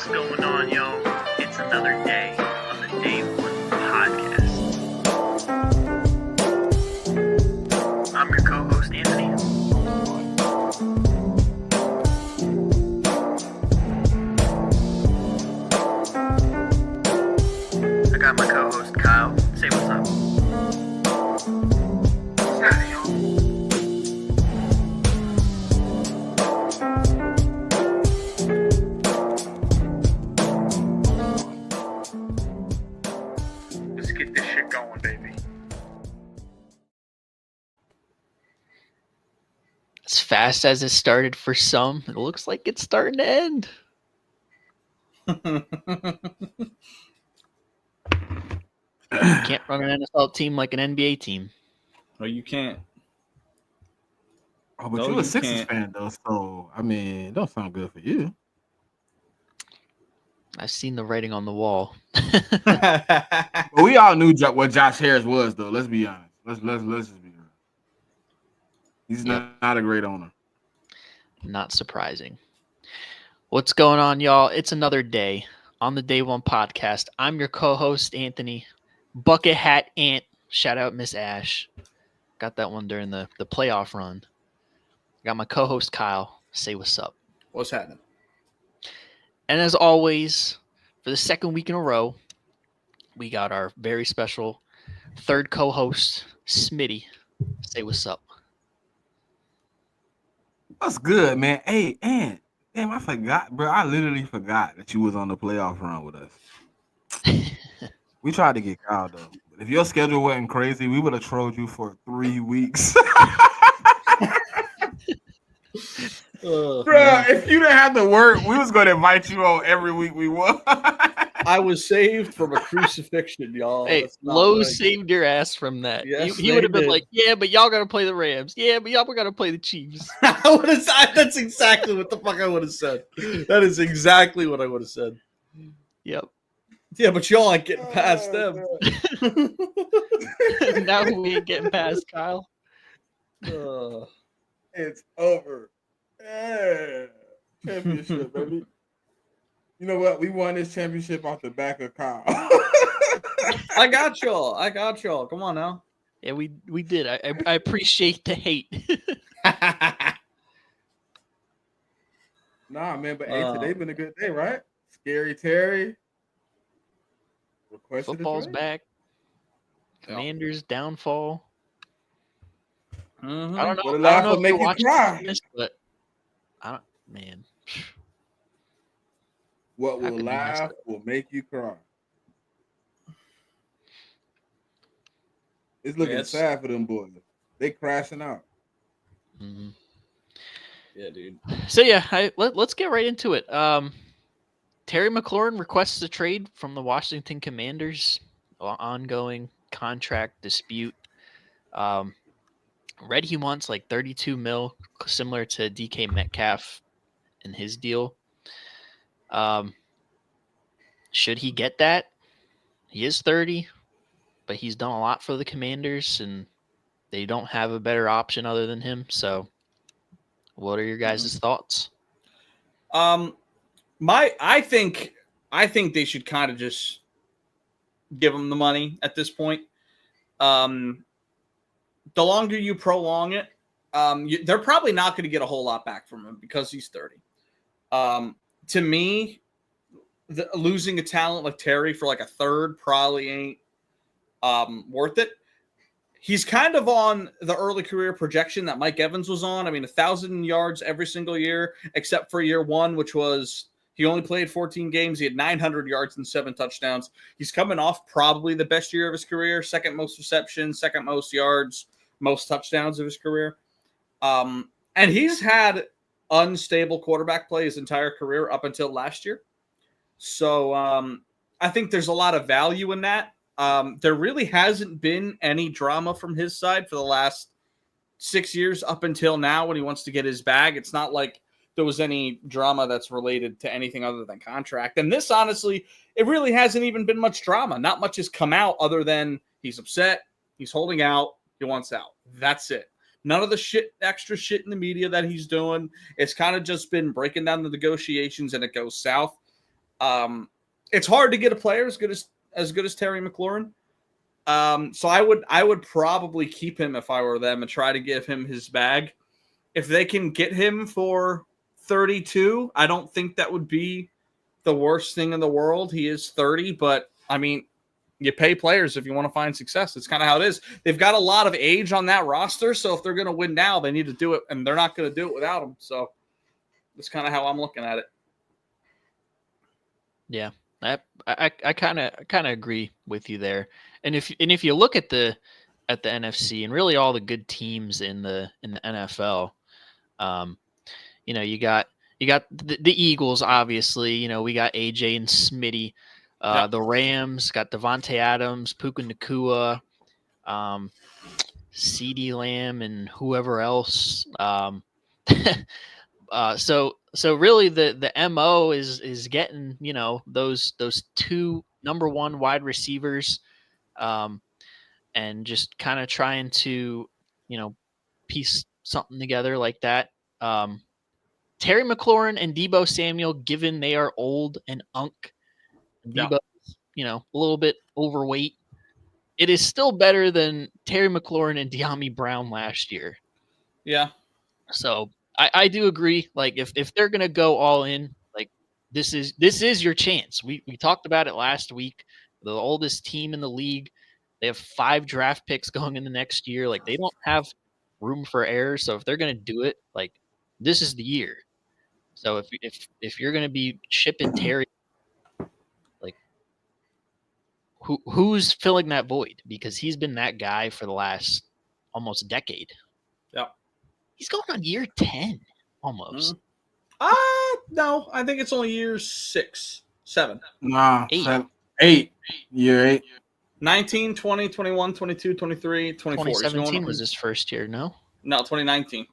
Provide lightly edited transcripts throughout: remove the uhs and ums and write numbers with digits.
What's going on, yo? It's another day on the Day One podcast. I'm your co-host, Anthony. I got my co-host, Kyle. Say what's up. What's happening, y'all? Let's get this shit going, baby. As fast as it started for some, it looks like it's starting to end. You can't run an NFL team like an NBA team. No, you can't. Oh, but No, you're you a Sixers can't. fan, though, so, I mean, it don't sound good for you. I've seen the writing on the wall. But we all knew what Josh Harris was, though. Let's be honest. Let's just be real. He's not a great owner. Not surprising. What's going on, y'all? It's another day on the Day One podcast. I'm your co-host, Anthony. Bucket Hat Ant. Shout out Miss Ash. Got that one during the playoff run. Got my co-host, Kyle. Say what's up. What's happening? And as always, for the second week in a row, we got our very special third co-host, Smitty. Say what's up. What's good, man? Hey, Ant. Damn, I forgot, bro. I literally forgot that you was on the playoff run with us. We tried to get Kyle, though. But if your schedule wasn't crazy, we would have trolled you for 3 weeks. Bro, if you didn't have to work, we was going to invite you on every week we won. I was saved from a crucifixion, y'all. Hey, That's not Lowe's right. saved your ass from that. Yes, he would have they been did. like, yeah, but y'all got to play the Rams. Yeah, but y'all got to play the Chiefs. That's exactly what the fuck I would have said. That is exactly what I would have said. Yep. Yeah, but y'all ain't getting past them. Now we ain't getting past Kyle. It's over. Yeah. Championship, baby. You know what? We won this championship off the back of Kyle. I got y'all. Come on now. Yeah, we did. I appreciate the hate. Nah, man, but hey, today been a good day, right? Scary Terry. Requested Football's a trade. back. Commanders downfall. Mhm. I don't know. What a I laugh don't know will if make you're you watching cry. this, but I don't. Man, What How will could they mess laugh it up? will make you cry. It's looking Yes. sad for them boys. They crashing out. mhm. Yeah, dude. So yeah, let's get right into it. Terry McLaurin requests a trade from the Washington Commanders. Ongoing contract dispute. Read he wants like 32 mil, similar to DK Metcalf in his deal. Should he get that? He is 30, but he's done a lot for the Commanders, and they don't have a better option other than him. So, what are your guys' thoughts? I think they should kind of just give him the money at this point. The longer you prolong it, they're probably not going to get a whole lot back from him because he's 30. To me, losing a talent like Terry for like a third probably ain't worth it. He's kind of on the early career projection that Mike Evans was on. I mean, 1,000 yards every single year, except for year one, which was he only played 14 games. He had 900 yards and 7 touchdowns. He's coming off probably the best year of his career, second most receptions, second most yards, most touchdowns of his career. And he's had unstable quarterback play his entire career up until last year. So I think there's a lot of value in that. There really hasn't been any drama from his side for the last 6 years up until now when he wants to get his bag. It's not like there was any drama that's related to anything other than contract. And this, honestly, it really hasn't even been much drama. Not much has come out other than he's upset, he's holding out, he wants out. That's it. None of the extra shit in the media that he's doing. It's kind of just been breaking down the negotiations and it goes south. It's hard to get a player as good as Terry McLaurin. So I would probably keep him if I were them and try to give him his bag. If they can get him for 32, I don't think that would be the worst thing in the world. He is 30, but I mean, you pay players if you want to find success. It's kind of how it is. They've got a lot of age on that roster, so if they're going to win now, they need to do it, and they're not going to do it without him. So that's kind of how I'm looking at it. Yeah, I kind of agree with you there. And if you look at the NFC and really all the good teams in the NFL, you got the Eagles, obviously. We got AJ and Smitty. The Rams got Devontae Adams, Puka Nacua, CeeDee Lamb, and whoever else. So really the MO is getting, those two number one wide receivers, and just kind of trying to, piece something together like that. Terry McLaurin and Deebo Samuel, given they are old and Deebo's, a little bit overweight, it is still better than Terry McLaurin and De'Ami Brown last year. Yeah. So I do agree. Like if they're gonna go all in, like this is your chance. We talked about it last week. The oldest team in the league. They have 5 draft picks going in the next year. Like they don't have room for error. So if they're gonna do it, like this is the year. So if you're gonna be shipping Terry, like who's filling that void? Because he's been that guy for the last almost decade. Yeah. He's going on year 10 almost. No, I think it's only year 6, 7. Nah, 8. 8. Year 8. 19, 20, 21, 22, 23, 24. 2017 was his first year, no? No, 2019.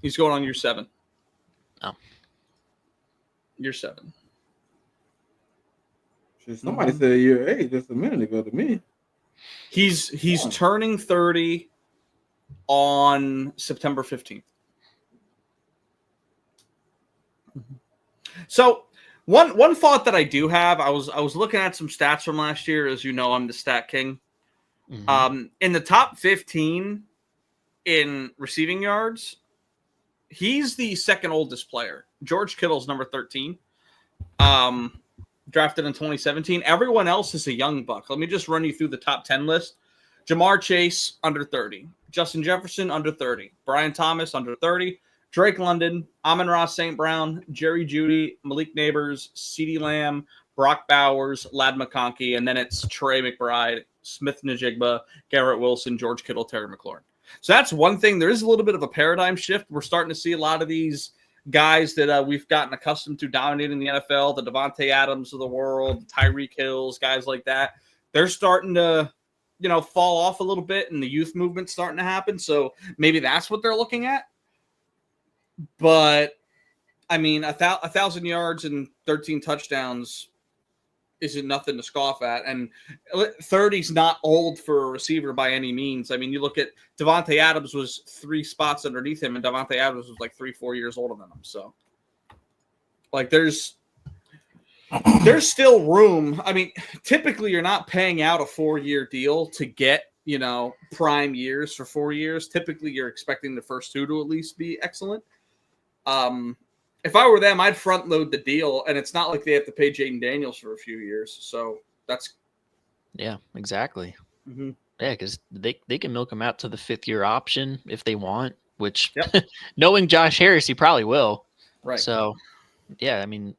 He's going on year 7. Oh. Year 7. Somebody said year 8 just a minute ago to me. He's turning 30 on September 15th. So one thought that I do have, I was looking at some stats from last year. As you know, I'm the stat king. Mm-hmm. In the top 15 in receiving yards, he's the second oldest player. George Kittle's number 13. Drafted in 2017. Everyone else is a young buck. Let me just run you through the top 10 list. Jamar Chase, under 30. Justin Jefferson, under 30. Brian Thomas, under 30. Drake London, Amon-Ra St. Brown, Jerry Jeudy, Malik Neighbors, CeeDee Lamb, Brock Bowers, Ladd McConkey, and then it's Trey McBride, Smith Najigba, Garrett Wilson, George Kittle, Terry McLaurin. So that's one thing. There is a little bit of a paradigm shift. We're starting to see a lot of these guys that we've gotten accustomed to dominating the NFL, the Devontae Adams of the world, the Tyreek Hills, guys like that. They're starting to, fall off a little bit, and the youth movement's starting to happen. So maybe that's what they're looking at. But, I mean, 1,000 yards and 13 touchdowns isn't nothing to scoff at. And 30's not old for a receiver by any means. I mean, you look at Devontae Adams was 3 spots underneath him, and Devontae Adams was like 3-4 years older than him. So, like, there's still room. I mean, typically you're not paying out a 4-year deal to get, prime years for 4 years. Typically you're expecting the first 2 to at least be excellent. If I were them, I'd front load the deal, and it's not like they have to pay Jaden Daniels for a few years. So that's. Yeah, exactly. Mm-hmm. Yeah, because they can milk him out to the 5th-year option if they want, which knowing Josh Harris, he probably will. Right. So, yeah, I mean,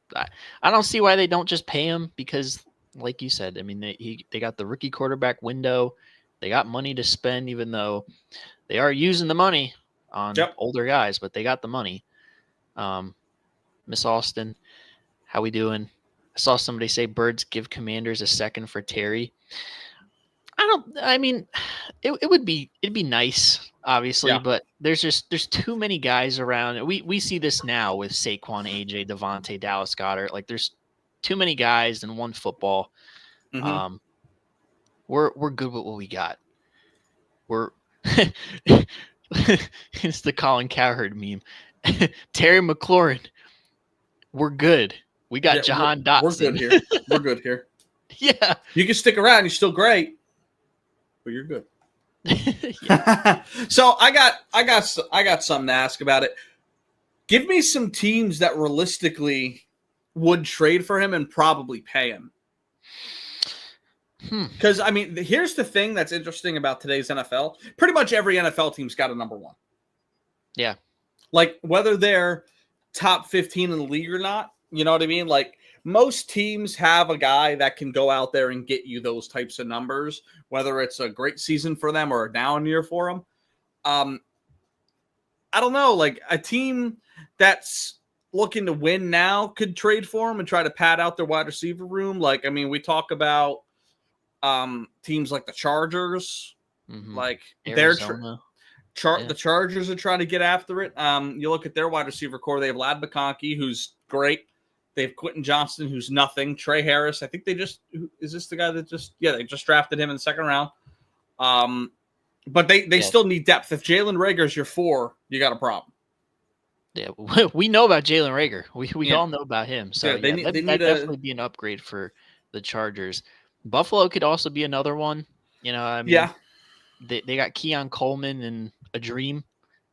I don't see why they don't just pay him because, like you said, I mean, they got the rookie quarterback window. They got money to spend, even though they are using the money on older guys, but they got the money. Miss Austin, how we doing? I saw somebody say Birds give Commanders a second for Terry. It'd be nice, obviously, but there's too many guys around. We see this now with Saquon, AJ, Devontae, Dallas Goedert. Like there's too many guys in one football. Mm-hmm. We're good with what we got. It's the Colin Cowherd meme. Terry McLaurin, we're good. We got Yeah, Jahan we're Dotson. good here. We're good here. Yeah. You can stick around. You're still great, but you're good. Yeah. So I got something to ask about it. Give me some teams that realistically would trade for him and probably pay him. Because I mean, here's the thing that's interesting about today's NFL. Pretty much every NFL team's got a number one. Yeah. Like whether they're top 15 in the league or not, you know what I mean? Like most teams have a guy that can go out there and get you those types of numbers, whether it's a great season for them or a down year for them. I don't know, like a team that's looking to win now could trade for him and try to pad out their wide receiver room. Like, I mean, we talk about teams like the Chargers, like Arizona. the Chargers are trying to get after it. You look at their wide receiver core; they have Lad McConkey, who's great. They have Quentin Johnston, who's nothing. Trey Harris, I think they just is this the guy that they just drafted him in the second round. But they still need depth. If Jalen Reagor's your 4, you got a problem. Yeah, we know about Jalen Reagor. We all know about him. So that'd definitely be an upgrade for the Chargers. Buffalo could also be another one. You know, I mean, they got Keon Coleman and a dream,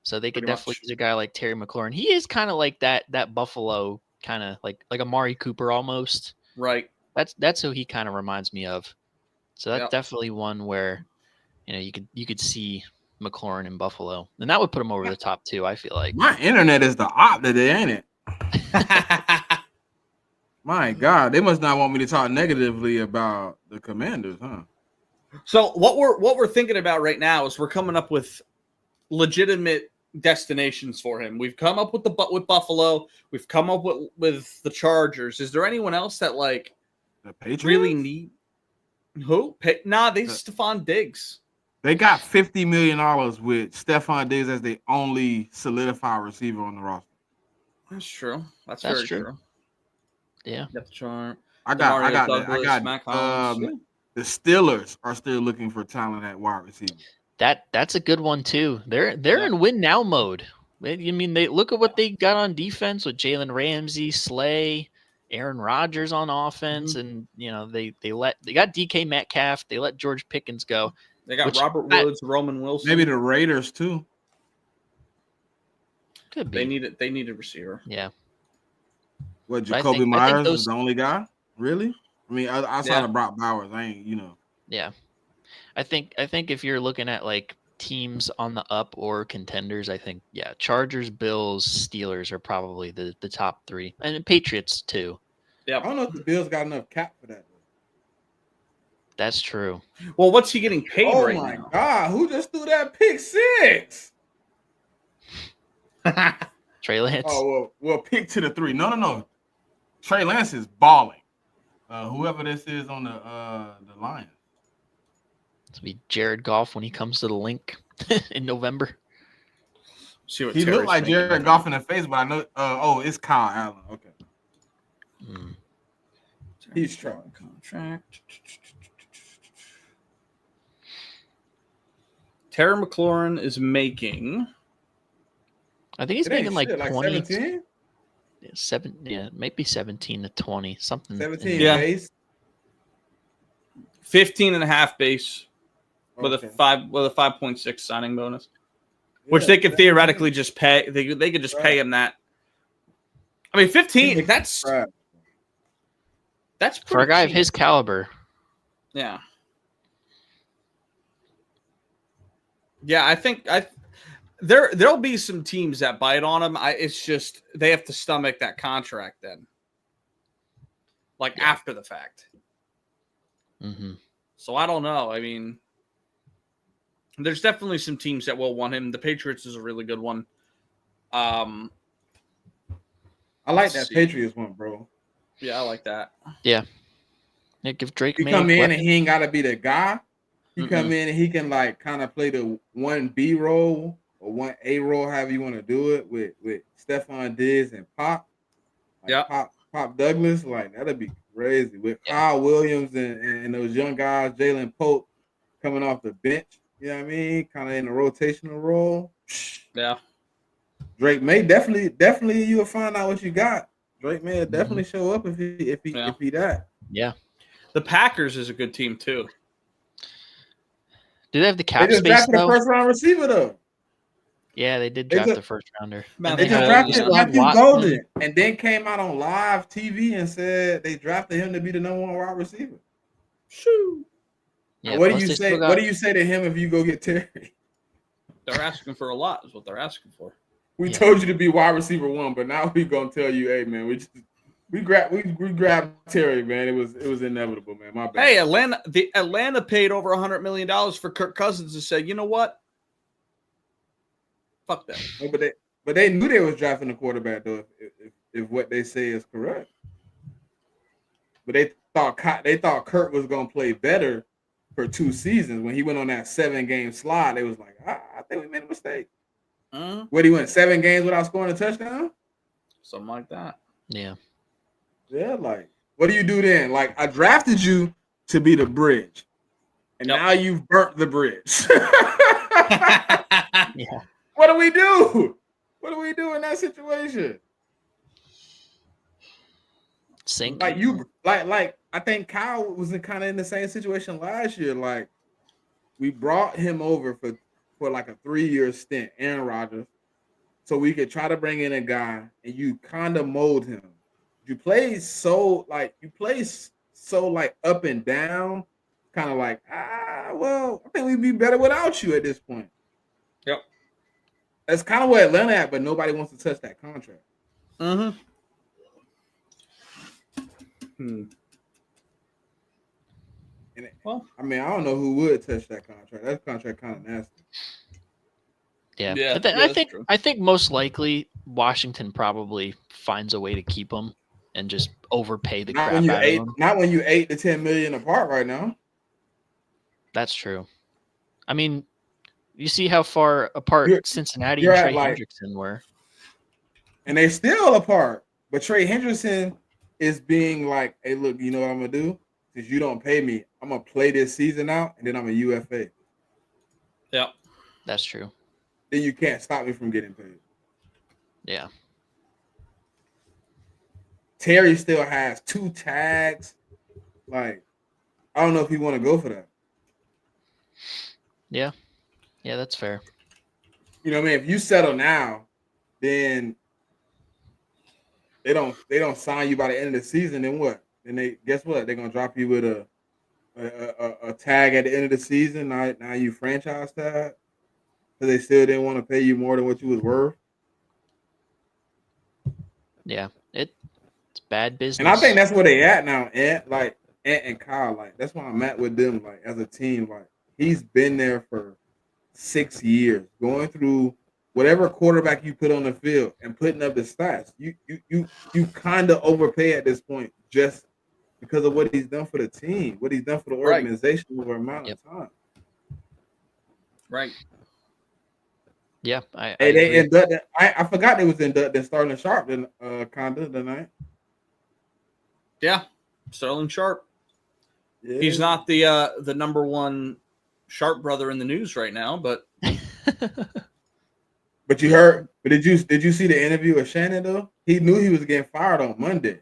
so they could definitely use a guy like Terry McLaurin. He is kind of like that Buffalo kind of like Amari Cooper almost. Right. That's who he kind of reminds me of. So that's definitely one where, you know, you could see McLaurin in Buffalo, and that would put him over the top 2. I feel like my internet is the op today, ain't it? My God, they must not want me to talk negatively about the Commanders, huh? So what we're thinking about right now is we're coming up with legitimate destinations for him. We've come up with with Buffalo. We've come up with the Chargers. Is there anyone else that like the Patriots really need? Who? Stephon Diggs. They got $50 million with Stephon Diggs as the only solidified receiver on the roster. That's true. That's very true. Yeah. I got the Steelers are still looking for talent at wide receiver. That's a good one too. They're in win now mode. I mean, they look at what they got on defense with Jalen Ramsey, Slay, Aaron Rodgers on offense, and you know they got DK Metcalf. They let George Pickens go. They got Robert Woods, Roman Wilson. Maybe the Raiders too. Could be. They need a receiver. Yeah. What, Jacoby Myers is the only guy? Really? I mean, outside of Brock Bowers, I ain't, you know. Yeah. I think if you're looking at like teams on the up or contenders, I think Chargers, Bills, Steelers are probably the top 3, and Patriots too. Yeah. I don't know if the Bills got enough cap for that. That's true. Well, what's he getting paid right now? Oh my God, who just threw that pick 6? Trey Lance. Oh well, pick to the 3. No. Trey Lance is balling. Whoever this is on the Lions. It's be Jared Goff when he comes to the link in November. See what he looked like Jared Goff in the face, but I know. It's Kyle Allen. Okay. He's trying contract. Terry McLaurin is making. I think he's making like 20. 17? Maybe 17 to 20, something. 17 base. 15.5 base with a 5.6 signing bonus, which they could theoretically just pay. They could just pay him that. I mean, 15. That's for a guy of his caliber. Yeah. Yeah, I think there'll be some teams that bite on him. It's just they have to stomach that contract then, after the fact. Mm-hmm. So I don't know. I mean, there's definitely some teams that will want him. The Patriots is a really good one. I like that Patriots one, bro. Yeah, I like that. Yeah. Give Drake. He come in and he ain't got to be the guy. He come in and he can kind of play the 1B role or 1A role, however you want to do it with Stephon Diggs and Pop. Pop Douglas, that'd be crazy. With Kyle Williams and those young guys, Jalen Pope coming off the bench, you know what I mean? Kind of in a rotational role. Yeah. Drake May, definitely you will find out what you got. Drake may definitely show up if he that. Yeah. The Packers is a good team too. Do they have the They cap just space drafted a though? first round receiver though. Yeah, they did They draft just- the first rounder. Man, They just Hell, drafted yeah. Matthew Watson. Golden and then came out on live TV and said they drafted him to be the number one wide receiver. Shoo. Yeah, What do plus you they say? still got- What do you say to him if you go get Terry? They're asking for a lot. Is what they're asking for. We Yeah. told you to be wide receiver 1, but now we gonna tell you, hey man, we grabbed Terry, man. It was inevitable, man. My bad. Hey, Atlanta paid over $100 million for Kirk Cousins and said, you know what? Fuck that. No, but they knew they was drafting a quarterback though, if what they say is correct. But they thought Kurt was gonna play better for 2 seasons. When he went on that 7-game slide, they was like, I think we made a mistake. What, he went 7 games without scoring a touchdown? Something like that. Yeah. Yeah, like, what do you do then? Like, I drafted you to be the bridge, and Yep. now you've burnt the bridge. Yeah. What do we do? What do we do in that situation? Sink. Like you, like I think Kyle was kind of in the same situation last year. Like, we brought him over for like a 3-year stint, Aaron Rodgers, so we could try to bring in a guy, and you kind of mold him. You play so up and down, kind of like, well, I think we'd be better without you at this point. Yep. That's kind of where Atlanta at, but nobody wants to touch that contract. Mm-hmm. Well, I mean, I don't know who would touch that contract. That contract kind of nasty. Yeah. Yeah, I think most likely Washington probably finds a way to keep him and just overpay the Not crap when you out of him. Not when you 8 to 10 million apart right now. That's true. I mean, you see how far apart Cincinnati you're and at, Trey like- Hendrickson were. And they still apart. But Trey Hendrickson is being like, hey, look, you know what I'm gonna do? Since you don't pay me, I'm gonna play this season out, and then I'm a UFA. yeah. That's true. Then you can't stop me from getting paid. Yeah. Terry still has 2 tags. Like, I don't know if he want to go for that. Yeah. Yeah, that's fair. You know what I mean? If you settle now, then they don't sign you by the end of the season. Then what? Then they guess what? They're gonna drop you with a tag at the end of the season. Now you franchise tag because they still didn't want to pay you more than what you was worth. Yeah. It's bad business. And I think that's where they at now. Ant and Kyle, like that's why I'm at with them. Like as a team, like he's been there for 6 years, going through whatever quarterback you put on the field and putting up the stats. You kind of overpay at this point just because of what he's done for the team, what he's done for the organization over amount of time. Right. Yeah. I forgot they was inducted starting Sharp in Conda tonight. Yeah. Sterling Sharp. Yeah. He's not the number one Sharp brother in the news right now, but But you heard, but did you see the interview with Shannon though? He knew he was getting fired on Monday.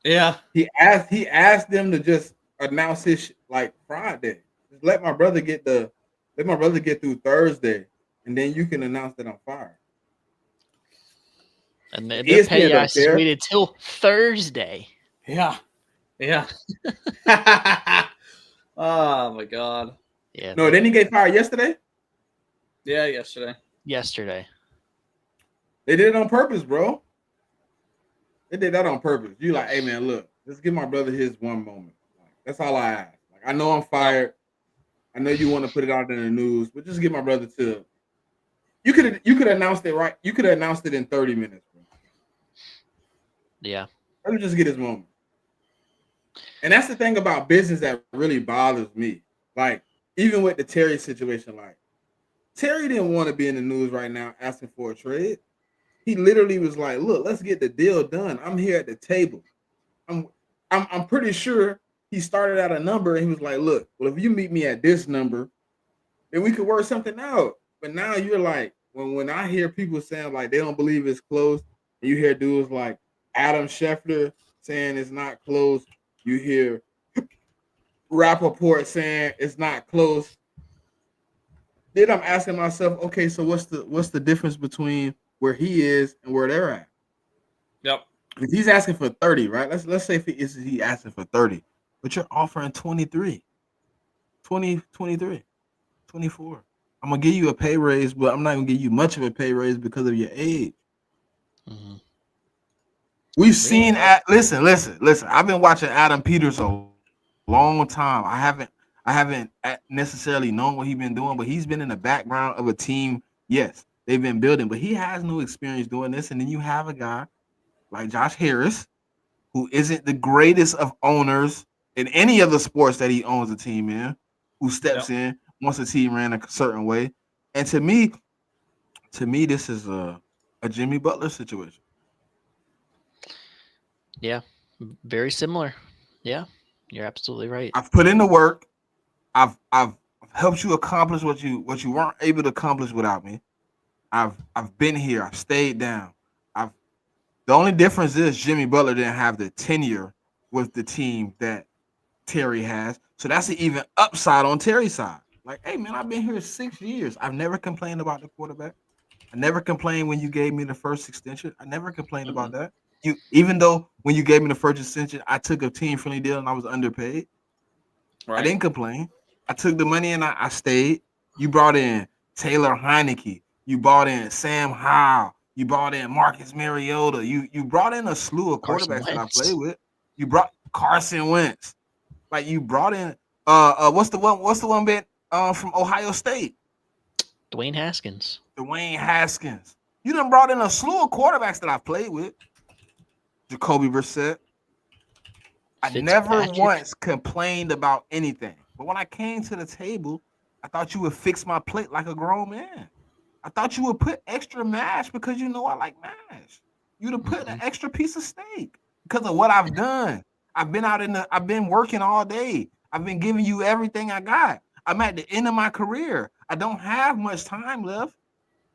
yeah. He asked them to just announce his like Friday. Just let my brother get through Thursday, and then you can announce that I'm fired. And the ESPN pay don't us care. waited till Thursday. Yeah. Yeah. Oh my God. Yeah. No, didn't he get fired yesterday? Yeah, yesterday. Yesterday. They did it on purpose, bro. They did that on purpose. You like, hey man, look, let's give my brother his one moment. Like, that's all I ask. Like, I know I'm fired. I know you want to put it out in the news, but just give my brother to. You could have announced it right. You could have announced it in 30 minutes, bro. Yeah. Let him just get his moment. And that's the thing about business that really bothers me. Like, even with the Terry situation, like, Terry didn't want to be in the news right now asking for a trade. He literally was like, look, let's get the deal done. I'm here at the table. I'm pretty sure he started at a number and he was like, look, well, if you meet me at this number, then we could work something out. But now you're like, when I hear people saying like they don't believe it's closed, and you hear dudes like, Adam Schefter saying it's not close. You hear Rappaport saying it's not close. Then I'm asking myself, okay, so what's the difference between where he is and where they're at? Yep. If he's asking for 30, right? Let's say if he asking for 30, but you're offering 23, 20, 23, 24. I'm gonna give you a pay raise, but I'm not gonna give you much of a pay raise because of your age. Mm-hmm. We've seen listen. I've been watching Adam Peters a long time. I haven't necessarily known what he's been doing, but he's been in the background of a team. Yes, they've been building, but he has no experience doing this. And then you have a guy like Josh Harris, who isn't the greatest of owners in any of the sports that he owns a team in, who steps in once the team ran a certain way. And to me, this is a Jimmy Butler situation. Yeah, very similar. Yeah, you're absolutely right. I've put in the work. I've helped you accomplish what you weren't able to accomplish without me. I've been here. I've stayed down. The only difference is Jimmy Butler didn't have the tenure with the team that Terry has. So that's an even upside on Terry's side. Like, hey man, I've been here 6 years. I've never complained about the quarterback. I never complained when you gave me the first extension. I never complained about that. Even though when you gave me the first extension, I took a team-friendly deal and I was underpaid. Right. I didn't complain. I took the money and I stayed. You brought in Taylor Heineke. You brought in Sam Howell. You brought in Marcus Mariota. You brought in a slew of quarterbacks that I played with. You brought Carson Wentz. Like you brought in what's the one bit from Ohio State? Dwayne Haskins. You done brought in a slew of quarterbacks that I've played with. Jacoby Brissett. I never once complained about anything. But when I came to the table, I thought you would fix my plate like a grown man. I thought you would put extra mash because you know I like mash. You'd have put an extra piece of steak because of what I've done. I've been working all day. I've been giving you everything I got. I'm at the end of my career. I don't have much time left.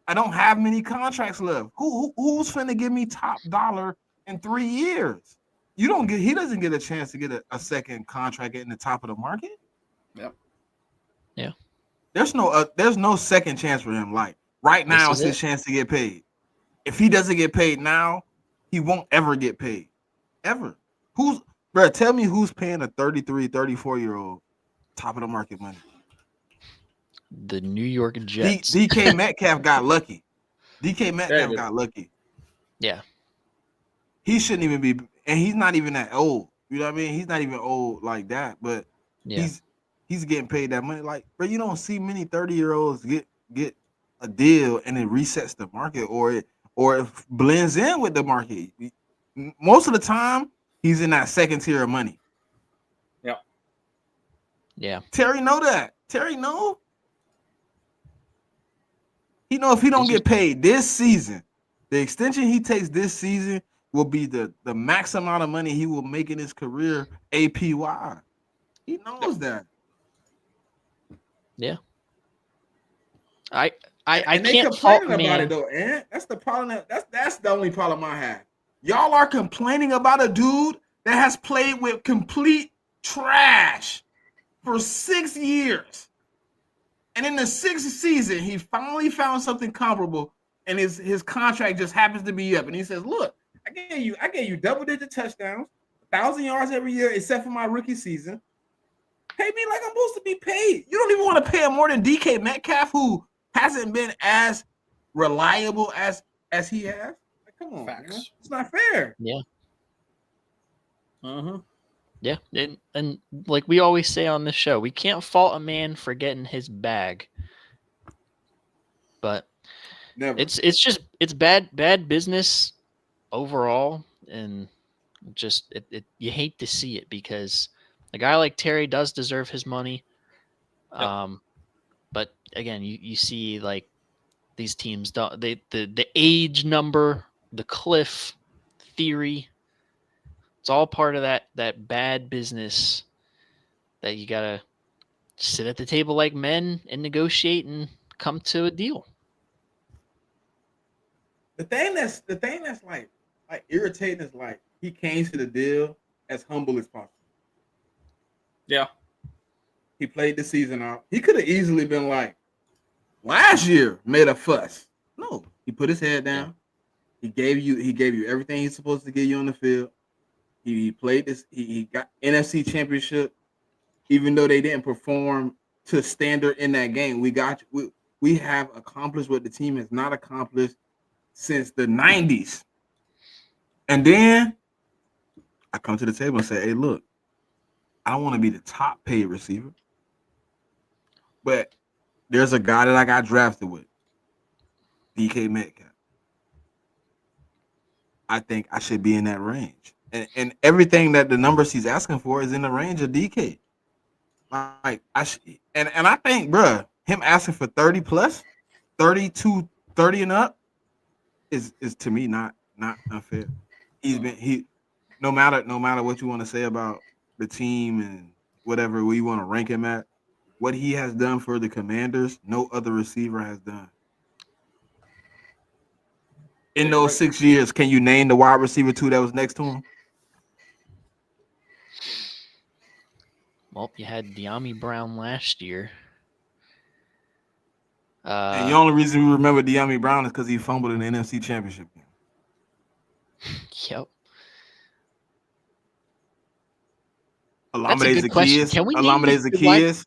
I don't have many contracts left. Who's finna give me top dollar in 3 years? He doesn't get a chance to get a second contract in the top of the market. Yep. Yeah. There's no second chance for him. Like right now, it's his chance to get paid. If he doesn't get paid now, he won't ever get paid. Ever. Tell me who's paying a 33, 34-year-old top of the market money? The New York Jets. DK Metcalf got lucky. Got lucky. Yeah. He shouldn't even be, and he's not even that old. You know what I mean? He's not even old like that, but he's getting paid that money. Like, bro, you don't see many 30-year-olds get a deal and it resets the market or it blends in with the market. Most of the time, he's in that second tier of money. Yep. Yeah. Terry know that. Terry know. He know if he don't get paid this season, the extension he takes this season will be the max amount of money he will make in his career APY. He knows that. Yeah. I can't fault about it though, and that's the problem. That's the only problem I have. Y'all are complaining about a dude that has played with complete trash for 6 years. And in the 6th season, he finally found something comparable, and his contract just happens to be up. And he says, look, I gave you double-digit touchdowns, 1,000 yards every year, except for my rookie season. Pay me like I'm supposed to be paid. You don't even want to pay him more than DK Metcalf, who hasn't been as reliable as he has. Like, come on, man. It's not fair. Yeah. Uh-huh. Yeah, and like we always say on this show, we can't fault a man for getting his bag. But never. It's bad business overall, and just you hate to see it because a guy like Terry does deserve his money. Yep. But again, you see like these teams don't the age number, the cliff theory. It's all part of that bad business that you gotta sit at the table like men and negotiate and come to a deal. The thing that's like like irritating is like he came to the deal as humble as possible. Yeah. He played the season out. He could have easily been like last year, made a fuss. No, he put his head down. Yeah. He gave you everything he's supposed to give you on the field. He played this. He got NFC Championship, even though they didn't perform to standard in that game. We have accomplished what the team has not accomplished since the 90s. And then I come to the table and say, hey, look, I don't want to be the top paid receiver, but there's a guy that I got drafted with, DK Metcalf. I think I should be in that range. And everything that the numbers he's asking for is in the range of DK. Like and I think, bruh, him asking for 30 plus, 32, 30 and up is to me not unfair. No matter what you want to say about the team and whatever we want to rank him at, what he has done for the Commanders, no other receiver has done. In those 6 years, can you name the wide receiver 2 that was next to him? Well, you had De'Ami Brown last year. And the only reason we remember De'Ami Brown is because he fumbled in the NFC Championship game. Yep. Olamide Zaccheaus. Can we Olamide Zaccheaus.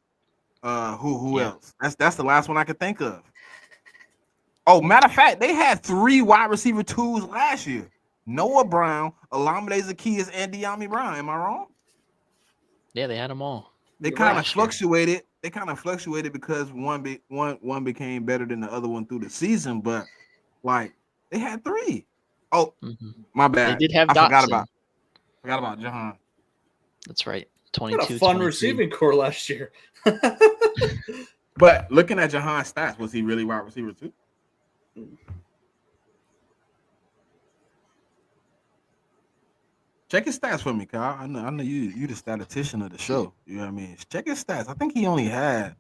Who Yeah. else? That's the last one I could think of. Oh, matter of fact, they had 3 wide receiver 2s last year. Noah Brown, Olamide Zaccheaus, and De'Ami Brown. Am I wrong? Yeah, they had them all. They kind of fluctuated. They kind of fluctuated because one became better than the other one through the season. But like they had 3. Oh, my bad. They did have. I Dotson. forgot about Jahan. That's right. What 22. a fun 23. receiving core last year. But looking at Jahan's stats, was he really wide receiver 2? Check his stats for me, Kyle. I know you the statistician of the show. You know what I mean? Check his stats. I think he only had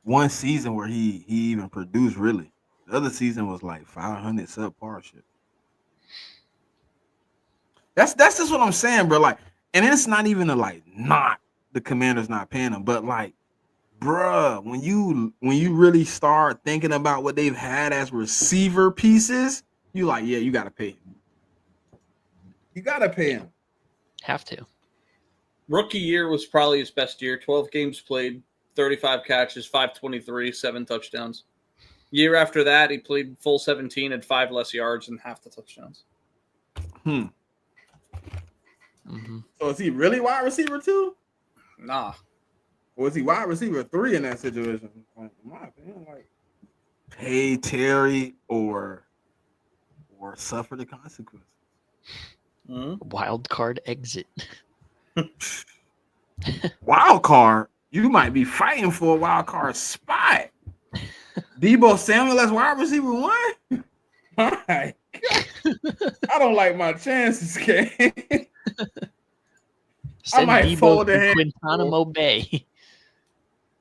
1 season where he even produced really. The other season was like 500 subpar shit. That's just what I'm saying, bro. Like, and it's not even not the Commanders not paying him, but like, bruh, when you really start thinking about what they've had as receiver pieces, you like, yeah, you gotta pay him. You gotta pay him. Have to. Rookie year was probably his best year. 12 games played, 35 catches, 523, 7 touchdowns. Year after that, he played full 17, had 5 less yards and half the touchdowns. So is he really wide receiver 2? Nah. Or is he wide receiver 3 in that situation? Like, in my opinion, like pay Terry or suffer the consequences. Wild card exit. Wild card? You might be fighting for a wild card spot. Deebo Samuel as wide receiver 1? My God. I don't like my chances, Kane. I might Debo fold the to hand. Guantanamo Bay.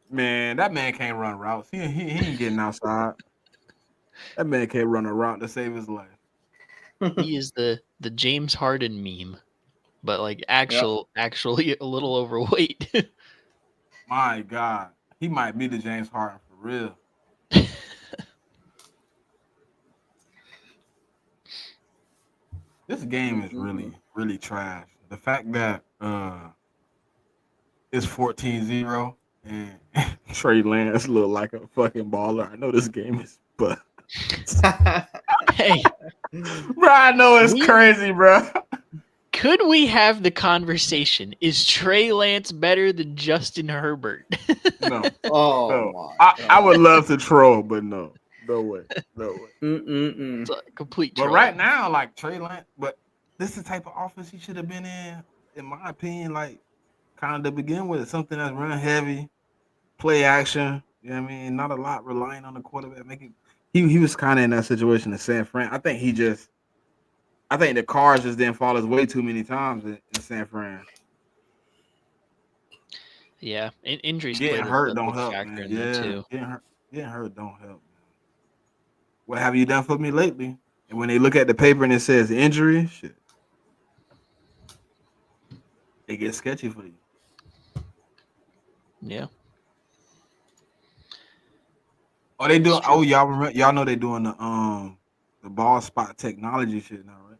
Man, that man can't run routes. He ain't getting outside. That man can't run a route to save his life. He is the James Harden meme, but like actually a little overweight. My God, he might be the James Harden for real. This game is really, really trash. The fact that it's 14-0 and Trey Lance look like a fucking baller. I know this game is but Hey, bro, I know it's crazy, bro. Could we have the conversation? Is Trey Lance better than Justin Herbert? No. Oh, No. my I would love to troll, but no. No way. No way. It's a complete But troll. right now, like Trey Lance, but this is the type of offense he should have been in my opinion, like kind of to begin with, something that's run heavy, play action. You know what I mean? Not a lot relying on the quarterback. He was kind of in that situation in San Fran. I think the cards just didn't fall his way too many times in San Fran. Yeah, injuries Getting played hurt a don't big help, factor man. in there Yeah, too. getting hurt don't help. Man. What have you done for me lately? And when they look at the paper and it says injury, shit, it gets sketchy for you. Yeah. Oh, they do. It's true. Oh, y'all remember? Y'all know they doing the ball spot technology shit now, right?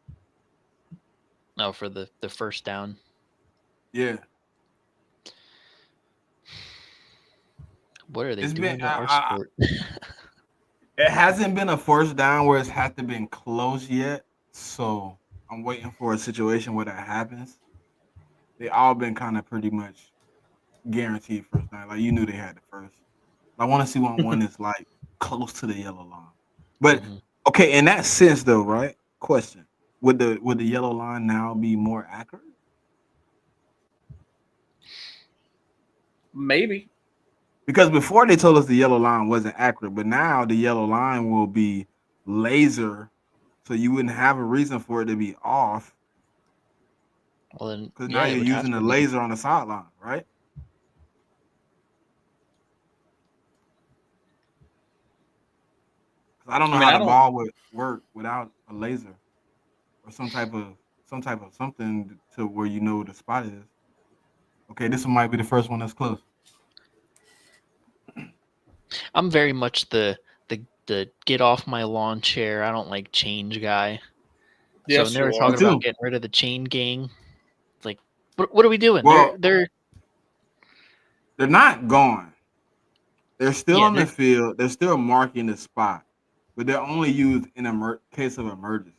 No, for the first down. Yeah. What are they It's doing been. to our sport? It hasn't been a first down where it's had to been close yet. So I'm waiting for a situation where that happens. They all been kind of pretty much guaranteed first down. Like you knew they had the first. I want to see one is like close to the yellow line. But Mhm. okay, in that sense though, right? Question: Would the yellow line now be more accurate? Maybe. Because before they told us the yellow line wasn't accurate, but now the yellow line will be laser, so you wouldn't have a reason for it to be off. Well, then, Because now yeah, it you're would have using to a be. laser on the sideline, right? 'Cause I don't know I mean, how I the don't. ball would work without a laser or some type of something to where you know the spot is. Okay, this one might be the first one that's close. I'm very much the get off my lawn chair. I don't like change guy. So when Yes, they were you talking are. Me about too. getting rid of the chain gang, it's like, what are we doing? Well, They're they're not gone. They're still yeah, on the field. They're still marking the spot, but they're only used in a case of emergency.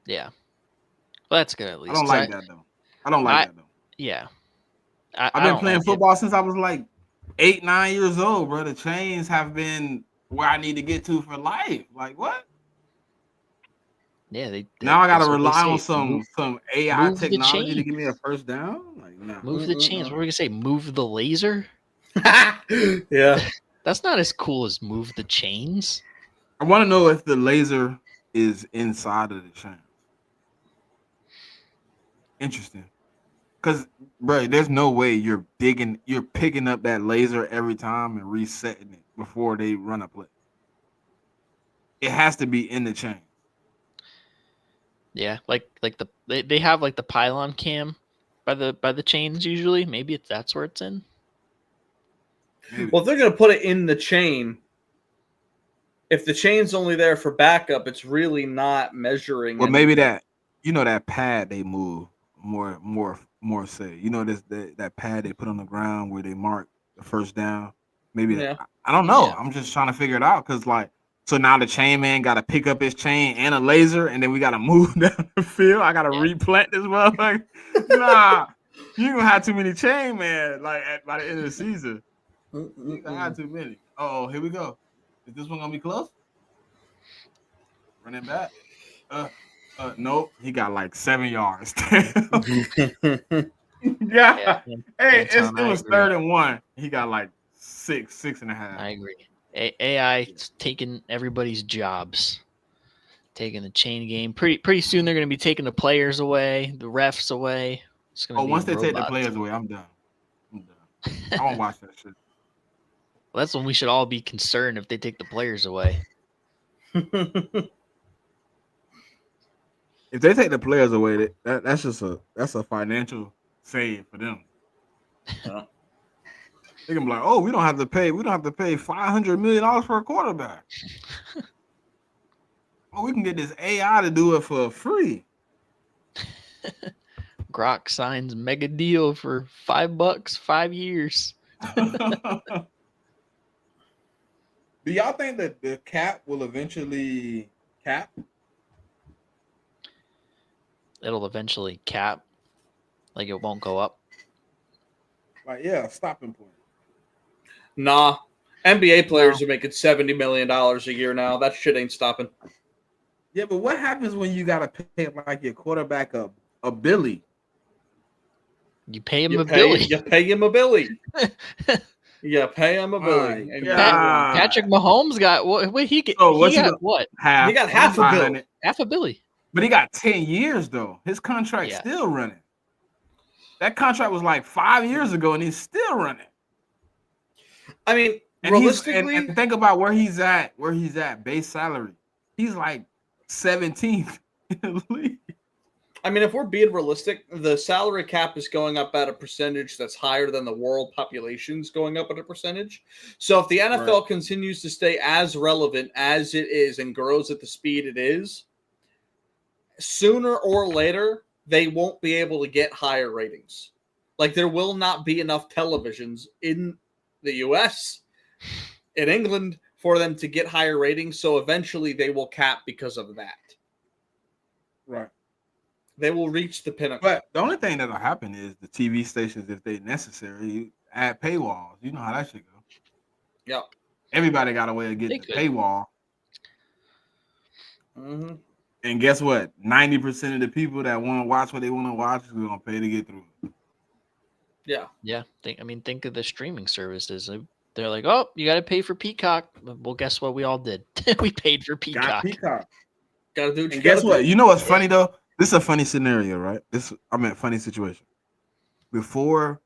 yeah. Well, that's good at I least. don't 'Cause like that though. I don't like I that though. yeah, I've I been don't playing like it. football since I was like 8, 9 years old, bro. The chains have been where I need to get to for life. Like what? Yeah, Now I gotta that's what they rely on say. some AI Move the technology to chain. give me a first down. Like no. Move the chains. What are we gonna say? Move the laser? Yeah. That's not as cool as move the chains. I want to know if the laser is inside of the chains. Interesting. Cause, bro, there's no way you're picking up that laser every time and resetting it before they run a play. It has to be in the chain. Yeah, like they have like the pylon cam by the chains usually. Maybe that's where it's in. Maybe. Well, if they're gonna put it in the chain, if the chain's only there for backup, it's really not measuring. Well, maybe anything. that pad they move more say. That pad they put on the ground where they mark the first down. Maybe Yeah. I don't know. Yeah. I'm just trying to figure it out because like so now the chain man got to pick up his chain and a laser, and then we got to move down the field. I got to Yeah. replant this motherfucker. Nah, you gonna have too many chain man like by the end of the season. You gonna have too many. Oh, here we go. Is this one gonna be close? Running back. Nope. He got like 7 yards. Yeah. Hey, Anton, it I was agree. 3rd and 1. He got like 6.5. I agree. AI taking everybody's jobs, taking the chain game. Pretty soon they're going to be taking the players away, the refs away. It's going to be Once they take the robots. players away, I'm done. I won't watch that shit. Well, that's when we should all be concerned if they take the players away. If they take the players away, that's a financial save for them. Yeah. They can be like, oh, we don't have to pay $500 million for a quarterback. Oh, we can get this AI to do it for free. Grok signs mega deal for $5, 5 years. Do y'all think that the cap will eventually cap? It'll eventually cap. Like it won't go up. Like, yeah, a stopping point. Nah. NBA players are making $70 million a year now. That shit ain't stopping. Yeah, but what happens when you gotta pay like your quarterback a Billy? You pay him You a pay, billy. you pay him a Billy. You pay him a Billy. My And God. Patrick Mahomes got what he get? So what he you got got- what? Half. He got half a bill. 500. Half a billy. But he got 10 years though. His contract's Yeah. still running. That contract was like 5 years ago, and he's still running. I mean, And realistically, and think about where he's at base salary. He's like 17th in the league. I mean, if we're being realistic, the salary cap is going up at a percentage that's higher than the world population's going up at a percentage. So if the NFL continues to stay as relevant as it is and grows at the speed it is, sooner or later, they won't be able to get higher ratings. Like, there will not be enough televisions in the U.S., in England, for them to get higher ratings. So eventually they will cap because of that. Right. They will reach the pinnacle. But the only thing that'll happen is the TV stations, if they necessary, add paywalls. You know how that should go. Yep. Everybody got a way of getting the paywall. Mm-hmm. And guess what? 90% of the people that want to watch what they want to watch is going to pay to get through it. Yeah. Yeah. Think of the streaming services. They're like, oh, you got to pay for Peacock. Well, guess what? We all did. We paid for Peacock. Got Peacock. Got to do what you And guess what? do. You know what's funny, though? This is a funny scenario, right? Funny situation. Before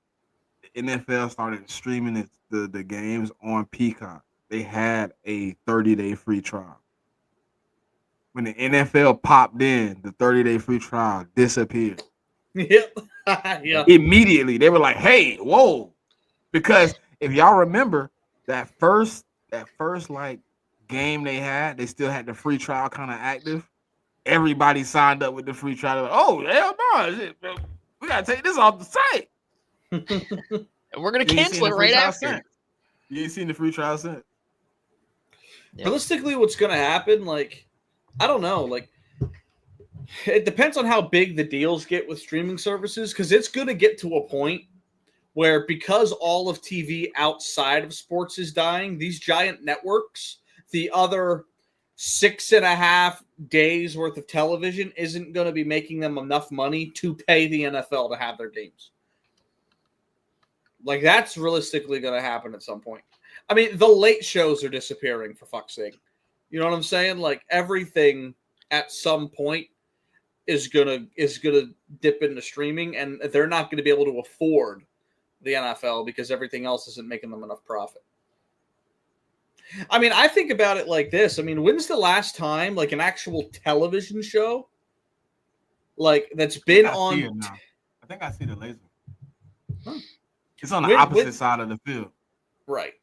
the NFL started streaming the games on Peacock, they had a 30-day free trial. When the NFL popped in, the 30-day free trial disappeared. Yep. Yeah. Immediately, they were like, "Hey, whoa!" Because if y'all remember that first like game they had, they still had the free trial kind of active. Everybody signed up with the free trial. Like, oh, hell no. We got to take this off the site. We're going to cancel it right after. You ain't seen the free trial since. Yep. Realistically, what's going to happen, like, I don't know. Like, it depends on how big the deals get with streaming services, because it's going to get to a point where, because all of TV outside of sports is dying, these giant networks, the other 6.5 days worth of television isn't going to be making them enough money to pay the NFL to have their games. Like, that's realistically going to happen at some point. I mean, the late shows are disappearing, for fuck's sake. You know what I'm saying? Like, everything at some point is gonna dip into streaming, and they're not going to be able to afford the NFL because everything else isn't making them enough profit. I mean, I think about it like this. I mean, when's the last time, like, an actual television show, like, that's been on? I think I see the laser. Huh. It's on the opposite side of the field. Right.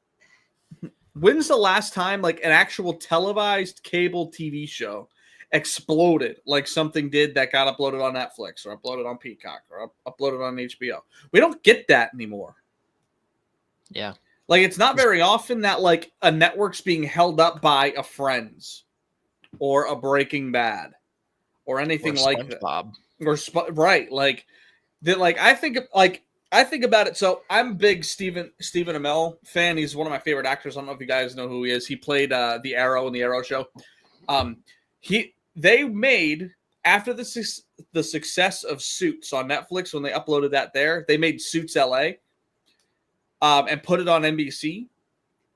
When's the last time, like, an actual televised cable TV show exploded like something did that got uploaded on Netflix or uploaded on Peacock or uploaded on HBO? We don't get that anymore. Yeah. Like, it's not very often that, like, a network's being held up by a Friends or a Breaking Bad or anything like that. Right. Like, that. Like, I think about it. So I'm a big Stephen Amell fan. He's one of my favorite actors. I don't know if you guys know who he is. He played the Arrow in the Arrow show. They made, after the success of Suits on Netflix, when they uploaded that there, they made Suits LA. And put it on NBC,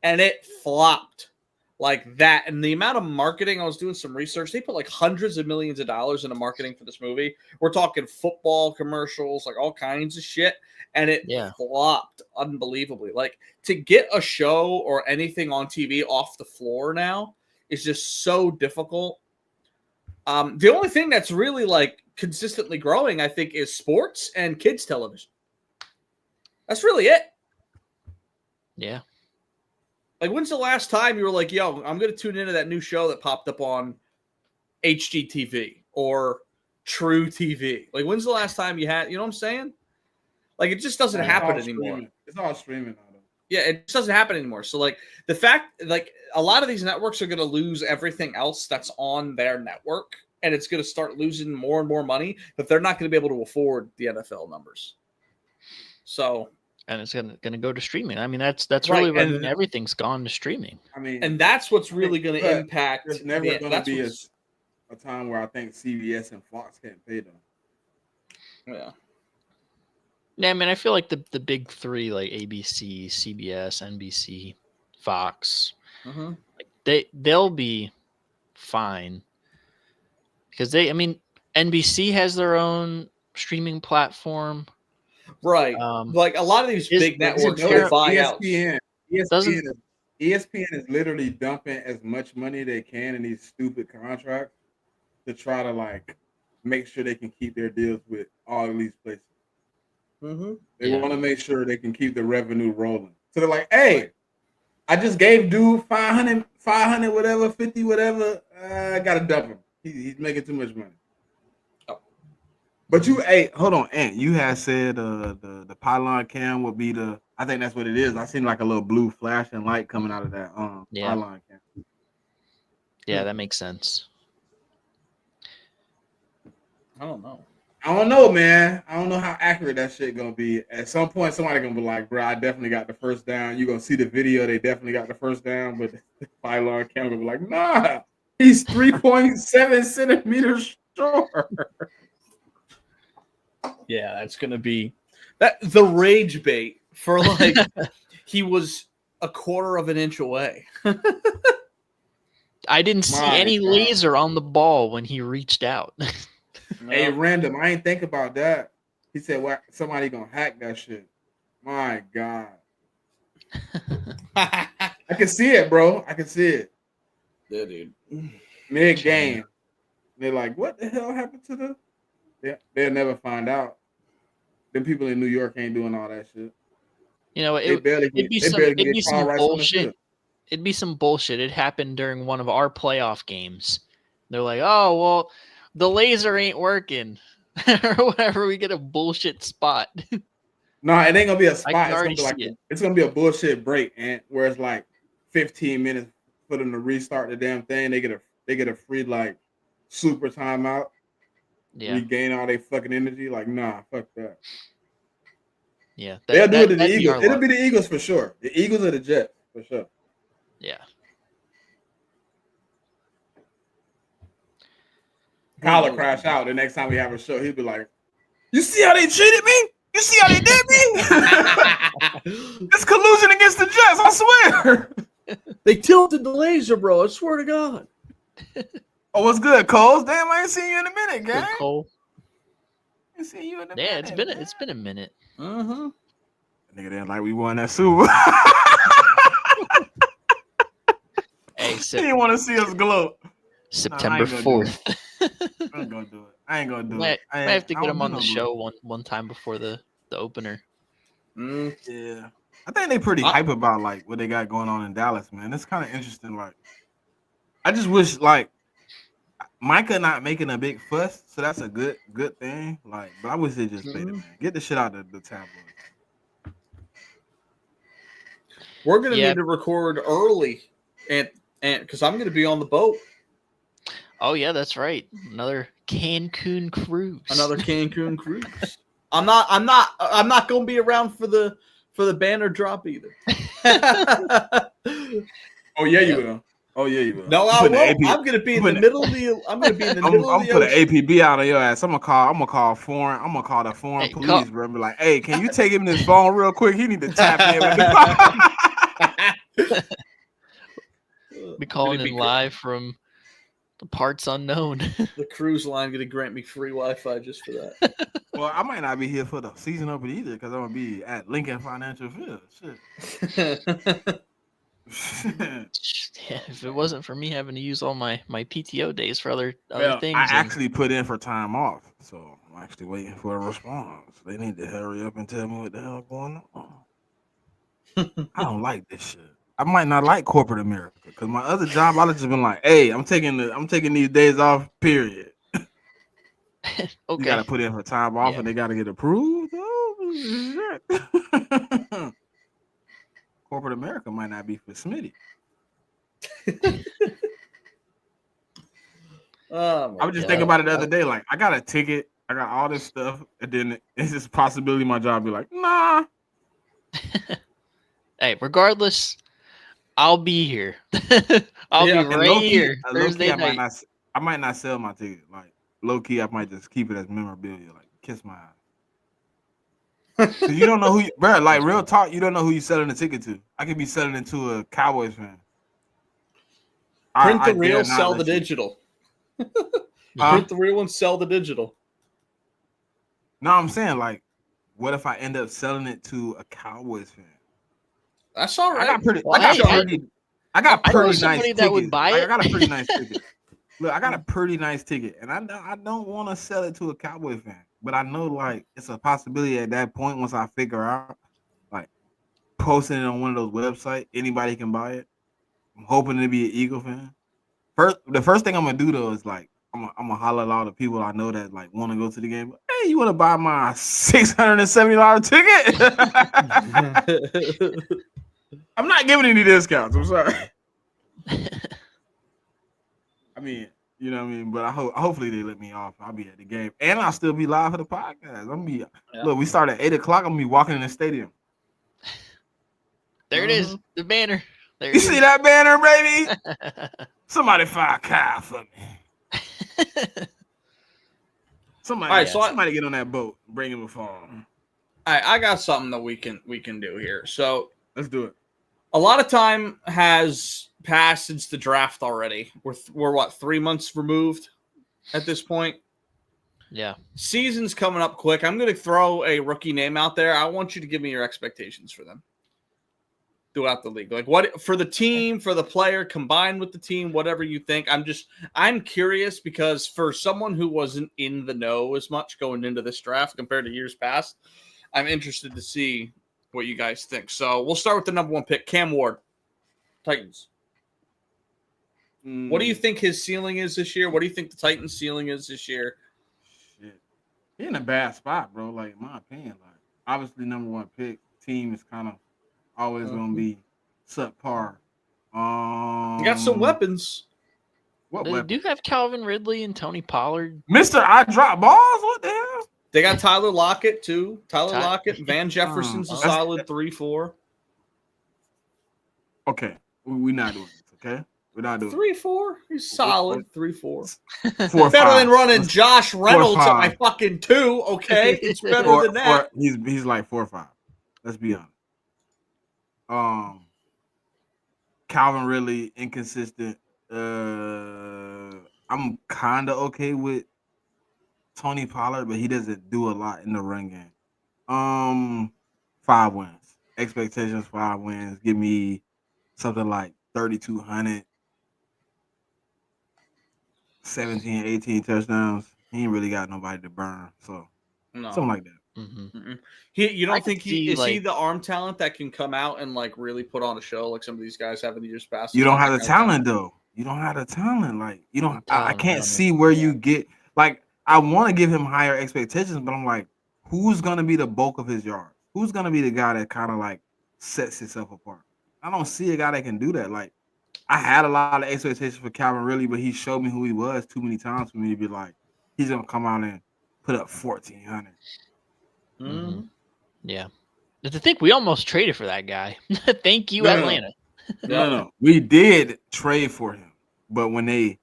and it flopped like that. And the amount of marketing, I was doing some research, they put like hundreds of millions of dollars into marketing for this movie. We're talking football commercials, like all kinds of shit, and it flopped unbelievably. Like, to get a show or anything on TV off the floor now is just so difficult. The only thing that's really, like, consistently growing, I think, is sports and kids television. That's really it. Yeah. Like, when's the last time you were like, yo, I'm going to tune into that new show that popped up on HGTV or True TV? Like, when's the last time you had, you know what I'm saying? Like, it just doesn't happen anymore. It's all streaming now, though. Yeah, it just doesn't happen anymore. So, like, the fact, like, a lot of these networks are going to lose everything else that's on their network, and it's going to start losing more and more money, but they're not going to be able to afford the NFL numbers. So... And it's gonna go to streaming. I mean, that's really when everything's gone to streaming. I mean, and that's what's really going to impact. There's never going to be a time where I think CBS and Fox can't pay them. Yeah. Yeah, I mean, I feel like the big three, like ABC, CBS, NBC, Fox, like they'll be fine because NBC has their own streaming platform. Right. Like, a lot of these big networks buy out. ESPN ESPN is literally dumping as much money they can in these stupid contracts to try to like make sure they can keep their deals with all of these places. Mm-hmm. They Yeah. want to make sure they can keep the revenue rolling. So they're like, hey, I just gave dude 500 whatever, 50 whatever. I gotta dump him. He's making too much money. Oh. But hold on, Ant. You had said the pylon cam would be the. I think that's what it is. I seen like a little blue flashing light coming out of that Yeah. pylon cam. Yeah, that makes sense. I don't know. I don't know, man. I don't know how accurate that shit gonna be. At some point, somebody gonna be like, "Bro, I definitely got the first down." You gonna see the video? They definitely got the first down, but the pylon cam gonna be like, "Nah, he's 3.7 centimeters short." Yeah, that's gonna be the rage bait for like he was a quarter of an inch away. I didn't see My any God. laser on the ball when he reached out. Hey, random. I ain't think about that. He said, "Well, somebody gonna hack that shit." My God, I can see it, bro. I can see it. Yeah, dude. Mid game, they're like, "What the hell happened to the?" They'll never find out. Them people in New York ain't doing all that shit. You know, They barely it'd be get some call rights on the bullshit. field. It'd be some bullshit. It happened during one of our playoff games. They're like, "Oh, well, the laser ain't working," or whatever. We get a bullshit spot. No, it ain't gonna be a I spot. can It's gonna already be like see it. it's gonna be a bullshit break, and where it's like 15 minutes for them to restart the damn thing. They get a free like super timeout, Yeah, regain all their fucking energy. Like, nah, fuck that. yeah. They'll do it to the that'd be Eagles. our It'll luck. be the Eagles for sure. The Eagles or the Jets for sure. Yeah. Kyler crash out the next time we have a show. He'll be like, "You see how they treated me? You see how they did me? It's collusion against the Jets. I swear." They tilted the laser, bro. I swear to God. Oh, what's good, Coles? Damn, I ain't seen you in a minute, Good gang. Cole. Ain't seen you in a Yeah, minute. it's been a minute. Mm-hmm. Nigga didn't like we won that Super. Hey, He didn't want to see us glow. September gonna do it. 4th. I ain't gonna do it. I ain't gonna do Might it. I have to get don't him do on no the glow. show one time before the opener. Mm. Yeah, I think they pretty hype about like what they got going on in Dallas, man. It's kind of interesting. Like, I just wish like Micah not making a big fuss, so that's a good thing. Like, but I wish they just played it, man. Get the shit out of the tabloid. We're gonna Yeah. need to record early, and because I'm gonna be on the boat. Oh yeah, that's right. Another Cancun cruise. Another Cancun cruise. I'm not gonna be around for the banner drop either. Oh yeah, you will. Oh yeah, you will. No, I Putting the won't. AP I'm gonna be in the putting- middle of the. I'm gonna be in the middle I'm of the put an ocean. APB out on your ass. I'm gonna call foreign. I'm gonna call the foreign Hey, police, bro. And be like, "Hey, can you take him this phone real quick? He need to tap in with the." Be calling Gonna in be live from the parts unknown. The cruise line gonna grant me free Wi-Fi just for that. Well, I might not be here for the season opener either because I'm gonna be at Lincoln Financial Field. Shit. Yeah, if it wasn't for me having to use all my PTO days for other Well, things, I and- actually put in for time off, so I'm actually waiting for a response. They need to hurry up and tell me what the hell going on. I don't like this shit. I might not like corporate America because my other job, I'd have just been like, "Hey, I'm taking these days off. Period. You okay. got to put in for time off, Yeah. and they got to get approved." Oh, shit. Corporate America might not be for Smitty. Oh, I was just Yeah. thinking about it the other day. Like, I got a ticket, I got all this stuff, and then it's this possibility my job be like, "Nah." Hey, regardless, I'll be here. I'll Yeah, be and right Low-key- here low-key, Thursday I might night. I might not sell my ticket. Like, low key, I might just keep it as memorabilia. Like, kiss my ass. Cause you don't know who, bro. Like, real talk, you don't know who you selling the ticket to. I could be selling it to a Cowboys fan. Print I the real, dare not sell the let you- digital. Huh? Print the real and sell the digital. No, I'm saying, like, what if I end up selling it to a Cowboys fan? That's all right. I got pretty. Well, I got hey, pretty. I got I know pretty nice somebody tickets. that would buy Like, it. I got a pretty nice ticket. Look, I got a pretty nice ticket, and I don't want to sell it to a Cowboy fan, but I know like it's a possibility at that point once I figure out like posting it on one of those websites, anybody can buy it. I'm hoping to be an Eagle fan. The first thing I'm gonna do though is like I'm gonna holler at all the people I know that like want to go to the game. Hey, you want to buy my $670 ticket? I'm not giving any discounts. I'm sorry. I mean, you know what I mean, but hopefully they let me off. I'll be at the game, and I'll still be live for the podcast. Look. We start at 8:00. I'm gonna be walking in the stadium. There it is, the banner. There You see that banner, baby? Somebody fire Kyle for me. Somebody get on that boat, bring him a phone. All right, I got something that we can do here. So let's do it. A lot of time has passed since the draft already. We're what, 3 months removed at this point? Yeah. Season's coming up quick. I'm going to throw a rookie name out there. I want you to give me your expectations for them throughout the league. Like what for the team, for the player, combined with the team, whatever you think. I'm curious because for someone who wasn't in the know as much going into this draft compared to years past, I'm interested to see what you guys think. So we'll start with the number 1 pick, Cam Ward, Titans. What do you think his ceiling is this year? What do you think the Titans' ceiling is this year? Shit, he's in a bad spot, bro. Like in my opinion, like obviously number 1 pick, team is kind of always gonna be subpar. You got some weapons. What They do have Calvin Ridley and Tony Pollard. Mr. I drop balls. What the hell? They got Tyler Lockett too. Lockett, Van Jefferson's a solid 3-4. Okay, we're not doing this. Okay, we're not doing 3-4. He's solid 3-4. 4 better than running Josh Reynolds at my fucking 2. Okay, it's better than that. He's like 4 or 5. Let's be honest. Calvin Ridley inconsistent. I'm kind of okay with Tony Pollard, but he doesn't do a lot in the run game. 5 wins. Expectations 5 wins. Give me something like 3,200, 17, 18 touchdowns. He ain't really got nobody to burn, so something like that. Mm-hmm. You don't think he the arm talent that can come out and like really put on a show like some of these guys have in the years past? You don't have the talent though. You don't have the talent. Like you don't. I can't see where you get. Like I want to give him higher expectations, but I'm like, who's gonna be the bulk of his yards? Who's gonna be the guy that kind of like sets himself apart? I don't see a guy that can do that. Like I had a lot of expectations for Calvin Ridley, but he showed me who he was too many times for me to be like, he's gonna come out and put up 1,400. Mm-hmm. Yeah. But to think we almost traded for that guy. Thank you, Atlanta. No. We did trade for him, but when they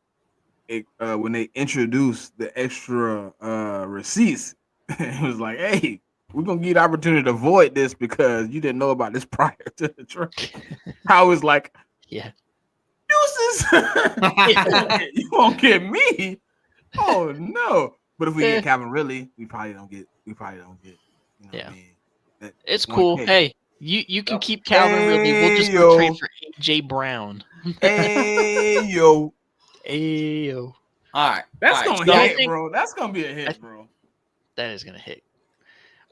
introduced the extra receipts, it was like, hey, we're gonna give you the opportunity to avoid this because you didn't know about this prior to the trade. I was like, yeah, uses. You won't get me. Oh no! But if we get Calvin Ridley, we probably don't get. You know what I mean? It's cool. Hey, you can keep Calvin Ridley. We'll just go trade for AJ Brown. Ayo. Ayo. All right. That's gonna hit, bro. That's gonna be a hit, bro. That is gonna hit.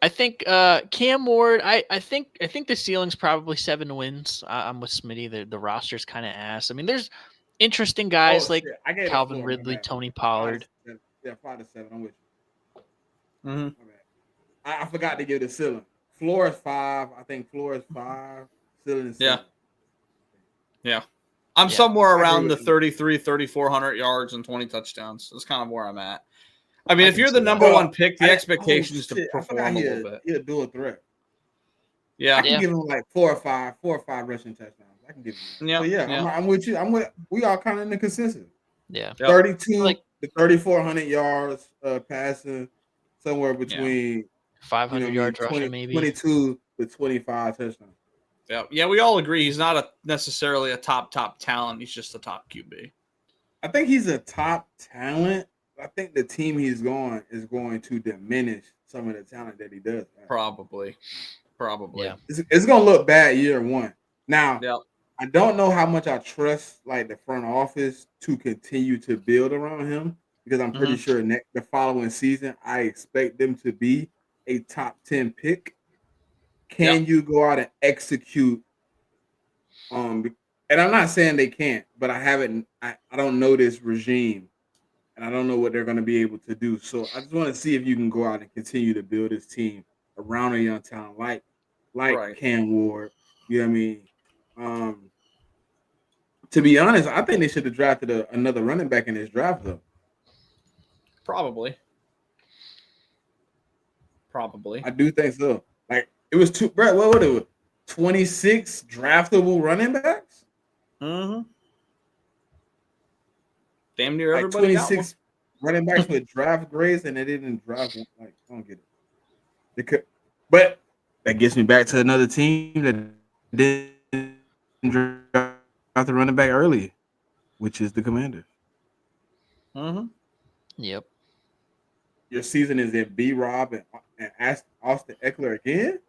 I think Cam Ward. I think the ceiling's probably 7 wins. I'm with Smitty. The roster's kind of ass. I mean, there's interesting guys like Calvin Ridley, Tony Pollard. 5 to 7. I'm with you. Mm-hmm. I forgot to give the ceiling. Floor is 5. I think floor is 5. Ceiling is 7. Yeah. I'm somewhere around the 3,400 yards and 20 touchdowns. That's kind of where I'm at. I mean, if you're the number 1 pick, the expectation is to perform a little bit. He'll do a threat. Yeah. I can give him like 4 or 5 rushing touchdowns. I can give him. I'm with you. We all kind of in the consensus. Yeah. 32 to 3,400 yards passing, somewhere between 500 yards rushing, maybe 22 to 25 touchdowns. Yeah, we all agree he's not necessarily a top talent. He's just a top QB. I think he's a top talent. I think the team he's going is going to diminish some of the talent that he does. Probably. Yeah. It's going to look bad year 1. Now, I don't know how much I trust like the front office to continue to build around him because I'm pretty sure the following season I expect them to be a top 10 pick. Can you go out and execute? And I'm not saying they can't, but I don't know this regime and I don't know what they're going to be able to do. So I just want to see if you can go out and continue to build this team around a young talent like Right. Cam Ward. You know what I mean? To be honest, I think they should have drafted another running back in this draft, though. Probably. I do think so. Like it was two, bro. What would it was? 26 draftable running backs. Mm-hmm. Damn near Like everybody. 26 running backs with draft grades, and they didn't draft one. Like I don't get it. They could, but that gets me back to another team that didn't draft the running back early, which is the Commanders. Mm-hmm. Yep. Your season is in B-Rob and Austin Eckler again.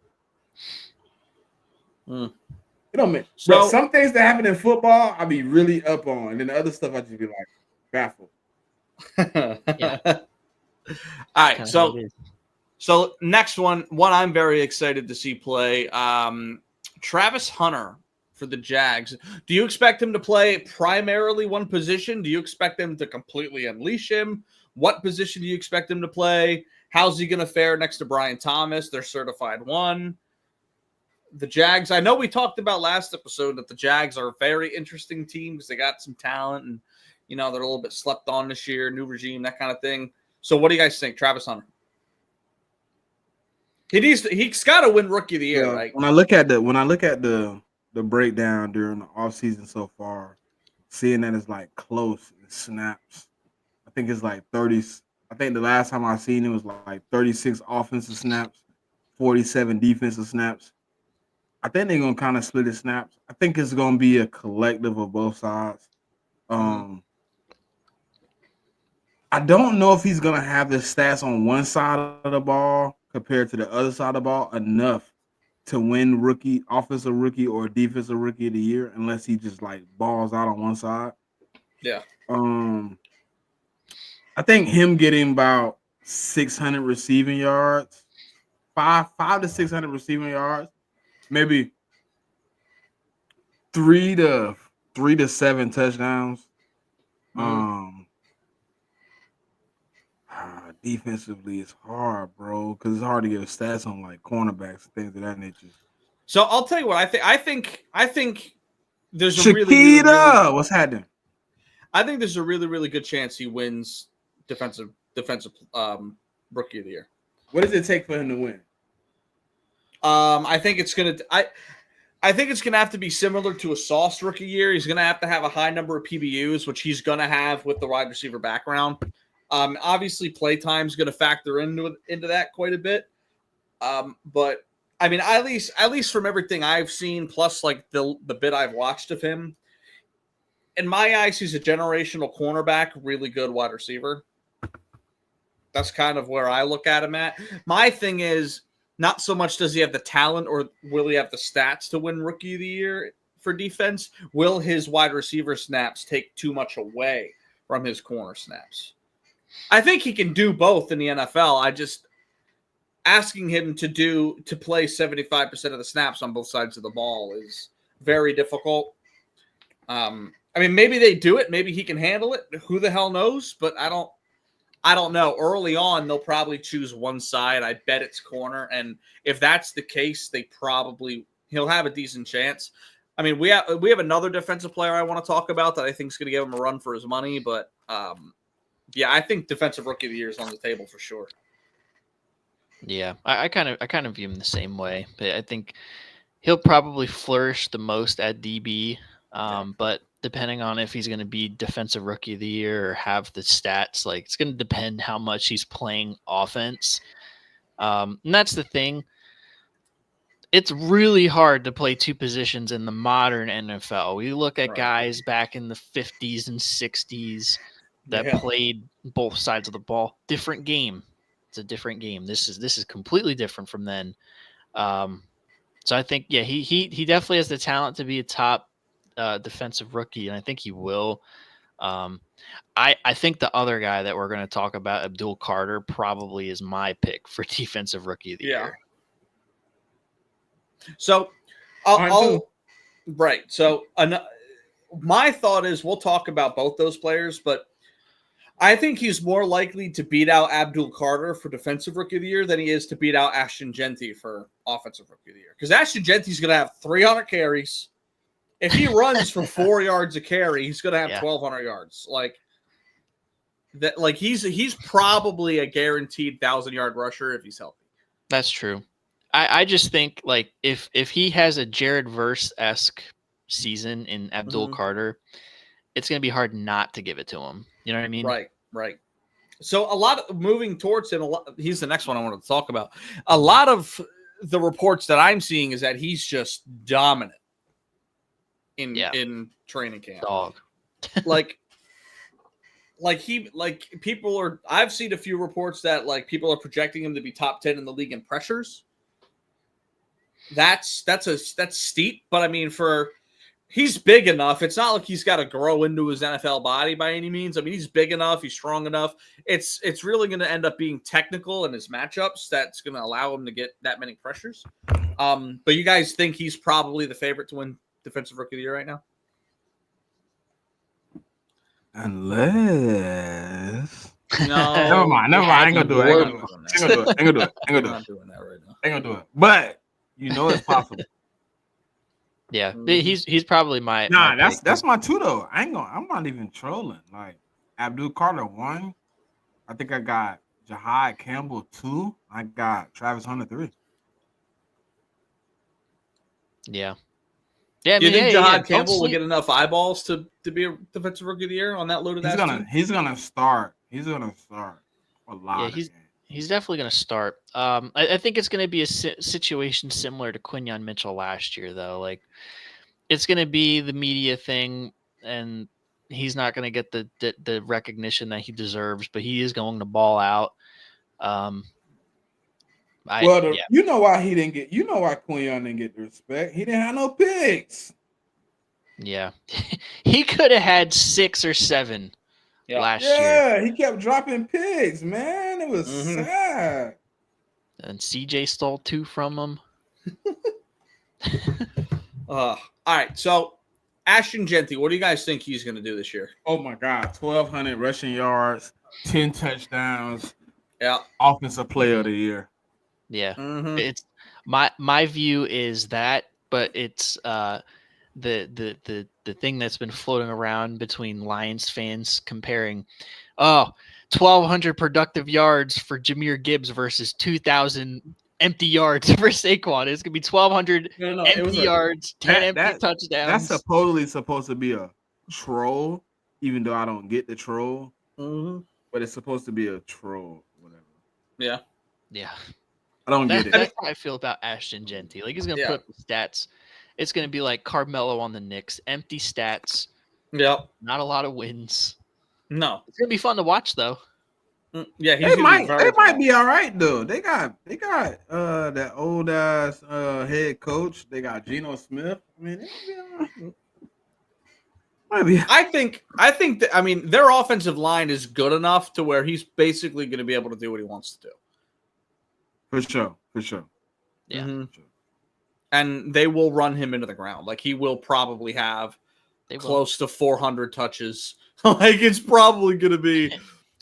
Mm. It don't make So some things that happen in football, I'll be really up on, and then the other stuff I just be like baffled. Yeah. All right. So next one I'm very excited to see play. Travis Hunter for the Jags. Do you expect him to play primarily one position? Do you expect them to completely unleash him? What position do you expect him to play? How's he going to fare next to Brian Thomas, their certified one? The Jags, I know we talked about last episode that the Jags are a very interesting team because they got some talent and, you know, they're a little bit slept on this year, new regime, that kind of thing. So what do you guys think, Travis Hunter? He's got to win Rookie of the Year, right? When I look at the breakdown during the offseason so far, seeing that it's like close in snaps. I think it's like 30. I think the last time I seen it was like 36 offensive snaps, 47 defensive snaps. I think they're gonna kind of split the snaps. I think it's gonna be a collective of both sides. I don't know if he's gonna have the stats on one side of the ball compared to the other side of the ball enough to win offensive rookie or defensive rookie of the year unless he just like balls out on one side. Yeah. I think him getting about 600 receiving yards, 500 to 600 receiving yards, maybe 3 to 7 touchdowns. Defensively, it's hard, bro, because it's hard to get stats on like cornerbacks and things of that nature. So I'll tell you what I think. I think there's a really what's happening? I think there's a really, really good chance he wins defensive Rookie of the Year. What does it take for him to win? I think it's gonna. I think it's gonna have to be similar to a Sauce Rookie Year. He's gonna have to have a high number of PBUs, which he's gonna have with the wide receiver background. Obviously, play time is gonna factor into that quite a bit. But I mean, at least from everything I've seen, plus like the bit I've watched of him, in my eyes, he's a generational cornerback, really good wide receiver. That's kind of where I look at him at. My thing is not so much does he have the talent or will he have the stats to win Rookie of the Year for defense. Will his wide receiver snaps take too much away from his corner snaps? I think he can do both in the NFL. I just asking him to play 75% of the snaps on both sides of the ball is very difficult. I mean, maybe they do it. Maybe he can handle it. Who the hell knows? But I don't know. Early on, they'll probably choose one side. I bet it's corner. And if that's the case, he'll have a decent chance. I mean, we have another defensive player I want to talk about that I think is going to give him a run for his money. But yeah, I think defensive Rookie of the Year is on the table for sure. Yeah, I kind of view him the same way. But I think he'll probably flourish the most at DB. But depending on if he's going to be defensive Rookie of the Year or have the stats, like it's going to depend how much he's playing offense. And that's the thing. It's really hard to play two positions in the modern NFL. We look at guys back in the 50s and 60s that played both sides of the ball. Different game. It's a different game. This is completely different from then. So I think, yeah, he definitely has the talent to be a top defensive rookie, and I think he will. I think the other guy that we're going to talk about, Abdul Carter, probably is my pick for defensive rookie of the year. So, right. So, my thought is we'll talk about both those players, but I think he's more likely to beat out Abdul Carter for defensive rookie of the year than he is to beat out Ashton Genty for offensive rookie of the year. Because Ashton Genty's going to have 300 carries. If he runs for 4 yards a carry, he's going to have 1,200 yards. Like that. Like he's probably a guaranteed 1,000-yard rusher if he's healthy. That's true. I just think like if he has a Jared Verse-esque season in Abdul Carter, it's going to be hard not to give it to him. You know what I mean? Right. So a lot of moving towards him. He's the next one I wanted to talk about. A lot of the reports that I'm seeing is that he's just dominant in training camp. Dog. I've seen a few reports that like people are projecting him to be top 10 in the league in pressures. That's steep, but I mean he's big enough. It's not like he's got to grow into his NFL body by any means. I mean, he's big enough. He's strong enough. It's really going to end up being technical in his matchups. That's going to allow him to get that many pressures. But you guys think he's probably the favorite to win Defensive Rookie of the Year right now? Unless... No. Never mind. I ain't going to do it. Ain't going to do it. I'm not doing that right now. Ain't going to do it. But you know it's possible. Yeah, he's probably my. Nah, that's my two though. I'm not even trolling. Like Abdul Carter 1. I think I got Jahad Campbell 2. I got Travis Hunter 3. Yeah. Yeah. You think Jahad Campbell will get enough eyeballs to be a defensive rookie of the year on that loaded ass team? He's gonna start. He's gonna start a lot. Yeah, he's definitely going to start. I think it's going to be a situation similar to Quinyon Mitchell last year, though. Like, it's going to be the media thing, and he's not going to get the recognition that he deserves, but he is going to ball out. You know why he didn't get? You know why Quinyon didn't get the respect? He didn't have no picks. Yeah, he could have had 6 or 7. Last year. Yeah, he kept dropping picks, man. It was sad. And CJ stole 2 from him. All right, so Ashton Genty, what do you guys think he's going to do this year? Oh my God, 1,200 rushing yards, 10 touchdowns. Yeah, offensive player of the year. Yeah, it's my view is that, but it's the thing that's been floating around between Lions fans comparing 1,200 productive yards for Jahmyr Gibbs versus 2,000 empty yards for Saquon. It's gonna be 1,200 empty yards, 10 empty touchdowns. That's supposedly supposed to be a troll, even though I don't get the troll. But it's supposed to be a troll, whatever. Yeah. I don't get it. That's how I feel about Ashton Genty. Like he's gonna put up the stats. It's going to be like Carmelo on the Knicks. Empty stats. Yep. Not a lot of wins. No. It's going to be fun to watch, though. Yeah, they might be all right, though. They got that old ass head coach. They got Geno Smith. I mean, might be. I think that, I mean, their offensive line is good enough to where he's basically going to be able to do what he wants to do. For sure. Yeah. For sure. And they will run him into the ground. Like he will probably have close to 400 touches. Like it's probably going to be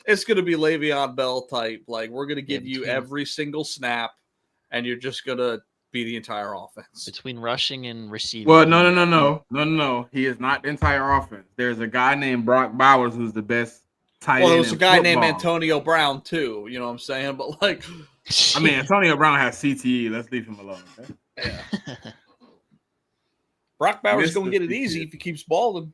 Le'Veon Bell type. Like we're going to give you every single snap, and you're just going to be the entire offense between rushing and receiving. Well, no. He is not the entire offense. There's a guy named Brock Bowers who's the best tight end. Well, there's a guy named Antonio Brown too. You know what I'm saying? But like, I mean, Antonio Brown has CTE. Let's leave him alone. Okay? Yeah. Brock Bowers going to get it easy if he keeps balling.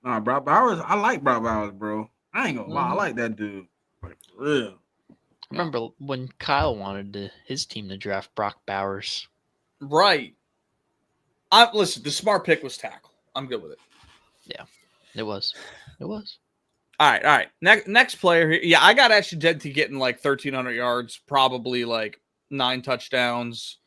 Nah, Brock Bowers. I like Brock Bowers, bro. I ain't gonna lie. I like that dude. Like, for real. I remember when Kyle wanted his team to draft Brock Bowers. Right. Listen, the smart pick was tackle. I'm good with it. Yeah, it was. All right. Next player here. Yeah, I got Ashton Genty getting like 1,300 yards, probably like 9 touchdowns.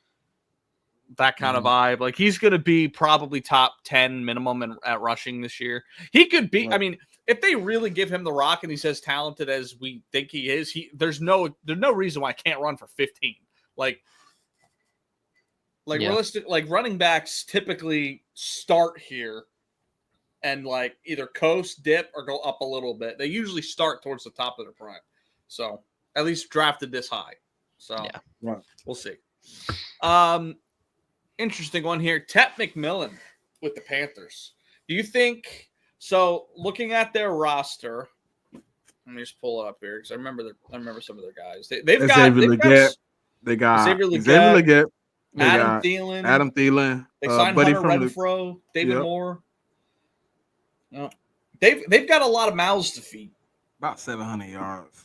that kind of vibe. Like he's going to be probably top 10 minimum at rushing this year. He could be. I mean, if they really give him the rock and he's as talented as we think he is, there's no reason why he can't run for 15. Like realistic, like running backs typically start here and like either coast, dip, or go up a little bit. They usually start towards the top of their prime. So at least drafted this high. So we'll see. Interesting one here. Tet McMillan with the Panthers. Do you think so? Looking at their roster, let me just pull it up here because I remember some of their guys. They've got Xavier Legette, Adam Thielen. They signed Hunter Renfrow, David Moore. No. They've got a lot of mouths to feed. About 700 yards.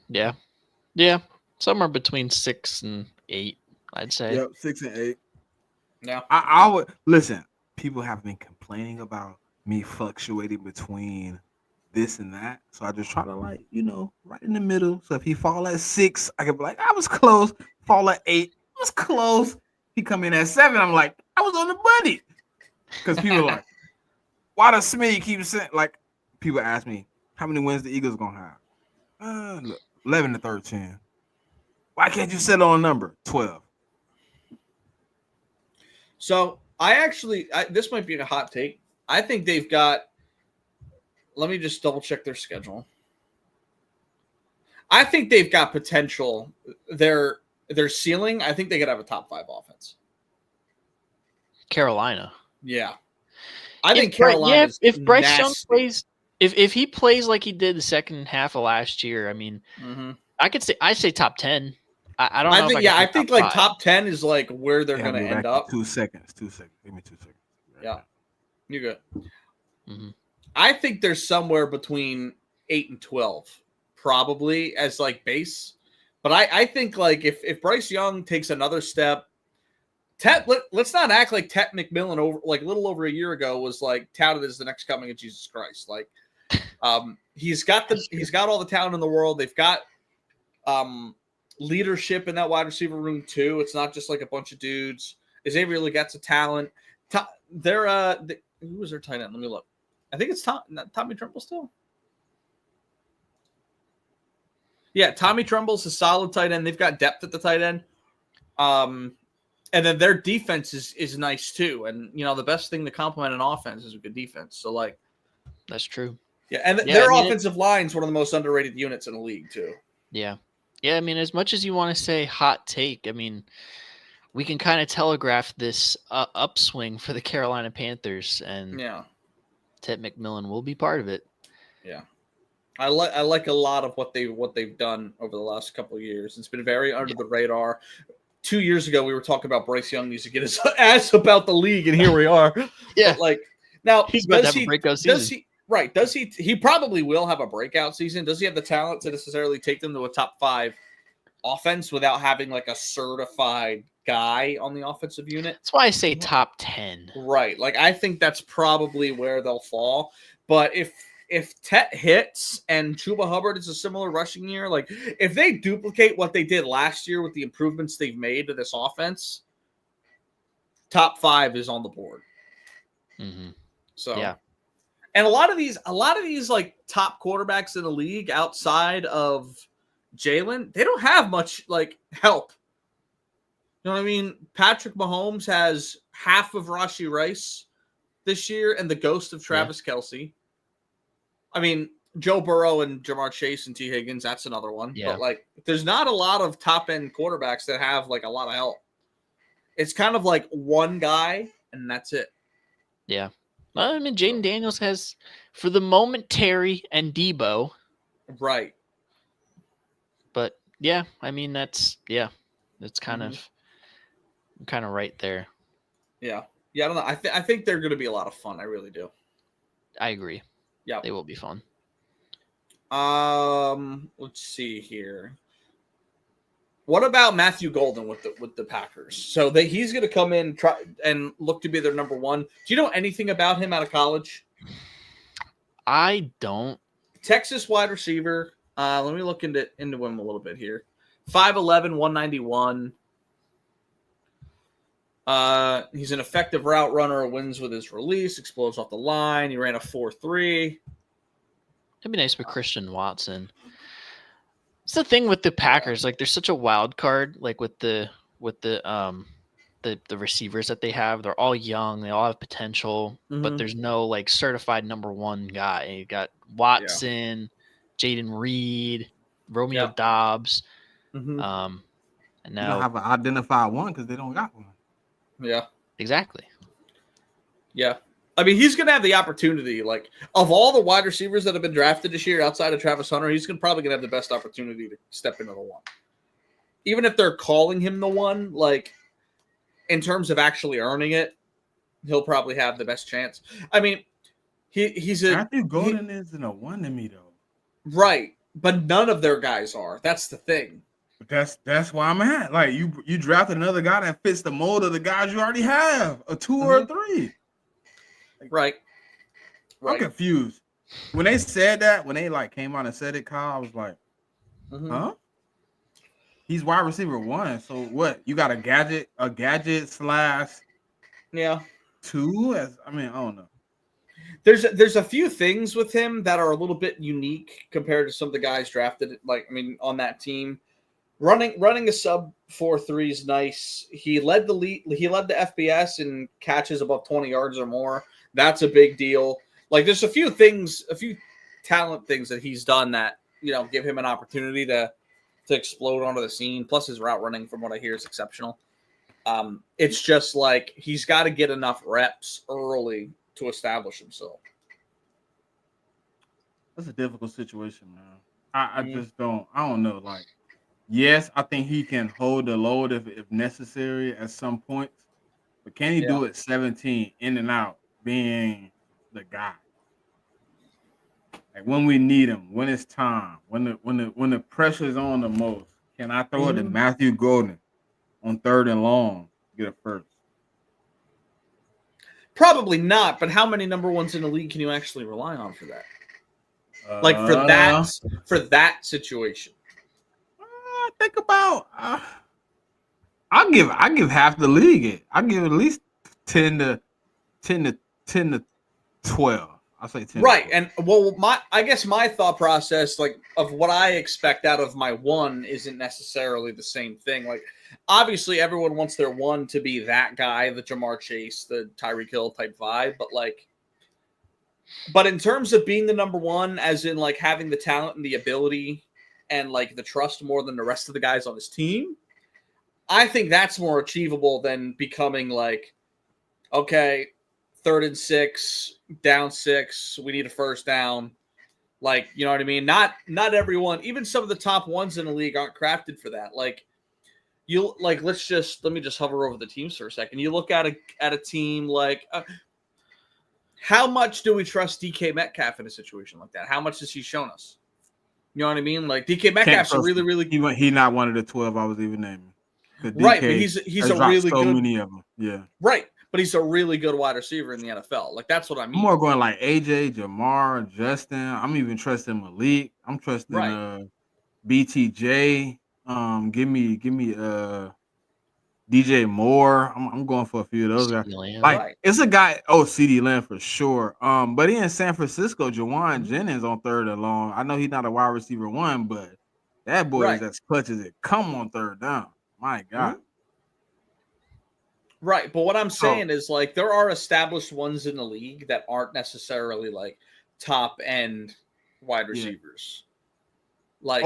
Yeah. Somewhere between 6 and 8, I'd say. Yep, 6 and 8. Now, I would listen. People have been complaining about me fluctuating between this and that, so I just try to right in the middle. So if he fall at 6, I could be like, I was close. Fall at 8, I was close. He come in at 7, I'm like, I was on the money. Because people are like, why does Smitty keep saying, like, people ask me, how many wins the Eagles gonna have? 11 to 13. Why can't you settle on a number? 12. So this might be a hot take. I think they've got, let me just double check their schedule. I think they've got potential. Their ceiling, I think they could have a top 5 offense. Carolina. Yeah. I think Carolina. If Bryce Young plays, if he plays like he did the second half of last year, I mean, I say top 10. I don't know. I think like top 10 is like where they're going to end up. 2 seconds. Give me 2 seconds. Yeah. You're good. Mm-hmm. I think there's somewhere between 8 and 12, probably as like base. But I think like if Bryce Young takes another step, let's not act like Tet McMillan over like a little over a year ago was like touted as the next coming of Jesus Christ. Like he's got all the talent in the world. They've got leadership in that wide receiver room too. It's not just like a bunch of dudes. Xavier Legette's a talent. Who was their tight end? Let me look. I think it's Tommy Tremble still. Yeah, Tommy Tremble's a solid tight end. They've got depth at the tight end. And then their defense is nice too. And the best thing to complement an offense is a good defense. So like that's true. Yeah, and their offensive line's one of the most underrated units in the league too. Yeah. Yeah, I mean, as much as you want to say hot take, I mean, we can kind of telegraph this upswing for the Carolina Panthers, and Tet McMillan will be part of it. Yeah, I like a lot of what they've done over the last couple of years. It's been very under the radar. 2 years ago, we were talking about Bryce Young needs to get his ass about the league, and here we are. Yeah, but like now he's about to have a breakout season. Does he probably will have a breakout season? Does he have the talent to necessarily take them to a top 5 offense without having like a certified guy on the offensive unit? That's why I say top 10. Right. Like I think that's probably where they'll fall. But if Tet hits and Chuba Hubbard is a similar rushing year, like if they duplicate what they did last year with the improvements they've made to this offense, top 5 is on the board. Mm-hmm. So yeah. And a lot of these like top quarterbacks in the league outside of Jalen, they don't have much like help. You know what I mean? Patrick Mahomes has half of Rashee Rice this year and the ghost of Travis Kelce. I mean, Joe Burrow and Jamar Chase and T. Higgins, that's another one. Yeah. But like there's not a lot of top end quarterbacks that have like a lot of help. It's kind of like one guy and that's it. Yeah. I mean, Jaden Daniels has, for the moment, Terry and Debo. Right. But yeah, I mean that's kind of right there. Yeah. Yeah, I don't know. I think they're going to be a lot of fun. I really do. I agree. Yeah. They will be fun. Let's see here. What about Matthew Golden with the Packers? So he's going to come in and look to be their number 1. Do you know anything about him out of college? I don't. Texas wide receiver. Let me look into him a little bit here. 5'11", 191. He's an effective route runner, wins with his release, explodes off the line. He ran a 4.3. It'd be nice with Christian Watson. It's the thing with the Packers, like they're such a wild card, like with the receivers that they have. They're all young, they all have potential, but there's no like certified number one guy. You got Watson, Jaden Reed, Romeo Dobbs. Mm-hmm. And You now don't have an identified one because they don't got one. Yeah. exactly. Yeah. I mean, he's going to have the opportunity. Like, of all the wide receivers that have been drafted this year outside of Travis Hunter, he's probably going to have the best opportunity to step into the one. Even if they're calling him the one, like, in terms of actually earning it, he'll probably have the best chance. I mean, he's a... Matthew Golden isn't a one to me, though. Right. But none of their guys are. That's the thing. But that's why I'm at. Like, you drafted another guy that fits the mold of the guys you already have, a 2 or a 3. Right. I'm confused. When they said that, when they like came out and said it, Kyle, I was like, huh? He's wide receiver 1. So what? You got a gadget / Yeah. 2? I don't know. There's a few things with him that are a little bit unique compared to some of the guys drafted, on that team. Running a sub 4.3 is nice. He led the FBS in catches above 20 yards or more. That's a big deal. Like, there's a few talent things that he's done that, give him an opportunity to explode onto the scene. Plus his route running, from what I hear, is exceptional. It's just like he's got to get enough reps early to establish himself. That's a difficult situation, man. I don't know. Like, yes, I think he can hold the load if necessary at some points, but can he do it 17 in and out, being the guy? Like, when we need him, when it's time, when the pressure's on the most, can I throw it to Matthew Golden on 3rd and long, get a first? Probably not, but how many number ones in the league can you actually rely on for that? For that situation. Think about. I give half the league it. I give at least 10 to 12. I'll say 10. Right, and I guess my thought process, like, of what I expect out of my one isn't necessarily the same thing. Like, obviously, everyone wants their one to be that guy, the Jamar Chase, the Tyreek Hill type vibe, but in terms of being the number one, as in like having the talent and the ability and like the trust more than the rest of the guys on his team, I think that's more achievable than becoming like, okay, 3rd and 6, down 6, we need a first down. Like, you know what I mean? Not everyone, even some of the top ones in the league aren't crafted for that. Like, let me just hover over the teams for a second. You look at a team like, how much do we trust DK Metcalf in a situation like that? How much has he shown us? You know what I mean? Like, DK Metcalf's a really, really good. He not one of the 12 I was even naming. Right, but he's a really good. Many of them, yeah. Right, but he's a really good wide receiver in the NFL. Like, that's what I mean. I'm more going like AJ, Jamar, Justin. I'm even trusting Malik. I'm trusting BTJ. Give me DJ Moore. I'm going for a few of those guys. Like, it's a guy. Oh, CD Lamb for sure. But he in San Francisco, Jawan Jennings on 3rd and long. I know he's not a wide receiver 1, but that boy is as clutch as it come on 3rd down. My God. Right, but what I'm saying is, like, there are established ones in the league that aren't necessarily like top end wide receivers. Like,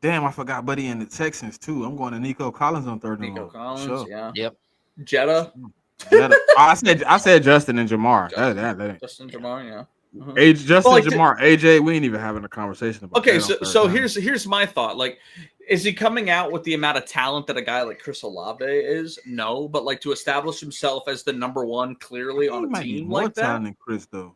damn, I forgot Buddy in the Texans too. I'm going to Nico Collins on 3rd and long. Nico Collins, yeah. Yep. Jetta. I said Justin and Jamar. Justin Jamar, yeah. Jamar, AJ, we ain't even having a conversation about. Okay, so here's my thought. Like, is he coming out with the amount of talent that a guy like Chris Olave is? No, but like to establish himself as the number one clearly on a team like that. Talent than Chris though.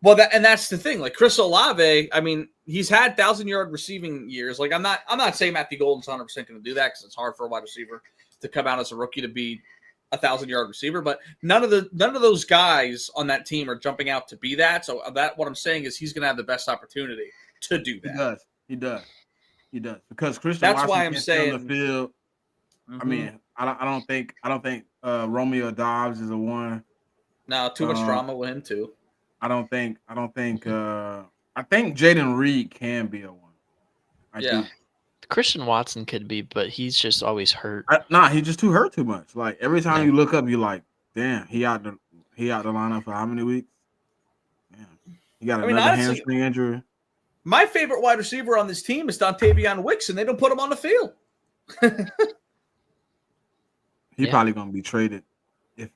Well, that's the thing. Like Chris Olave, I mean, he's had 1,000-yard receiving years. Like, I'm not saying Matthew Golden's 100% going to do that because it's hard for a wide receiver to come out as a rookie to be a 1,000-yard receiver. But none of those guys on that team are jumping out to be that. So what I'm saying is he's going to have the best opportunity to do that. He does. Because Christian that's Watson why I'm can't saying stay on the field. I mean, I don't think Romeo Dobbs is a one. No, too much drama with him too. I think Jaden Reed can be a one. I do. Christian Watson could be, but he's just always hurt. He's just hurt too much. Like every time you look up, you're like, damn, he out the lineup for how many weeks? Damn. He got another hamstring injury. My favorite wide receiver on this team is Dontavion Wicks, and they don't put him on the field. He's probably gonna be traded. If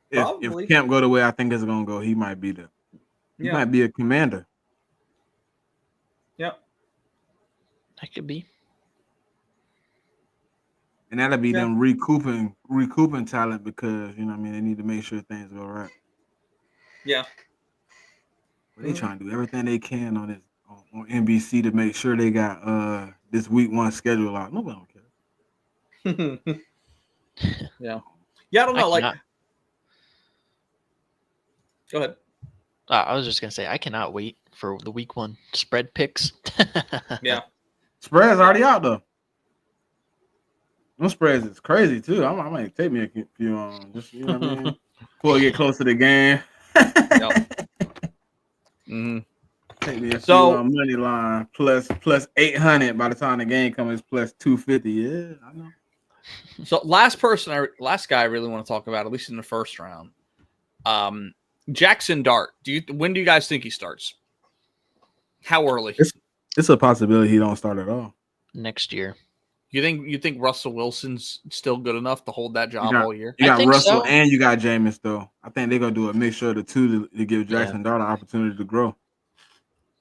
Camp go the way I think it's gonna go, he might be might be a commander. Yep. That could be. And that'll be them recouping talent because they need to make sure things go right. Yeah. But they trying to do everything they can on NBC to make sure they got this week 1 schedule out. Nobody don't care. Yeah. Yeah, I don't know. Go ahead. I was just gonna say I cannot wait for the week 1 spread picks. Yeah. Spread's already out though. Those spreads is crazy too. I might take me a few just what I mean before we get close to the game. Mm-hmm. Take me a few money line plus 800 by the time the game comes plus 250. Yeah, I know. So last guy I really want to talk about, at least in the first round, Jackson Dart. When do you guys think he starts? How early? It's a possibility he don't start at all next year. You think Russell Wilson's still good enough to hold that job all year? You got Russell and you got Jameis though. I think they're gonna do a mixture of the two to give Jackson Dart an opportunity to grow.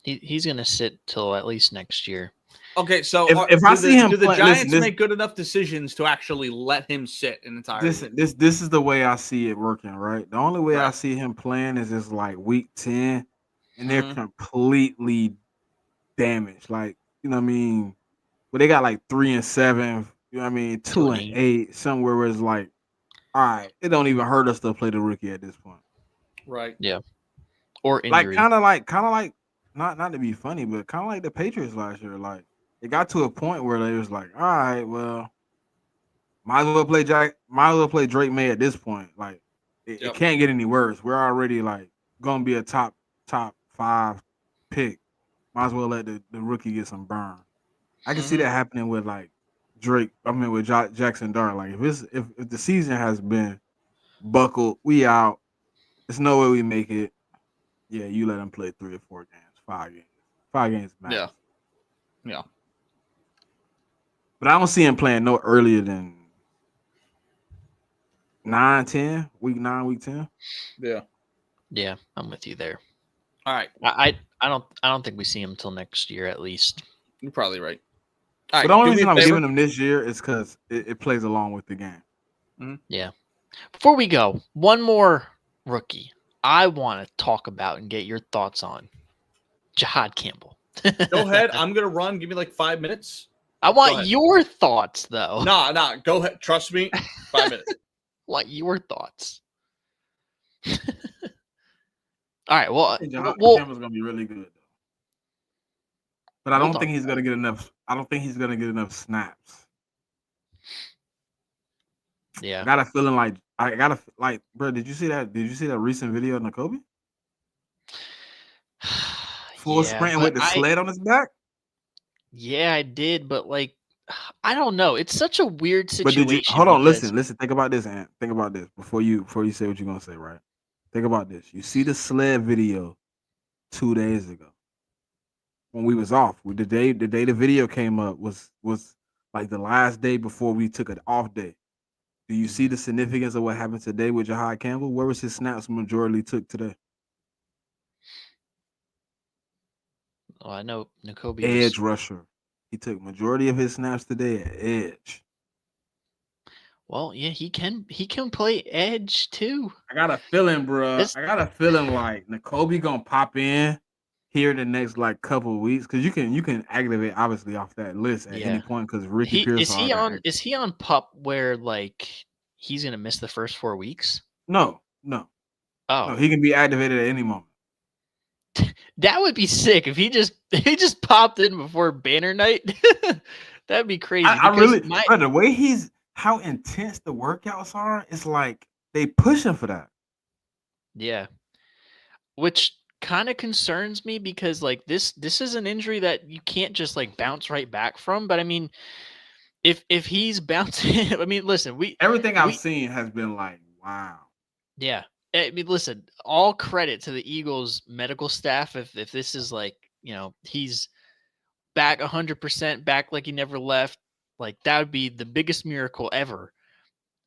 He's gonna sit till at least next year. Okay, so if I see him, do the Giants make good enough decisions to actually let him sit an entire year? This is the way I see it working, right? The only way I see him playing is just like week 10, and they're completely damaged. Like, you know what I mean? But they got like 3-7, you know what I mean, 2-8, somewhere where it's like, all right, it don't even hurt us to play the rookie at this point. Right. Yeah. Or injury. Kind of like not to be funny, but kind of like the Patriots last year. Like it got to a point where they was like, all right, well, might as well play Drake May at this point. Like it can't get any worse. We're already like gonna be a top 5 pick. Might as well let the rookie get some burn. I can see that happening with like Drake. I mean, with Jackson Dart. Like if the season has been buckled, we out. There's no way we make it. Yeah, you let him play 3 or 4 games, 5 games max. Yeah. But I don't see him playing no earlier than 9-10, week 9, week 10. Yeah. Yeah, I'm with you there. All right. I don't think we see him till next year at least. You're probably right. All right, but the only reason I'm giving him this year is because it plays along with the game. Mm-hmm. Yeah. Before we go, one more rookie I want to talk about and get your thoughts on. Jahad Campbell. Go ahead. I'm going to run. Give me like 5 minutes. I want your thoughts, though. Nah. Go ahead. Trust me. 5 minutes. I want your thoughts. All right. Well, Campbell's going to be really good, though. But I don't think he's going to get enough. I don't think he's going to get enough snaps. Yeah. I got a feeling bro, did you see that? Did you see that recent video of Nakobe? Full sprint with the sled on his back? Yeah, I did, but like, I don't know. It's such a weird situation. But hold on, listen. Think about this, Ant. Think about this before you say what you're gonna say, right? Think about this. You see the sled video 2 days ago when we was off. The day the video came up was like the last day before we took an off day. Do you see the significance of what happened today with Jahad Campbell? Where was his snaps majority took today? Oh, I know Nakobe. Edge rusher. He took majority of his snaps today at edge. Well, yeah, he can play edge too. I got a feeling, bro. I got a feeling like Nakobe gonna pop in here in the next like couple of weeks because you can activate obviously off that list at any point because Ricky Pierce is he on PUP where like he's gonna miss the first 4 weeks? No. Oh, no, he can be activated at any moment. That would be sick if he just popped in before banner night. That'd be crazy. The way how intense the workouts are, it's like they pushing for that. Yeah. Which kind of concerns me because like this is an injury that you can't just like bounce right back from. But I mean, if he's bouncing, I mean, listen, Everything I've we seen has been like, wow. yeah. I mean, listen, all credit to the Eagles medical staff if this is like, he's back 100% back like he never left, like that would be the biggest miracle ever,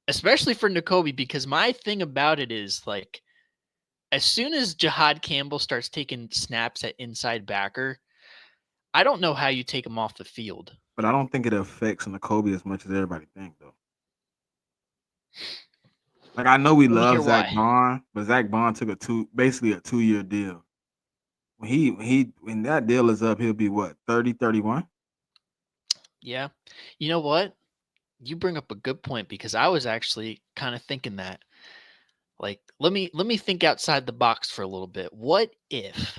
especially for Nakobe, because my thing about it is like as soon as Jahad Campbell starts taking snaps at inside backer, I don't know how you take him off the field. But I don't think it affects Nakobe as much as everybody think, though. Like I know we Let me love hear Zach why. Bond, but Zach Bond took basically a 2-year deal. When that deal is up, he'll be what, 30, 31? Yeah. You know what? You bring up a good point because I was actually kind of thinking that. Like, let me think outside the box for a little bit. What if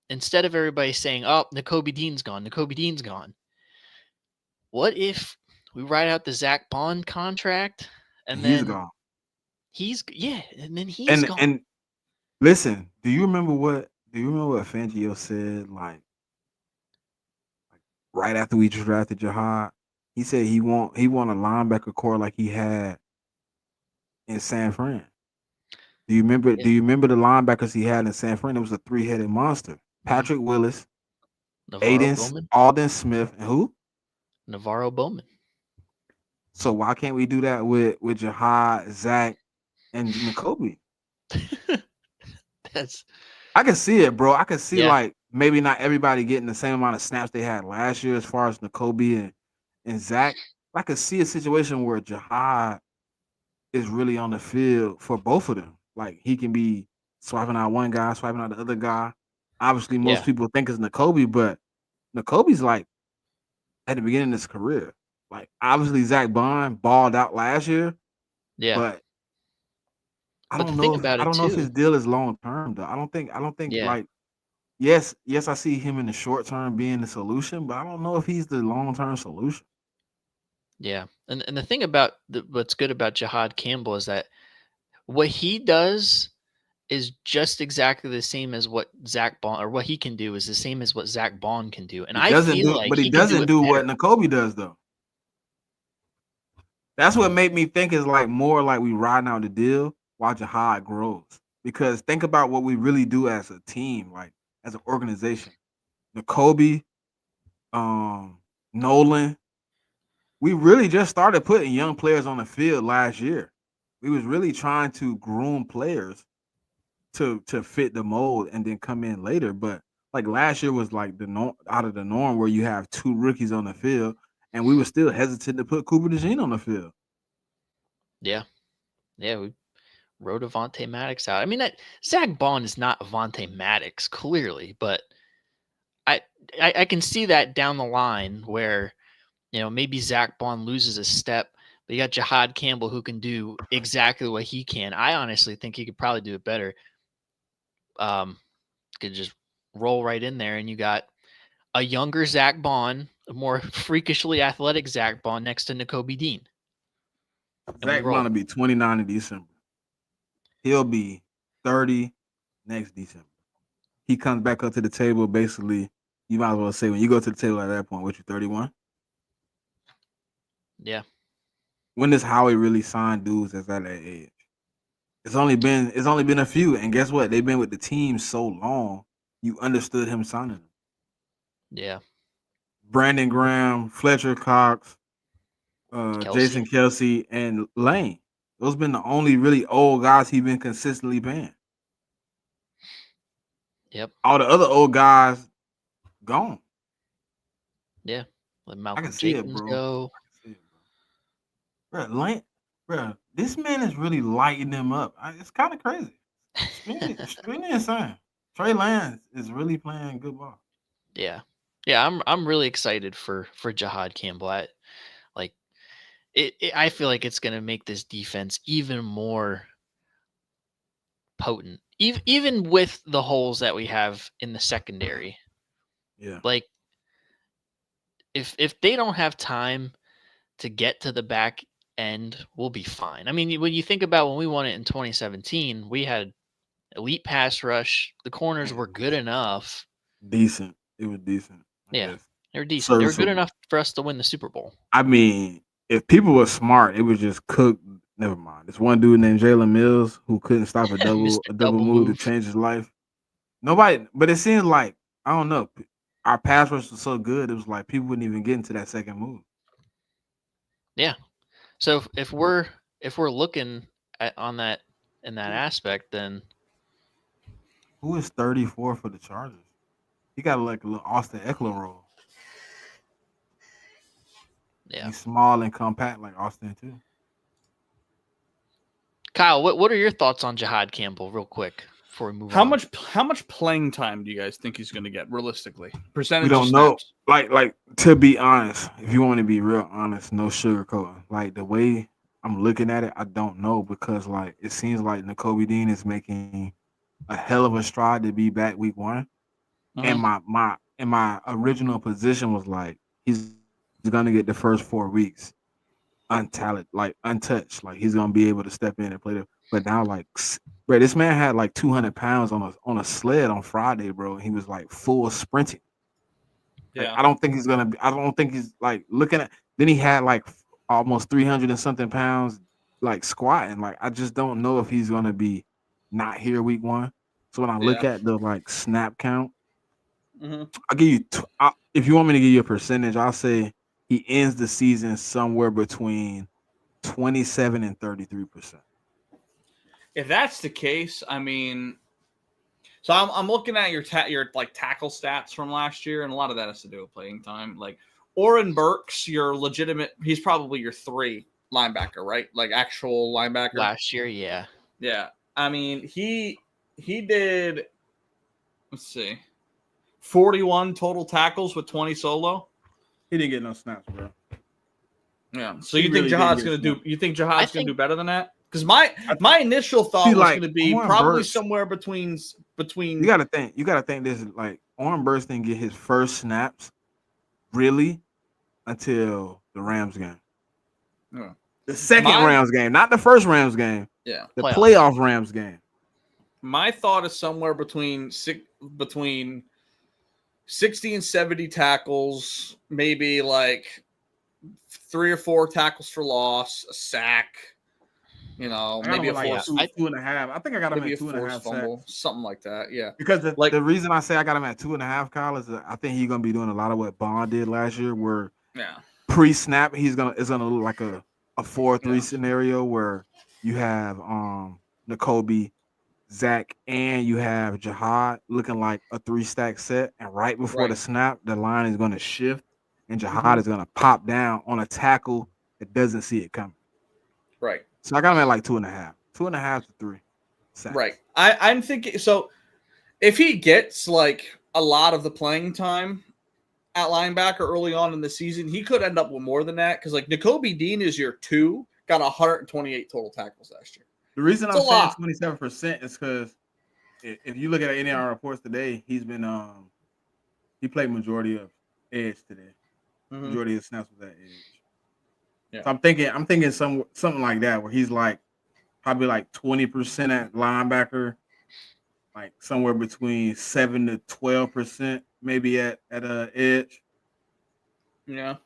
instead of everybody saying, "Oh, Nakobe Dean's gone, Nakobe Dean's gone," what if we write out the Zach Bond contract and He's then gone. he's And gone. and listen, do you remember what Fangio said like right after we drafted Jahad? He said he want a linebacker core like he had in San Fran. Do you remember? Yeah. Do you remember the linebackers he had in San Fran? It was a 3-headed monster. Patrick Willis, Navarro Bowman. Alden Smith, and who? Navarro Bowman. So why can't we do that with Jahad, Zach, and Nakobe? That's I can see it, bro. I can see yeah. like maybe not everybody getting the same amount of snaps they had last year as far as Nakobe and Zach. I could see a situation where Jahad is really on the field for both of them. Like he can be swiping out one guy, swiping out the other guy. Obviously, most Yeah. people think it's Nakobe, but Nakobe's like at the beginning of his career. Like obviously Zach Bond balled out last year, Yeah. but I But the don't thing know if about it too, his deal is long term though. I don't think yeah. like yes, I see him in the short term being the solution, but I don't know if he's the long term solution. Yeah. And the thing about what's good about Jahad Campbell is that what he does is just exactly the same as what Zach Bond, or what he can do is the same as what Zach Bond can do. And I feel like He he can do doesn't it do better. what Nakobe does though. That's what made me think is like more like we riding out the deal while Jahad grows. Because think about what we really do as a team, like as an organization. Nakobe, Nolan, we really just started putting young players on the field last year. We was really trying to groom players to fit the mold and then come in later. But like last year was like the norm, out of the norm where you have 2 rookies on the field, and we were still hesitant to put Cooper DeJean on the field. Yeah. Yeah. We wrote Avonte Maddox out. I mean, that Zach Bond is not Avonte Maddox, clearly, but I can see that down the line where, maybe Zach Bond loses a step, but you got Jahad Campbell who can do exactly what he can. I honestly think he could probably do it better. Could just roll right in there, and you got a younger Zach Bond, a more freakishly athletic Zach Bond next to Nakobe Dean. Zach Bond will be 29 in December. He'll be 30 next December. He comes back up to the table. Basically, you might as well say when you go to the table at that point, what you 31? Yeah. When does Howie really sign dudes that's at that age? It's only been a few, and guess what? They've been with the team so long. You understood him signing them. Yeah. Brandon Graham, Fletcher Cox, Kelce. Jason Kelce, and Lane. Those been the only really old guys he's been consistently paying. Yep. All the other old guys gone. Yeah. Let Malcolm I can see Jenkins it, bro. go. Bro, Lane, bro, this man is really lighting them up. It's kind of crazy. Extremely insane. Trey Lance is really playing good ball. Yeah. Yeah, I'm really excited for Jahad Campbell. I feel like it's going to make this defense even more potent, even with the holes that we have in the secondary. Yeah. Like if they don't have time to get to the back end, we'll be fine. I mean, when you think about when we won it in 2017, we had elite pass rush. The corners were good enough. Decent. It was decent. I Yeah, guess. they were decent. They were good Serviceable. enough for us to win the Super Bowl. I mean, if people were smart, it was just cook. Never mind. This one dude named Jalen Mills who couldn't stop a Mr. double move to change his life. Nobody, but it seems like I don't know. Our pass rush was so good, it was like people wouldn't even get into that second move. Yeah. So if we're looking at on that in that aspect, then Who is 34 for the Chargers? He got like a little Austin Eckler role. yeah. He's small and compact like Austin too. Kyle, what are your thoughts on Jihad Campbell, real quick, before we move How on? much playing time do you guys think he's going to get realistically? Percentage. We don't of know. snaps? Like to be honest, if you want to be real honest, no sugarcoating. Like the way I'm looking at it, I don't know because like it seems like Nakobe Dean is making a hell of a stride to be back week one. And my original position was like he's gonna get the first 4 weeks untalented, like untouched. Like he's gonna be able to step in and play. But now, like, bro, this man had like 200 pounds on a sled on Friday, bro. And he was like full sprinting. Like, Yeah. I don't think he's gonna be. I don't think he's like looking at. Then he had like almost 300 and something pounds, like squatting. Like I just don't know if he's gonna be not here week one. So when I look Yeah. at the like snap count, Mhm. I'll give you. If you want me to give you a percentage, I'll say he ends the season somewhere between 27 and 33%. If that's the case, I mean, so I'm looking at your like tackle stats from last year, and a lot of that has to do with playing time. Like Oren Burks, your legitimate, he's probably your 3 linebacker, right? Like actual linebacker. Last year, yeah. Yeah, I mean he did. Let's see, 41 total tackles with 20 solo. He didn't get no snaps, bro. Yeah. So He you really think Jihad's didn't going get to do? You think Jihad's going think- to do better than that? Because my initial thought See, was like, going to be Oren probably Burks- somewhere between. You gotta think this is like Oren Burks didn't get his first snaps really until the Rams game. Yeah. The second My- Rams game, not the first Rams game, Yeah. the Playoff. playoff Rams game. My thought is somewhere between 60 and 70 tackles, maybe like 3 or 4 tackles for loss, a sack, maybe a like forced, 2.5. I think I got him maybe a at 2.5 forced fumble, sacks. something like that. Yeah. Because Like, The reason I say I got him at 2.5, Kyle, is that I think he's gonna be doing a lot of what Bond did last year, where yeah. pre-snap it's gonna look like a 4-3 Yeah. scenario where you have Nakobe, Zach, and you have Jihad looking like a 3-stack set, and right before the Right. snap, the line is gonna shift, and Jihad Mhm. is gonna pop down on a tackle that doesn't see it coming. Right. So I got him at like 2.5 to 3 sacks. Right. I'm thinking, so if he gets like a lot of the playing time at linebacker early on in the season, he could end up with more than that. Because like Nakobe Dean is your 2, got 128 total tackles last year. the reason It's I'm a saying lot. 27% is because if you look at any of our reports today, he's been he played majority of edge today. Mhm. Majority of snaps was at edge. Yeah. So I'm thinking something like that where he's like probably like 20% at linebacker, like somewhere between 7 to 12% maybe at edge. Yeah.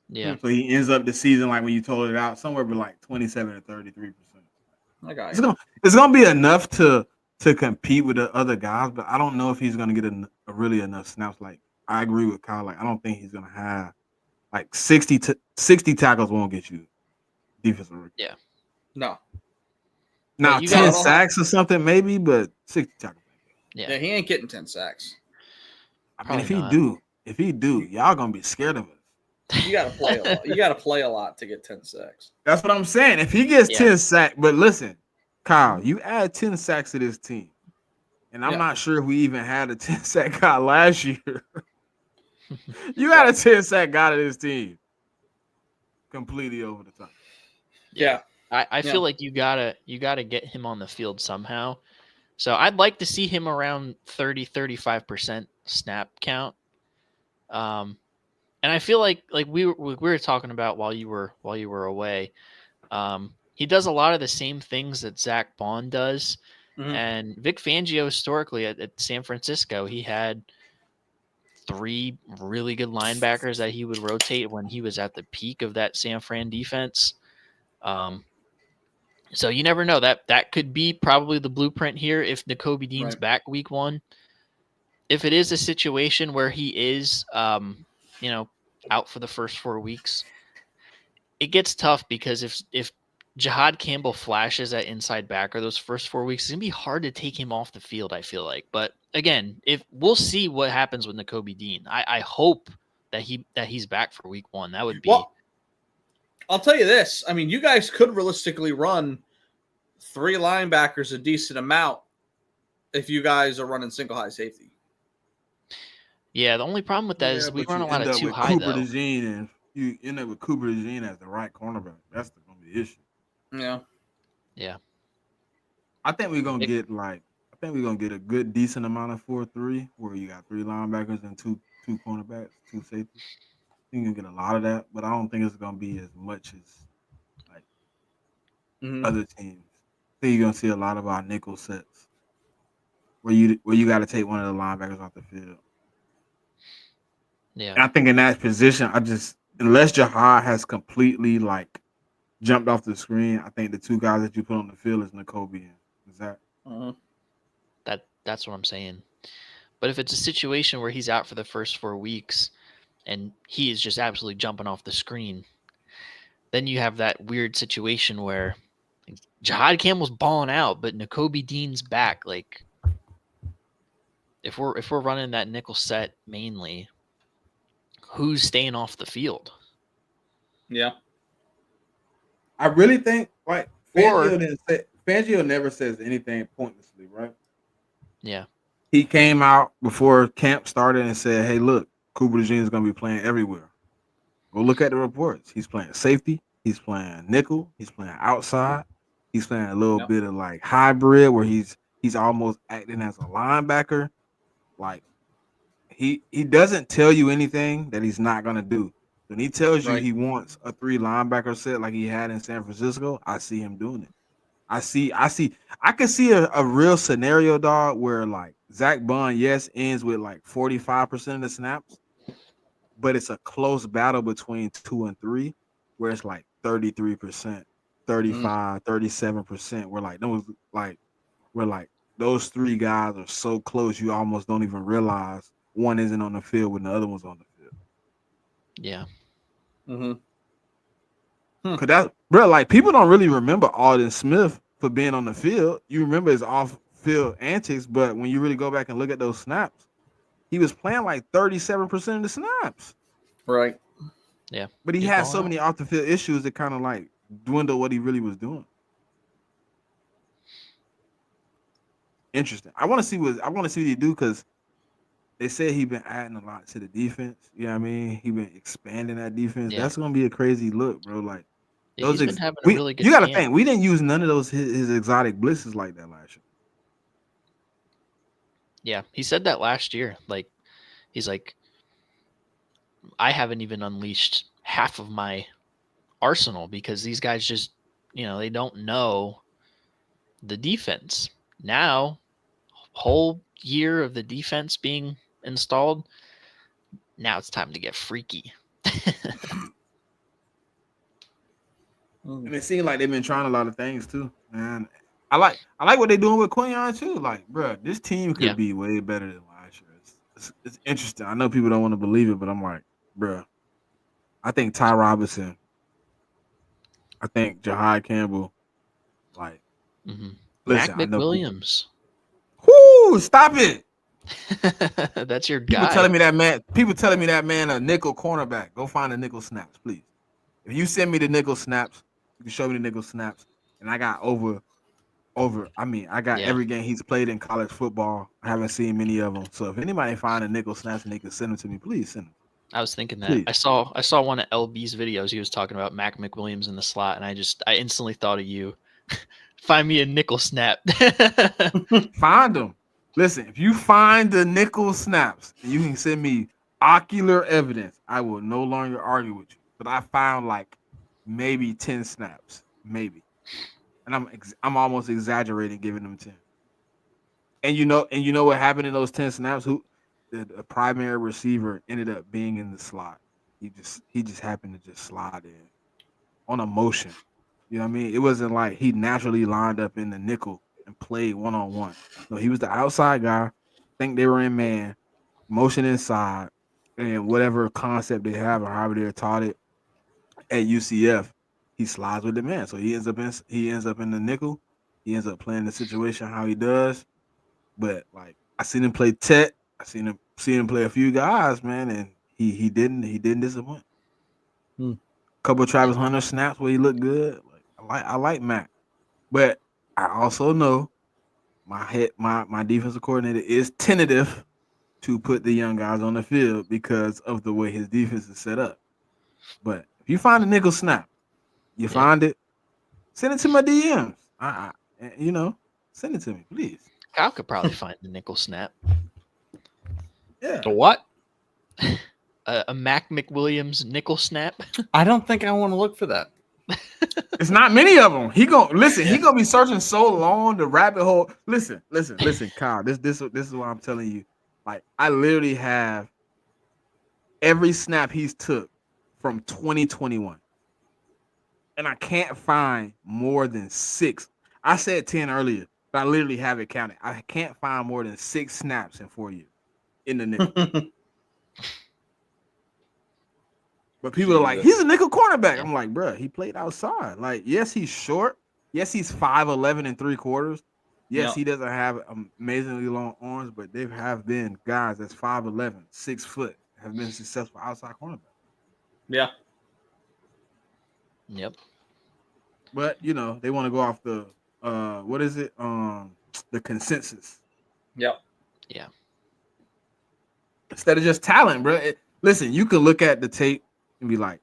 Yeah. So he ends up the season like when you told it out somewhere between like 27 to 33%. I got It's you. gonna be enough to compete with the other guys, but I don't know if he's gonna get a really enough snaps. Like I agree with Kyle. Like I don't think he's gonna have like 60 tackles won't get you defensive rookie. No. Now you 10 gotta- sacks or something maybe, but 60 tackles. Yeah. Yeah, he ain't getting 10 sacks. I mean, Probably if he do, y'all gonna be scared of us. You got to play a lot. You got to play a lot to get 10 sacks. That's what I'm saying. If he gets Yeah. 10 sacks, but listen, Kyle, you add 10 sacks to this team, and I'm Yeah. not sure if we even had a 10 sack guy last year. You had a 10 sack guy to this team, completely over the top. Yeah. I Yeah. feel like you gotta get him on the field somehow. So I'd like to see him around 30-35% snap count. And I feel like we were talking about while you were away. He does a lot of the same things that Zach Bond does. Mhm. And Vic Fangio historically at San Francisco, he had 3 really good linebackers that he would rotate when he was at the peak of that San Fran defense. So you never know. That could be probably the blueprint here if Nakobe Dean's Right. back week 1. If it is a situation where he is, out for the first 4 weeks, it gets tough because if Jihad Campbell flashes at inside backer those first 4 weeks, it's gonna be hard to take him off the field, I feel like. But again, if we'll see what happens with Nakobe Dean. I hope that he's back for week 1. That would be Well, I'll tell you this. I mean, you guys could realistically run 3 linebackers a decent amount if you guys are running single high safety. yeah. The only problem with that is we run a lot of too high Cooper though. DeJean, and you end up with Cooper DeJean as the right cornerback. That's going to be the issue. Yeah. Yeah. I think we're gonna get a good decent amount of 4-3 where you got 3 linebackers and two cornerbacks, 2 safeties. You can get a lot of that, but I don't think it's gonna be as much as like other teams. I think you're gonna see a lot of our nickel sets where you got to take one of the linebackers off the field. Yeah. And I think in that position, unless Jahad has completely like jumped off the screen, I think the 2 guys that you put on the field is Nakobe and Zach. That's what I'm saying. But if it's a situation where he's out for the first 4 weeks and he is just absolutely jumping off the screen, then you have that weird situation where Jihad Campbell's balling out, but Nakobe Dean's back. Like, if we're running that nickel set mainly, who's staying off the field? Yeah. I really think like Fangio never says anything pointlessly, right? Yeah. He came out before camp started and said, "Hey, look, Cooper DeJean is going to be playing everywhere. Go look at the reports. He's playing safety. He's playing nickel. He's playing outside. He's playing a little bit of like hybrid where he's almost acting as a linebacker. Like he doesn't tell you anything that he's not going to do. When he tells you he wants a 3 linebacker set like he had in San Francisco, I see him doing it. I can see a real scenario, dog, where like Zach Bond, ends with like 45% of the snaps, but it's a close battle between 2 and 3, where it's like 33%, 35, 37%. Where those 3 guys are so close, you almost don't even realize one isn't on the field when the other one's on the field. Yeah. Cause that, bro, like people don't really remember Alden Smith for being on the field. You remember his off-field antics, but when you really go back and look at those snaps, he was playing like 37% of the snaps. Right. Yeah. But he had so many off-the-field issues that kind of like dwindled what he really was doing. Interesting. I want to see what he do because they said he been adding a lot to the defense. You know what I mean? He been expanding that defense. Yeah. That's gonna be a crazy look, bro. Like he's been having a really good you gotta camp. think, we didn't use none of those his exotic blitzes like that last year. Yeah, he said that last year. Like, he's like, I haven't even unleashed half of my arsenal because these guys just, they don't know the defense. Now, whole year of the defense being installed, now it's time to get freaky. And it seems like they've been trying a lot of things too, man. I like what they're doing with Quinyon too. Like, bro, this team could be way better than last year. It's interesting. I know people don't want to believe it, but I'm like, bro, I think Ty Robinson, I think Jahad Campbell, like, listen, Mac McWilliams. Whoo, stop it. That's your guy. People telling me that man a nickel cornerback. Go find the nickel snaps, please. If you send me the nickel snaps, you can show me the nickel snaps. And I got every game he's played in college football. I haven't seen many of them. So if anybody find a nickel snaps and they can send them to me, please send them. I was thinking that. Please. I saw one of LB's videos. He was talking about Mac McWilliams in the slot, and I instantly thought of you. Find me a nickel snap. Find them. Listen, if you find the nickel snaps, you can send me ocular evidence, I will no longer argue with you. But I found like maybe 10 snaps, maybe, and I'm almost exaggerating giving them 10. And you know what happened in those 10 snaps? Who the primary receiver ended up being in the slot. He just happened to just slide in on a motion. You know what I mean? It wasn't like he naturally lined up in the nickel and played one-on-one. No, he was the outside guy. I think they were in man, motion inside, and whatever concept they have or however they're taught it at UCF, he slides with the man. So he ends up in the nickel. He ends up playing the situation how he does. But like I seen him play Tet. I seen him play a few guys, man, and he didn't disappoint. Couple of Travis Hunter snaps where he looked good. Like I like Mac, but I also know my defensive coordinator is tentative to put the young guys on the field because of the way his defense is set up. But if you find a nickel snap, you find it, send it to my DMs. Send it to me, please. Kyle could probably find the nickel snap. Yeah. The what? A Mac McWilliams nickel snap? I don't think I want to look for that. It's not many of them. He gonna be searching so long the rabbit hole. Listen, Kyle. This is what I'm telling you. Like I literally have every snap he's took from 2021, and I can't find more than 6. I said 10 earlier, but I literally have it counted. I can't find more than 6 snaps in 4 years in the nickel. But people are like, he's a nickel cornerback. I'm like, bro, he played outside. Like, yes, he's short. Yes, he's 5'11" and 3/4. Yes, he doesn't have amazingly long arms, but there have been guys that's 5'11", 6 foot, have been successful outside cornerback. Yeah. Yep. But they want to go off the what is it? The consensus. Yep. Yeah. Instead of just talent, bro. Listen, you can look at the tape and be like,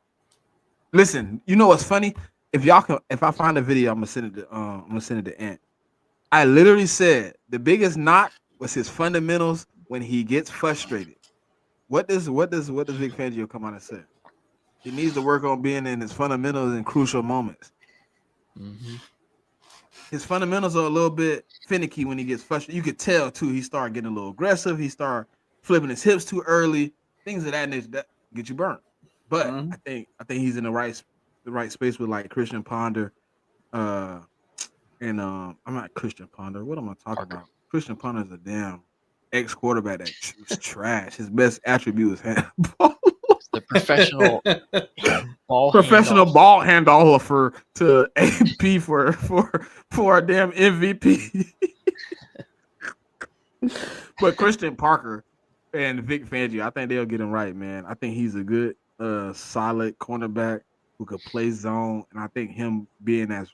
listen, you know what's funny? If I find a video, I'm gonna send it to Ant. I literally said the biggest knock was his fundamentals when he gets frustrated. What does Vic Fangio come on and say? He needs to work on being in his fundamentals in crucial moments. Mm-hmm. His fundamentals are a little bit finicky when he gets frustrated. You could tell too. He started getting a little aggressive. He started flipping his hips too early. Things of that nature that get you burnt. But I think he's in the right space with like Christian Ponder, and I'm not Christian Ponder. What am I talking about? Christian Ponder is a damn ex-quarterback that was trash. His best attribute was handball. The professional ball handoff to AP for a damn MVP. But Christian Parker and Vic Fangio, I think they'll get him right, man. I think he's a good, solid cornerback who could play zone, and I think him being as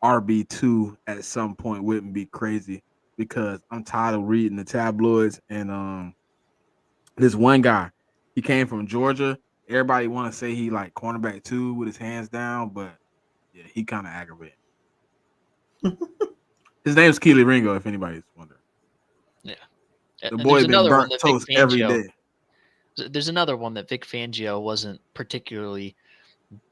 RB2 at some point wouldn't be crazy because I'm tired of reading the tabloids and this one guy. He came from Georgia. Everybody want to say he like cornerback 2 with his hands down, but yeah, he kind of aggravating. His name's Keely Ringo, if anybody's wondering. Yeah. The boy been burnt toast every day. There's another one that Vic Fangio wasn't particularly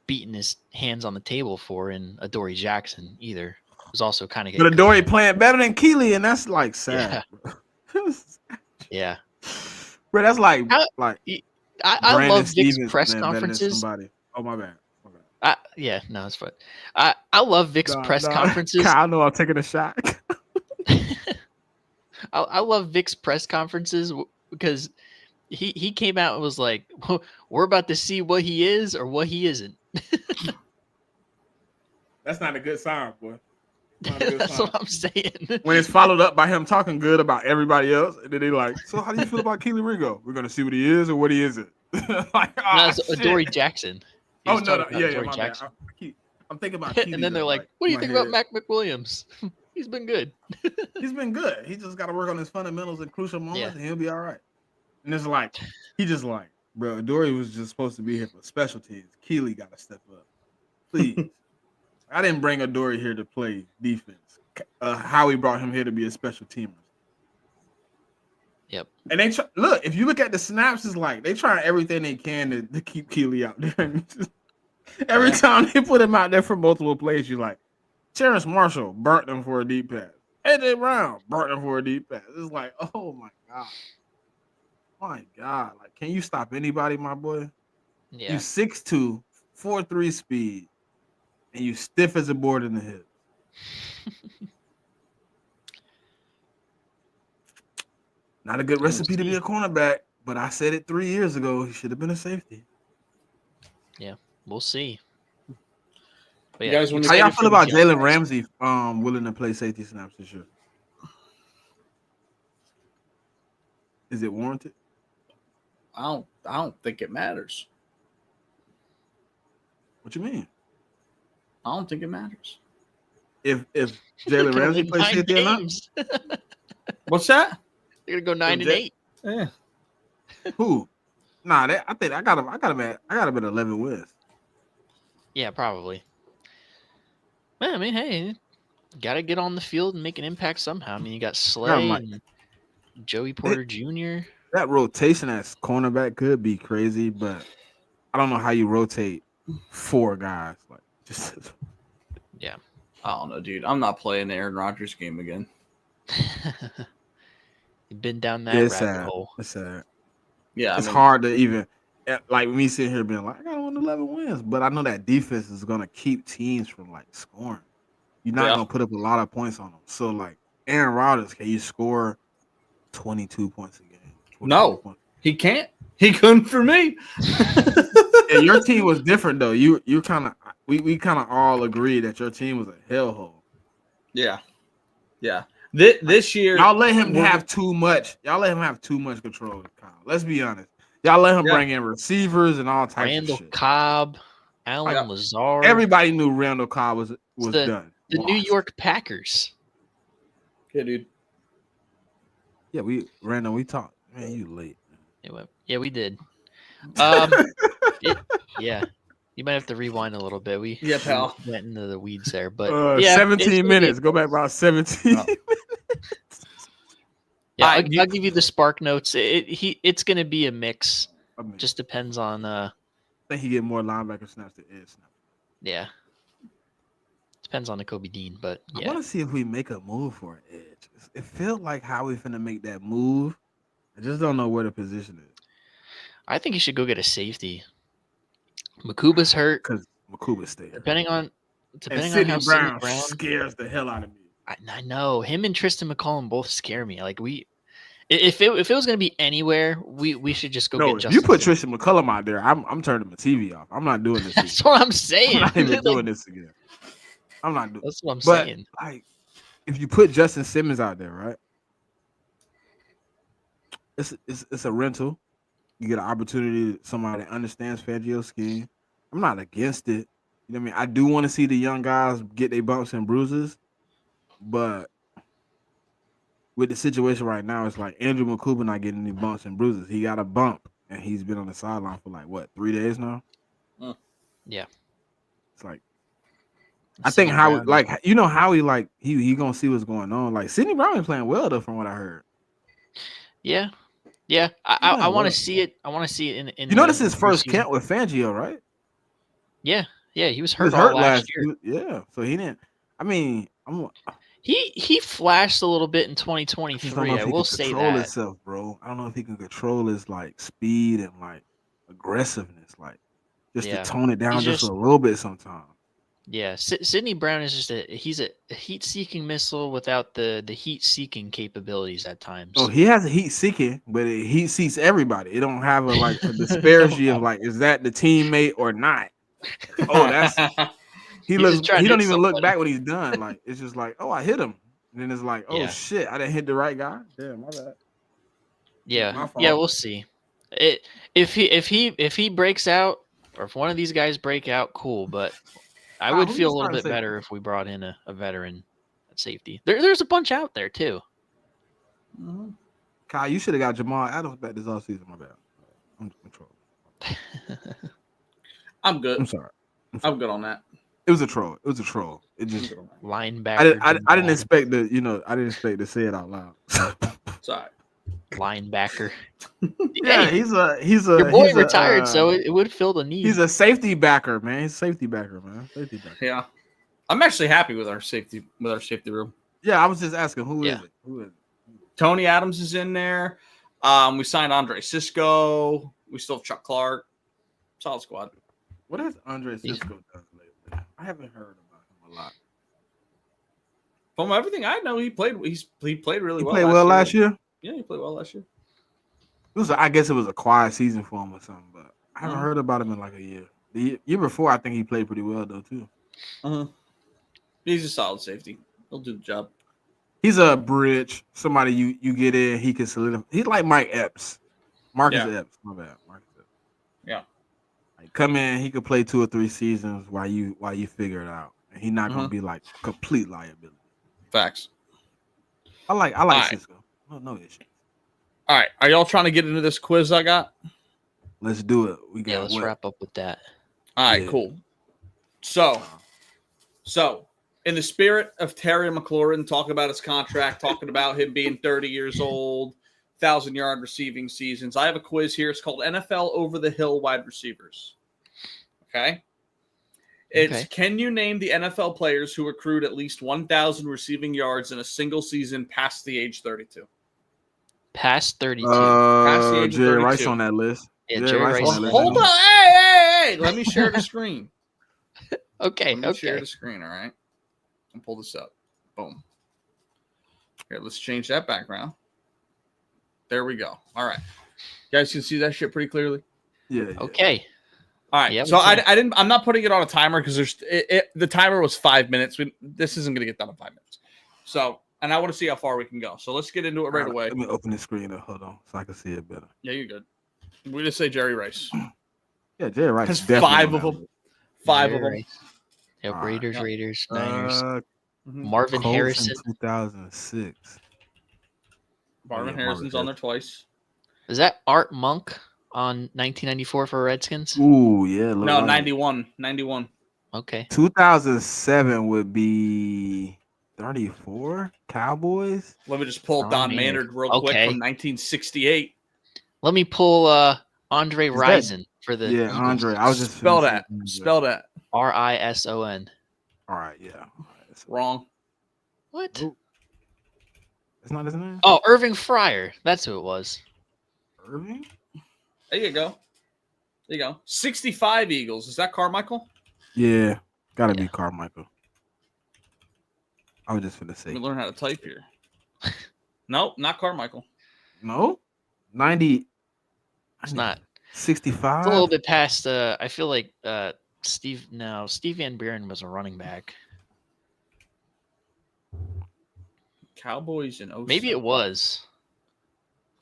beating his hands on the table for in Adoree Jackson either. It was also kind of But Adoree playing better than Keely, and that's like sad. Yeah. Bro, that's like I love Vic's press conferences. Oh, my bad. No, it's fine. I love Vic's press conferences. I know I'm taking a shot. I love Vic's press conferences because he came out and was like, we're about to see what he is or what he isn't. That's not a good sign, boy. That's what I'm saying. When it's followed up by him talking good about everybody else, and then they like, so how do you feel about Keely Ringo? We're gonna see what he is or what he isn't. It's Adoree Jackson. Yeah, my bad. I'm thinking about Keely. And then they're like, what do you think about Mac McWilliams? He's been good. He's been good. He just got to work on his fundamentals in crucial moments, and he'll be all right. And it's like, bro, Adoree was just supposed to be here for specialties. Keely got to step up. Please. I didn't bring Adoree here to play defense. Howie brought him here to be a special teamer. Yep. And they look, if you look at the snaps, it's like they try everything they can to keep Keely out there. Every time they put him out there for multiple plays, you're like, Terrence Marshall burnt them for a deep pass. AJ Brown burnt them for a deep pass. It's like, oh my God. My God. Like, can you stop anybody, my boy? Yeah. You 6'2", 4.3 speed, and you stiff as a board in the hip. Not a good recipe to be a cornerback, but I said it 3 years ago. He should have been a safety. Yeah, we'll see. But You yeah, guys want How y'all feel about young Jalen guys. Ramsey willing to play safety snaps this year? Is it warranted? I don't think it matters. What you mean? I don't think it matters. If They're Jalen gonna Ramsey win plays 9 safety or not? games. What's that? They're gonna go 9-8. Yeah. Who? Nah, I think I got him at 11 wins. Yeah, probably. Man, I mean, hey, gotta get on the field and make an impact somehow. I mean, you got Slay Mike. and Joey Porter Jr. That rotation as cornerback could be crazy, but I don't know how you rotate 4 guys. Like, just I don't know, dude. I'm not playing the Aaron Rodgers game again. You've been down that it's rabbit sad. hole. It's sad. Yeah, It's hard to even like me sitting here being like, I got 11 wins, but I know that defense is gonna keep teams from like scoring. You're not gonna put up a lot of points on them. So like Aaron Rodgers, can you score 22 points a game? No, points? He can't. He couldn't for me. Yeah, your team was different though. You kind of we kind of all agreed that your team was a hellhole. Yeah. This year, Y'all let him have too much. Y'all let him have too much control, Kyle. Let's be honest. Y'all let him bring in receivers and all types Randall of shit. Cobb, Alan Lazard. Everybody knew Randall Cobb was done. The New York Packers. Yeah, dude. Yeah, Randall, we talked. Man, you late. Yeah, we did. Yeah, you might have to rewind a little bit. We pal. went into the weeds there, but 17 minutes. Go back about 17. Yeah, I'll give you the spark notes. It's going to be a mix. mean, Just depends on. I think he get more linebacker snaps than edge snaps. Yeah, depends on the Kobe Dean, but I yeah. want to see if we make a move for an edge. It feels like how we finna make that move. I just don't know where the position is. I think you should go get a safety. Makuba's hurt. Because Makuba's staying. Depending on how Sidney Sidney Brown scares the hell out of me. I know him and Tristan McCollum both scare me. Like if it was gonna be anywhere, we should just go get if Justin. you put Simmons. Tristan McCullum out there, I'm turning my TV off. I'm not doing this. That's what I'm saying. I'm not even doing this again. I'm not doing. That's what I'm But saying. like, if you put Justin Simmons out there, right? It's a rental. You get an opportunity. Somebody that understands Fangio's scheme. I'm not against it. You know what I mean? I do want to see the young guys get their bumps and bruises, but with the situation right now, it's like Andrew Makuba not getting any bumps and bruises. He got a bump, and he's been on the sideline for like what 3 days now. Yeah, it's like I think how like Howie like he gonna see what's going on. Like Sidney Brown is playing well though, from what I heard. Yeah. I want to see it. I want to see it in. This is his first camp with Fangio, right? Yeah, he was hurt all last year. Yeah, so he didn't. I mean, he flashed a little bit in 2023. I will say that. Himself, bro. I don't know if he can control his like speed and like aggressiveness, like just to tone it down just a little bit sometimes. Yeah, Sidney Brown is just he's a heat-seeking missile without the heat-seeking capabilities at times. Oh, he has a heat-seeking, but it heat seeks everybody. It don't have a disparity of like, is that the teammate or not? Oh, that's he looks. He don't even look back when he's done. Like it's just like, oh, I hit him, and then it's like, oh shit, I didn't hit the right guy. Damn, my bad. Yeah, we'll see. If he breaks out, or if one of these guys break out, cool. But I would feel a little bit better if we brought in a veteran at safety. There's a bunch out there too. Mm-hmm. Kyle, you should have got Jamal Adams back this offseason. My bad. I'm trolling. I'm good. I'm sorry. I'm good on that. It was a troll. It just linebacker. I didn't expect to. I didn't expect to say it out loud. Sorry. linebacker. Yeah, Hey, he's a your boy he's a, retired, so it would fill the need. he's a safety backer, man. He's a safety backer, man. Safety backer. Yeah, I'm actually happy with our safety room. Yeah, I was just asking who is Yeah. it? Who is it? Tony Adams is in there. We signed Andre Cisco. We still have Chuck Clark. Solid squad. What has Andre Cisco done lately? I haven't heard about him a lot. From everything I know, he played really He well. played well last year. Yeah, he played well last year. I guess it was a quiet season for him or something, but I haven't Mhm. heard about him in like a year. The year before, I think he played pretty well though too. He's a solid safety. He'll do the job. He's a bridge. Somebody you get in, he can solidify. He's like Mike Epps. Marcus Epps. My bad. Marcus Epps. Yeah. Like come in, he could play 2 or 3 seasons while you figure it out, and he's not gonna be like complete liability. Facts. I like right. Cisco. No issue. All right. Are y'all trying to get into this quiz I got? Let's do it. We got Let's wrap up with that. All right, Yeah. cool. So, in the spirit of Terry McLaurin talking about his contract, talking about him being 30 years old, 1,000-yard receiving seasons, I have a quiz here. It's called NFL Over the Hill Wide Receivers. Okay? Can you name the NFL players who accrued at least 1,000 receiving yards in a single season past the age 32? Past 32. Past the age of Jerry 32. Rice on that list. Yeah, Jerry Jerry Rice Rice on that is list. Hold on. Hey. Let me share the screen. Okay, Let me share okay. the screen, all right? I'll pull this up. Boom. Here, let's change that background. There we go. All right. You guys can see that shit pretty clearly? Yeah. Okay. All right. Yeah, So we can. I'm not putting it on a timer because the timer was 5 minutes. This isn't going to get done in 5 minutes. So, and I want to see how far we can go. So let's get into it right away. Let me open the screen up. Hold on, so I can see it better. Yeah, you're good. We just say Jerry Rice. Yeah, Jerry Rice. Because definitely 5 on of that them. list. 5 of Jerry them. Rice. Yep, All right. Raiders, Yep. Raiders, Niners. Marvin Colts Harrison. in 2006. Marvin Yeah, Harrison's on there twice. Is that Art Monk on 1994 for Redskins? Ooh, yeah. look No, like it. 91. 91. Okay. 2007 would be 34 Cowboys. Let me just pull Don Don Maynard. Maynard real quick Okay. from 1968. Let me pull Andre that- Rison for the Yeah, Eagles. Andre. I was just Spell finna say that. Andre. Spell that. Rison. All right, yeah. All right, that's- Wrong. What? Ooh. That's not his name. Oh, Irving Fryer. That's who it was. Irving. There you go. There you go. 65 Eagles. Is that Carmichael? Yeah, gotta be Yeah. Carmichael. I was just gonna say Let me learn how to type here. Nope, not Carmichael. no. 90. It's not. 65. It's a little bit past. I feel like Steve Van Buren was a running back. Cowboys and 07. Maybe it was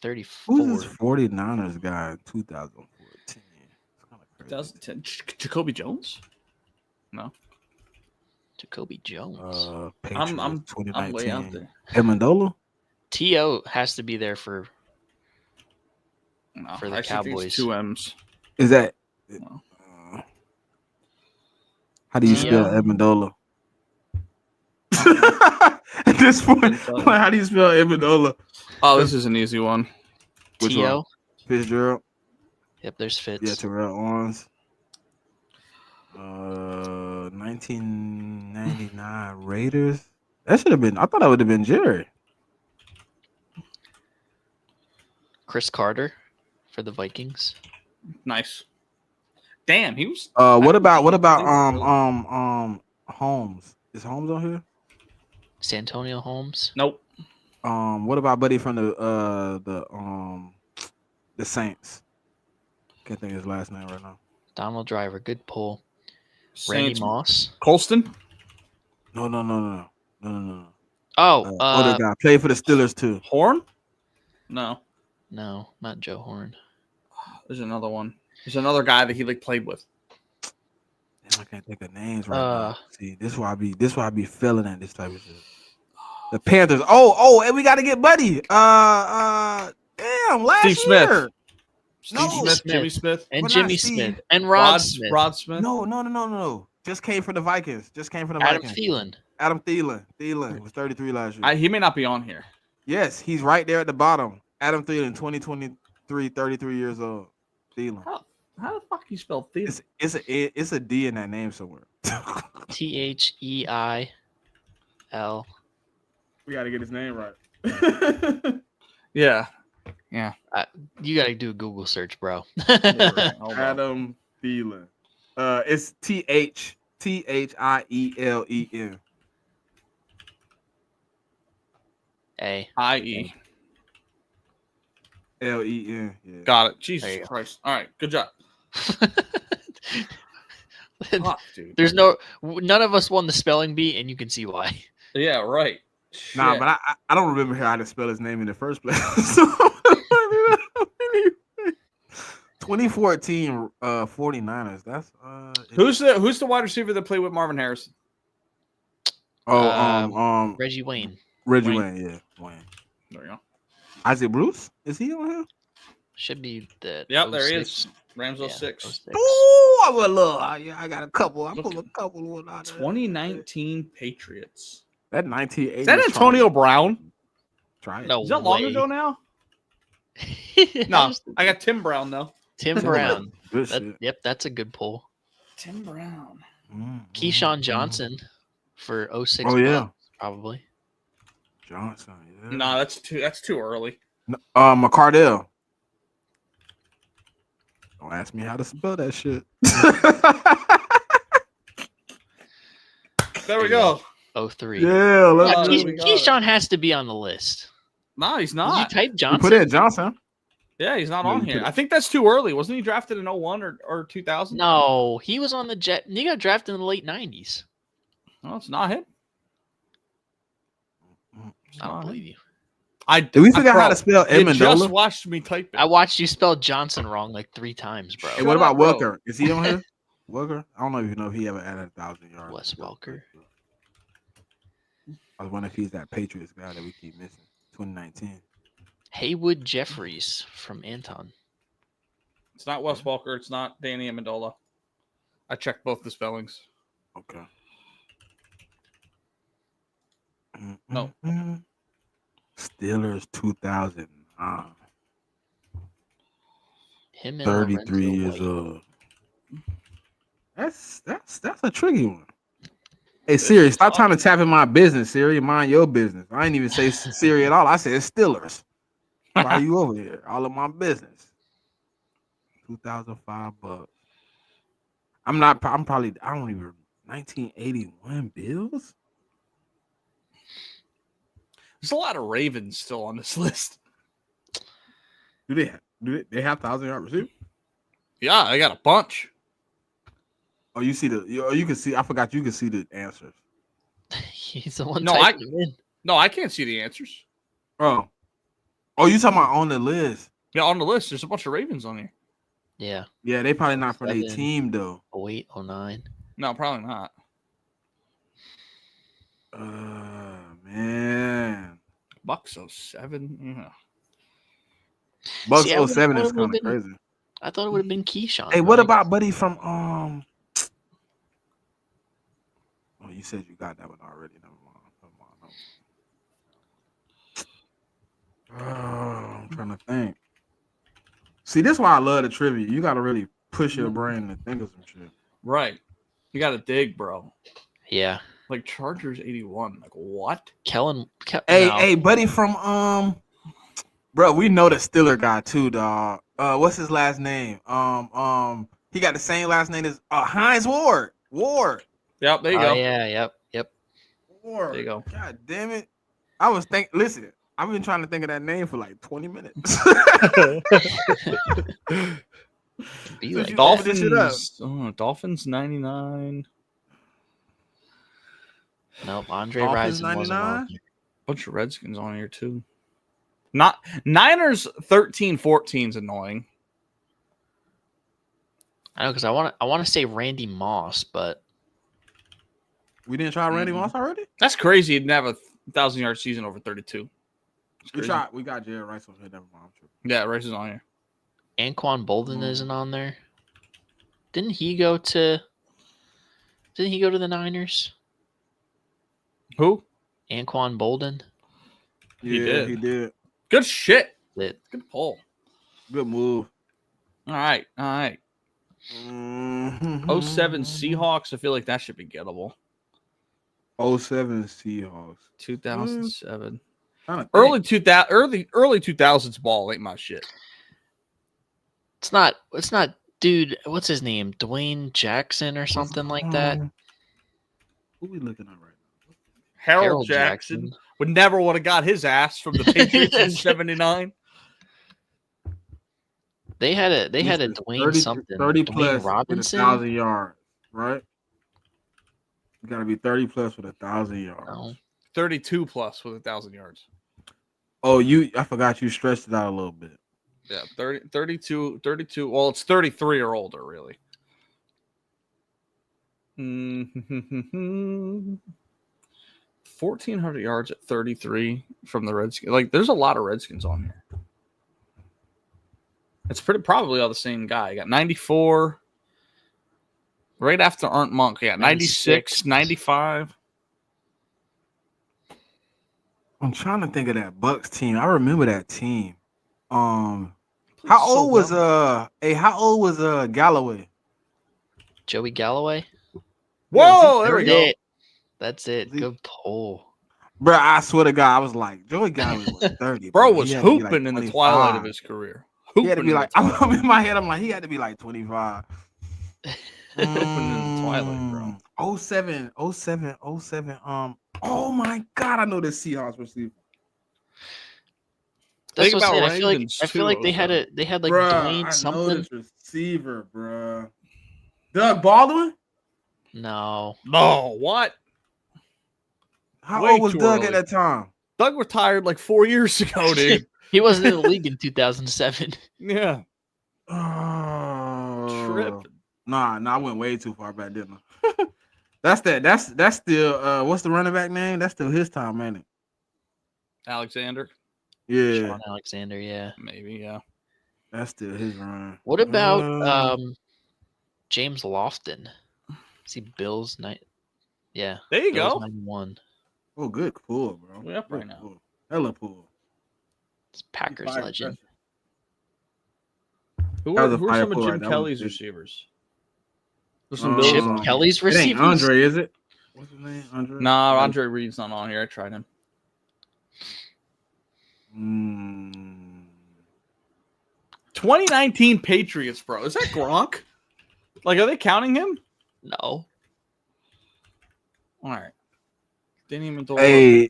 34. Who's this 49ers guy in 2014? It's kinda crazy. 2010. Jacoby Jones? No. Jacoby Jones. Patriots, I'm 2019. way out there. Amendola? T.O. has to be there for. No, For the I actually think it's Cowboys. 2 M's. Is that? No. How do you spell Amendola? At this point, how do you spell Amendola? Oh, this is an easy one. Which T.O. one? Fitzgerald. Yep, there's Fitz. Yeah, Terrell Owens. 1999 Raiders. That should have been. I thought that would have been Jerry. Chris Carter for the Vikings. Nice. Damn, he was. What about Holmes? Is Holmes on here? Santonio Holmes. Nope. What about Buddy from the Saints? Can't think of his last name right now. Donald Driver. Good pull. Randy Saints. Moss. Colston? No. Oh, Other guy played for the Steelers too. Horn? No. no, not Joe Horn. There's another one. There's another guy that he played with. Damn, I can't think of names right now. See, this is why I be failing at this type of shit. The Panthers. And we got to get Buddy. Damn, last Steve Smith. year. Steve No. Smith, Jimmy Smith, And Well, not Jimmy Steve. Smith. And Rod Smith. Rod Smith. No. Just came from the Vikings. Adam Vikings. Thielen. Adam Thielen. Thielen was 33 last year. He may not be on here. Yes, he's right there at the bottom. Adam Thielen, 2023, 33 years old. Thielen. How the fuck you spell Thielen? It's a D in that name somewhere. Theil. We got to get his name right. Yeah. You got to do a Google search, bro. Yeah, right. Hold on. Adam Thielen. It's Thielen. A. I-E. Len. Yeah. Got it. There Jesus you go. Christ. All right. Good job. Fuck, dude. There's none of us won the spelling bee, and you can see why. Yeah, right. Nah, Shit. but I don't remember how to spell his name in the first place. 2014 49ers. That's Who's the wide receiver that played with Marvin Harrison? Reggie Wayne Reggie Wayne. Wayne, yeah. Wayne. There you go. Isaac Bruce? Is he on here? should be the. Yep, there he 06. is. Rams 06. 06. Oh, I would love. I got a couple. I pulled a couple of out there. 2019 Patriots. That 1980. Is that Antonio Brown? Try it. No Is that long way. ago now? I No, was- I got Tim Brown though. Tim Brown. Good shit. Yep, that's a good pull. Tim Brown. Keyshawn Johnson for 06. Oh, yeah. Bucks, probably. Johnson, yeah. No, that's too early. McCardell. Don't ask me how to spell that shit. There we go. 03. yeah, Yeah, Oh, Key- there we go. Keyshawn has to be on the list. No, he's Did not. you type you Johnson? put in Johnson. Yeah, he's not No, on you here. put it- I think that's too early. Wasn't he drafted in 01 or 2000? No, he was on the Jet. He got drafted in the late 90s. No, it's not him. It's I don't not him. believe you. Did we figure out how to spell You Amendola? just watched me type it. I watched you spell Johnson wrong like 3 times, bro. Hey, what Shut about up, bro. Welker? Is he on here? Welker? I don't know if he ever added 1,000 yards. Wes Welker. I was wondering if he's that Patriots guy that we keep missing. 2019. Haywood Jeffries from Anton. It's not Wes Walker. It's not Danny Amendola. I checked both the spellings. Okay. No. Steelers 2000. Him and 33 Lorenzo years White. old. That's a tricky one. Hey Siri, stop trying to tap in my business, Siri. Mind your business. I ain't even say Siri at all. I said Steelers. Why are you over here? All of my business. 2005 Bucks. I don't even 1981 Bills? There's a lot of Ravens still on this list. Do they have 1,000-yard receiver? Yeah, I got a bunch. Oh, you can see. I forgot you can see the answers. He's the one No, typing them in. No, I can't see the answers. Oh, you talking about on the list? Yeah, on the list, there's a bunch of Ravens on here. Yeah. Yeah, they probably not for their 7. team though. 08, 09. No, probably not. Man, Bucks 07. Yeah. Bucks See, I 07 is would've kind of been- crazy. I thought it would have been Keyshawn. Hey, what right? about buddy from Oh, you said you got that one already. Never mind. Oh, I'm trying to think. See, this is why I love the trivia. You got to really push your brain to think of some shit. Right. You got to dig, bro. Yeah. Like Chargers 81. Like what? Kellen. Hey, buddy from bro, we know the Stiller guy too, dog. What's his last name? He got the same last name as Hines Ward. Yep, there you go. Yeah, yep. Ward. There you go. God damn it. I was thinking, listen, I've been trying to think of that name for like 20 minutes. Be Since like you- that. this shit up. Dolphins 99. Nope, Andre Dolphins Rison wasn't on 99? here. Bunch of Redskins on here too. Not Niners 13-14 is annoying. I know because I want to say Randy Moss, but We didn't try Randy Moss already? That's crazy. He didn't have a 1,000-yard season over 32. It's We crazy. tried. We got Jared Rice on here. Never mind. I'm tripping. Yeah, Rice is on here. Anquan Bolden isn't on there. Didn't he go to the Niners? Who? Anquan Bolden. He Yeah, did. He did. Good shit. It. Good pull. Good move. All right. 07 Seahawks. I feel like that should be gettable. 07 Seahawks. 2007. Trying to Early think. 2000s ball ain't my shit. It's not, dude. What's his name? Dwayne Jackson or something like that. Who we looking at right now? Harold Jackson would never would have got his ass from the Patriots in '79. They had a Dwayne 30, something. 30 Dwayne plus Robinson. with 1,000 yards, right? You gotta be 30 plus with 1,000 yards. No. 32 plus with 1,000 yards. Oh, I forgot you stretched it out a little bit. Yeah, 32. Well, it's 33 or older, really. 1,400 yards at 33 from the Redskins. Like, there's a lot of Redskins on here. It's probably all the same guy. You got 94. Right after Arndt Monk. Yeah, 96, 95. I'm trying to think of that Bucks team. I remember that team. How old was Galloway? Joey Galloway. Whoa, there we go. That's it. Good pull. Bro, I swear to God, I was like, Joey Galloway was 30. Bro was hooping in the twilight of his career. He had to be like, I'm in my head, I'm like, he had to be like 25. Hooping in the twilight, bro. 07. Oh my God, I know this Seahawks receiver. That's what I'm saying. Ravens I feel like they had like bruh, Dwayne I something. know this receiver, bro. Doug Baldwin? No. No, what? How Way old was too Doug early. at that time? Doug retired like 4 years ago, dude. He wasn't in the league in 2007. Yeah. Tripping. Nah, I went way too far back, didn't I? That's still what's the running back name? That's still his time, ain't it? Alexander? Yeah. Sean Alexander, yeah. Maybe, yeah. That's still his run. What about James Lofton? See Bills night. Yeah. There you Bills go. 91. Oh, good pull, bro. Way up right Good now. pull. Hella pull. It's Packers legend. Who That was are a some fire of pull, Jim right? That Kelly's was big. receivers? There's some Bills Chip on here. Kelly's It ain't receivers. Andre, is it? What's his name? Andre? Nah, Andre Reed's not on here. I tried him. 2019 Patriots, bro. Is that Gronk? Like, are they counting him? No. All right. Didn't even do Hey,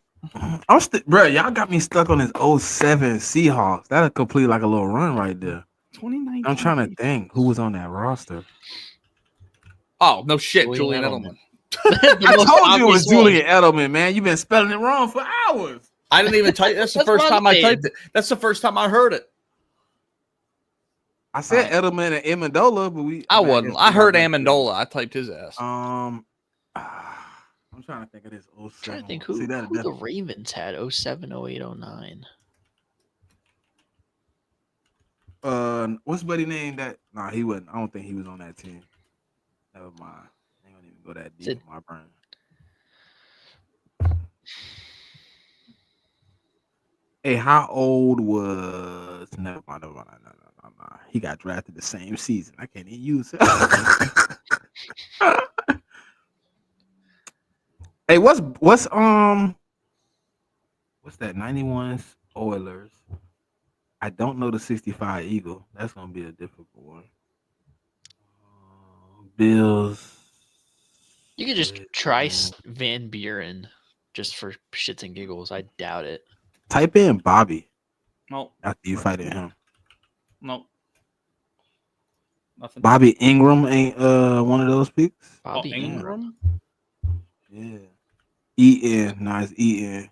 I'm still, bro. Y'all got me stuck on this 07 Seahawks. That'll complete like a little run right there. 2019. I'm trying to think who was on that roster. Oh, no shit. Julian Julian Edelman. I told you it was Julian Edelman, man. You've been spelling it wrong for hours. I didn't even type. That's the That's first what I'm time I saying. typed it. That's the first time I heard it. I said Edelman and Amendola, but I wasn't. I heard Amendola. I typed his ass. I'm trying to think of this 07. I'm trying to think who the Ravens had 07, 08, 09. What's buddy name that? Nah, he wasn't. I don't think he was on that team. Never mind. I ain't gonna even go that deep in my brain. Hey, how old was? Never mind. No. He got drafted the same season. I can't even use it. Hey, what's that? 91's Oilers. I don't know the 65 Eagle. That's gonna be a difficult one. Bills. You could just try Van Buren just for shits and giggles. I doubt it. Type in Bobby No, after you fight him. no. Nothing. Bobby Ingram ain't one of those picks. Bobby Ingram? Yeah. E-N. Nice E-N.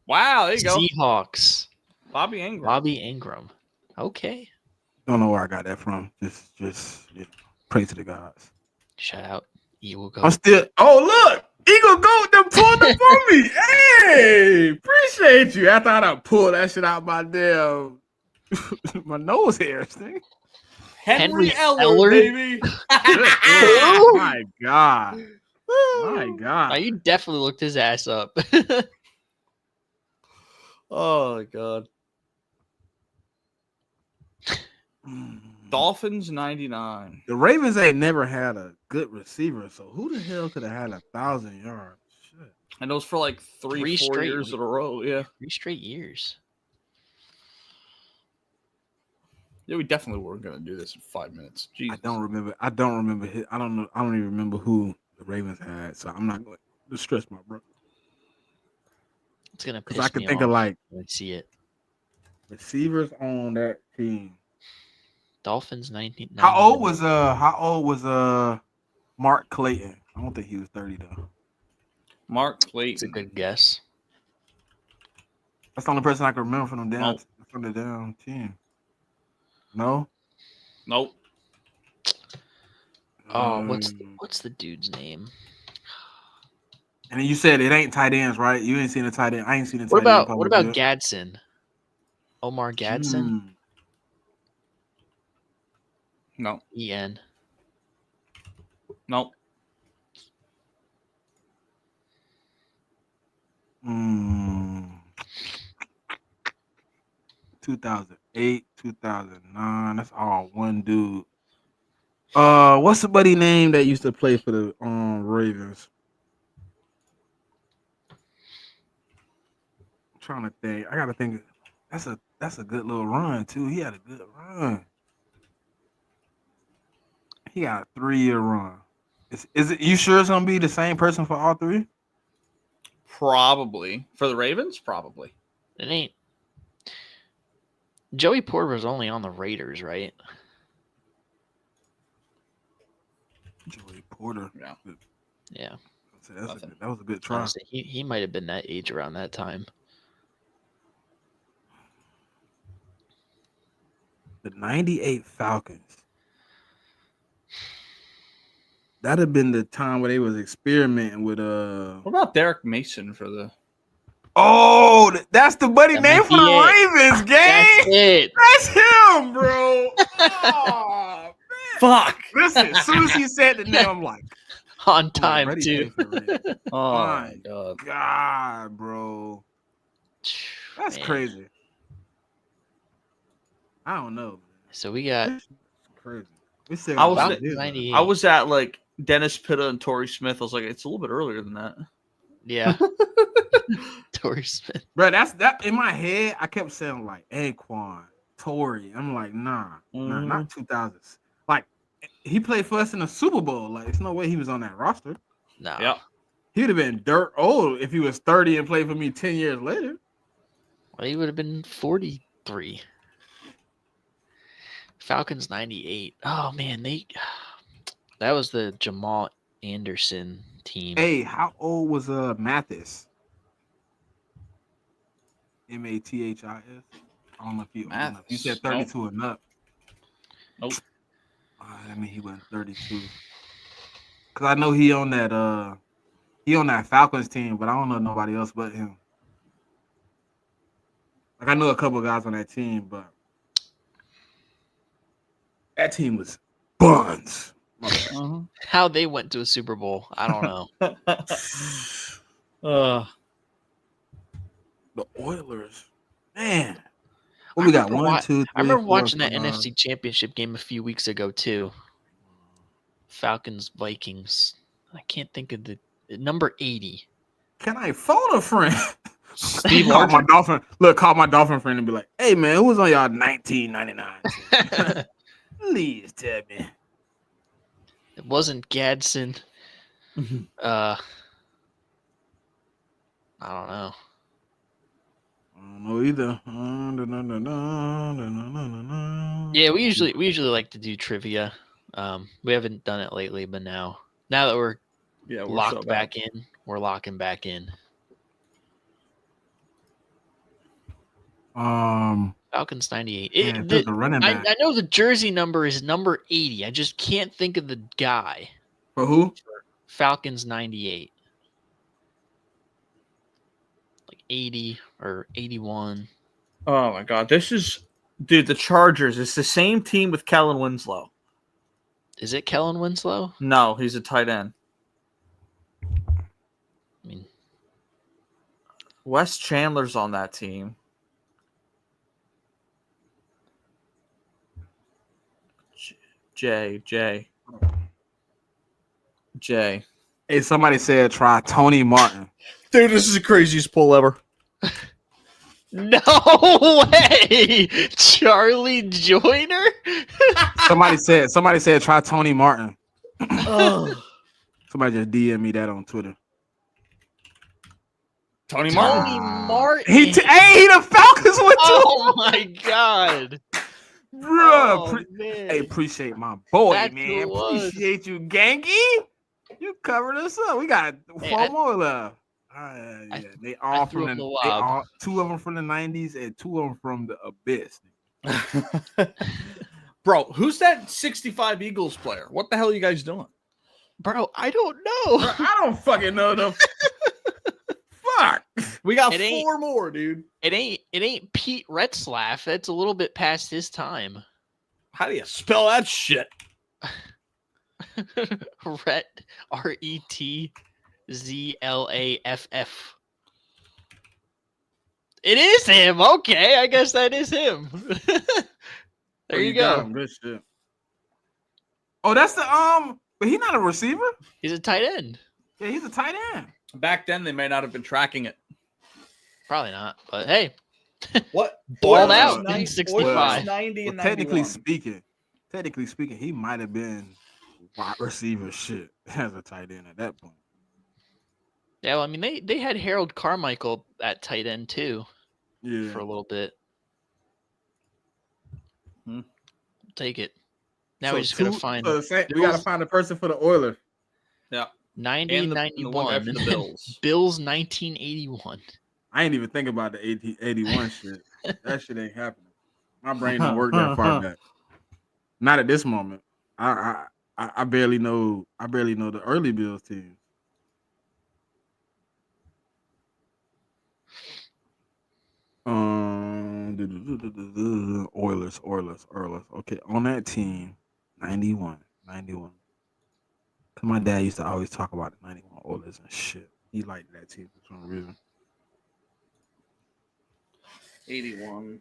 Wow, there you go. Seahawks. Bobby Ingram. Bobby Ingram. Okay. Don't know where I got that from. Just pray to the gods. Shout out. Eagle Go. I'm still. Oh look, Eagle Goat them pulled up for me. Hey, appreciate you. After I done pulled that shit out my damn my nose hairs thing. Henry Eller, Eller? baby. My God. My Now, God. you definitely looked his ass up. Oh my god. Dolphins 99. The Ravens ain't never had a good receiver, so who the hell could have had 1,000 yards? Shit. And those for like three, 4 straight years in a row. Yeah. 3 straight years. Yeah, we definitely weren't gonna do this in 5 minutes. Jesus. I don't remember. I don't know. I don't even remember who the Ravens had. So I'm not going to stress my brother. It's gonna piss Because I can me think off of like when I see it. receivers on that team. Dolphins 19. How old was Mark Clayton? I don't think he was 30 though. Mark It's a Clayton. good guess. That's the only person I can remember from the down team. No. Nope. Oh, what's the dude's name? And then you said it ain't tight ends, right? You ain't seen a tight end. I ain't seen a tight What end. about Gadsden? Omar Gadsden? No. EN. Nope. 2008, 2009. That's all one dude. What's the buddy name that used to play for the Ravens? I'm trying to think. I gotta think. That's a good little run too. He had a good run. He got a 3-year run. Is it? You sure it's gonna be the same person for all three? Probably. For the Ravens? Probably. It ain't. Joey Porter was only on the Raiders, right? Joey Porter. Yeah. Yeah. That was a good try. Honestly, he might have been that age around that time. The 98 Falcons. That'd have been the time where they was experimenting with What about Derek Mason for the Oh, that's the buddy name for the Ravens, gang. That's it. That's him, bro. Oh, man. Fuck. Listen, as soon as he said the name, I'm like, On time, ready too. for the Ravens. Oh My my god. God, bro. That's Man. crazy. I don't know. So we got It's crazy. We still I was got at- ideas, though. 98. I was at like Dennis Pitta and Torrey Smith. I was like, it's a little bit earlier than that. Yeah. Torrey Smith. Bro, that's that in my head. I kept saying like Anquan, Tory. I'm like, nah, not 2000s. Like he played for us in the Super Bowl. Like, there's no way he was on that roster. No. Yep. He'd have been dirt old if he was 30 and played for me 10 years later. Well, he would have been 43. Falcons 98. Oh man, that was the Jamal Anderson team. Hey, how old was Mathis? Mathis. I don't know if you. You said 32 and up. Nope. I mean, he went 32. Cause I know he on that Falcons team, but I don't know nobody else but him. Like I know a couple of guys on that team, but that team was buns. How they went to a Super Bowl, I don't know. The Oilers, man. What we got? 1, 2, 3. I remember 4, watching that 5. NFC Championship game a few weeks ago too. Falcons Vikings. I can't think of the number 80. Can I phone a friend? Steve call Largent? my Dolphin. Look, call my Dolphin friend and be like, "Hey man, who was on y'all 1999? Please tell me." It wasn't Gadsden. I don't know. I don't know either. Yeah, we usually like to do trivia. We haven't done it lately, but now that we're locked back in, we're locking back in. Falcons 98. The running back. I know the jersey number is number 80. I just can't think of the guy. For who? Falcons 98. Like 80 or 81. Oh my god. This is the Chargers. It's the same team with Kellen Winslow. Is it Kellen Winslow? No, he's a tight end. I mean, Wes Chandler's on that team. J. Hey, somebody said try Tony Martin. Dude, this is the craziest pull ever. No way, Charlie Joyner. Somebody said try Tony Martin. Oh. Somebody just DM me that on Twitter. Tony Martin. Tony Martin. He the Falcons went Oh my god, bro. man. Hey, appreciate my boy, That's man. who it was. Appreciate you, Gangy. You covered us up. We got four more left. Yeah, they all from the two of them from the 90s and two of them from the abyss. Bro, who's that 65 Eagles player? What the hell are you guys doing? Bro, I don't know. Bro, I don't fucking know the fuck. We got It ain't- four more, dude. It ain't Pete Retzlaff. That's a little bit past his time. How do you spell that shit? Rett, Retzlaff. It is him. Okay, I guess that is him. There you go. Good shit. Oh, that's the but he's not a receiver. He's a tight end. Yeah, he's a tight end. Back then, they may not have been tracking it. Probably not, but hey, What? Balled Oilers out in 90 65. Oilers 90 and Well, technically 91. speaking, he might have been wide receiver shit as a tight end at that point. yeah. Well, I mean, they had Harold Carmichael at tight end too Yeah. for a little bit. Take it. Now we just gotta find we gotta find a person for the Oilers. Yeah. 90, And the one after 91. the Bills. Bills 1981. I ain't even think about the 81 shit. That shit ain't happening. My brain don't work that far back. Not at this moment. I barely know. I barely know the early Bills team. Oilers. Okay, on that team, 91. Cause my dad used to always talk about the 91 Oilers and shit. He liked that team for some reason. 81.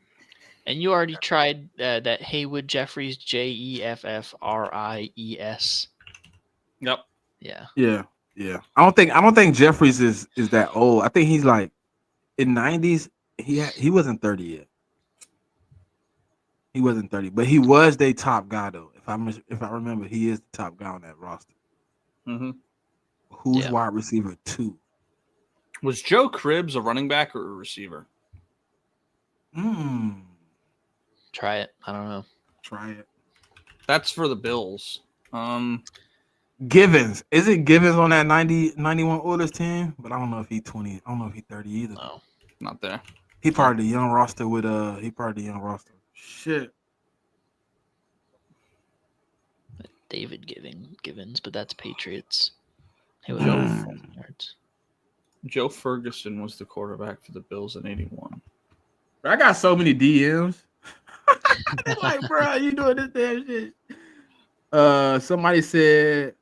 And you already tried that Haywood Jeffries, Jeffries. Yep. Yeah. Yeah. I don't think Jeffries is that old. I think he's like in 90s. He wasn't 30 yet. He wasn't 30, but he was their top guy though. If I remember, he is the top guy on that roster. Mm-hmm. Who's wide receiver 2? Was Joe Cribbs a running back or a receiver? Try it. I don't know. Try it. That's for the Bills. Givens. Is it Givens on that 91 Oilers team? But I don't know if he's 20. I don't know if he's 30 either. No. Not there. He part of the young roster with Shit. David Givens, but that's Patriots. Haywood yards. Joe Ferguson was the quarterback for the Bills in 81. I got so many DMs. Like, bro, you doing this damn shit? Somebody said,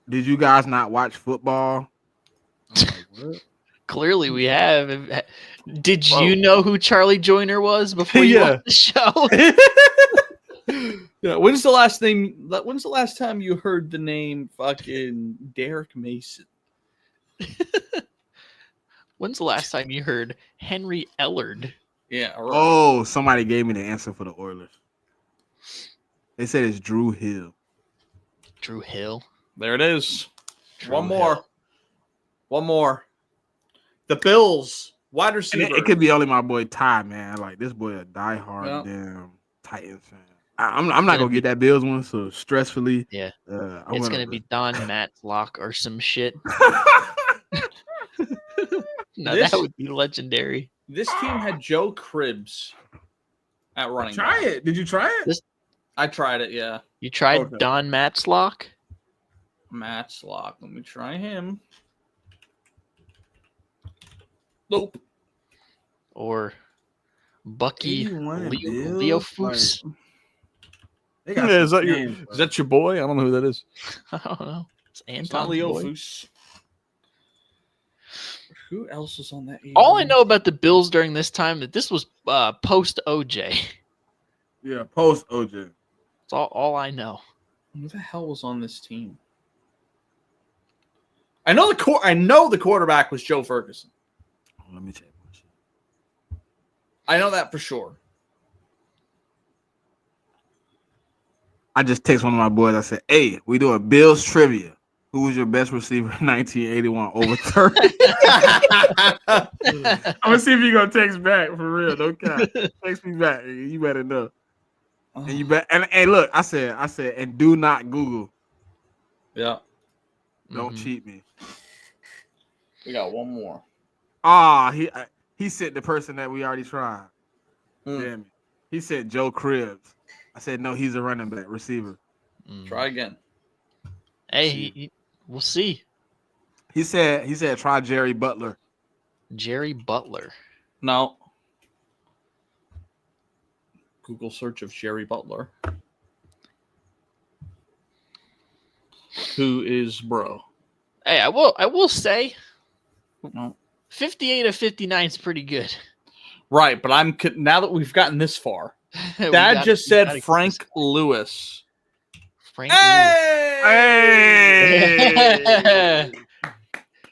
"Did you guys not watch football?" I'm like, what? Clearly, we have. Did you know who Charlie Joyner was before you watched the show? Yeah. When's the last time you heard the name fucking Derek Mason? When's the last time you heard Henry Ellard? Yeah. Oh, somebody gave me the answer for the Oilers. They said it's Drew Hill. Drew Hill. There it is. Drew One Hill. more. The Bills wide receiver. And it could be only my boy Ty, man. Like this boy a diehard damn Titans fan. I'm not gonna get that Bills one, so stressfully. Yeah. I'm It's gonna be Don Matlock or some shit. No, that would be legendary. This team had Joe Cribbs at running Try back. it. Did you try it? I tried it, yeah. You tried Okay. Don Matlock? Matlock. Let me try him. Nope. Or Bucky 81 Leo Bills? Foose? They got Is some that names, bro. is that your boy? I don't know who that is. I don't know. It's It's not Anton Leo Boy. Foose. Who else was on that? All I know about the Bills during this time that this was post OJ. Yeah, post OJ. That's all I know. Who the hell was on this team? I know the quarterback was Joe Ferguson. Let me check. I know that for sure. I just text one of my boys. I said, "Hey, we doing Bills trivia. Who was your best receiver in 1981 over 30?" I'm gonna see if you gonna text back for real. No cap. Text me back. You better know. And you bet. And look, I said, and do not Google. Yeah. Don't cheat me. We got one more. He said the person that we already tried. Damn it. He said Joe Cribbs. I said no. He's a running back receiver. Try again. Hey, we'll see. He said try Jerry Butler. Jerry Butler. No. Google search of Jerry Butler. Who is bro? Hey, I will say, No. 58 of 59 is pretty good. Right, but now that we've gotten this far. Dad just said Frank Lewis. Frank Hey!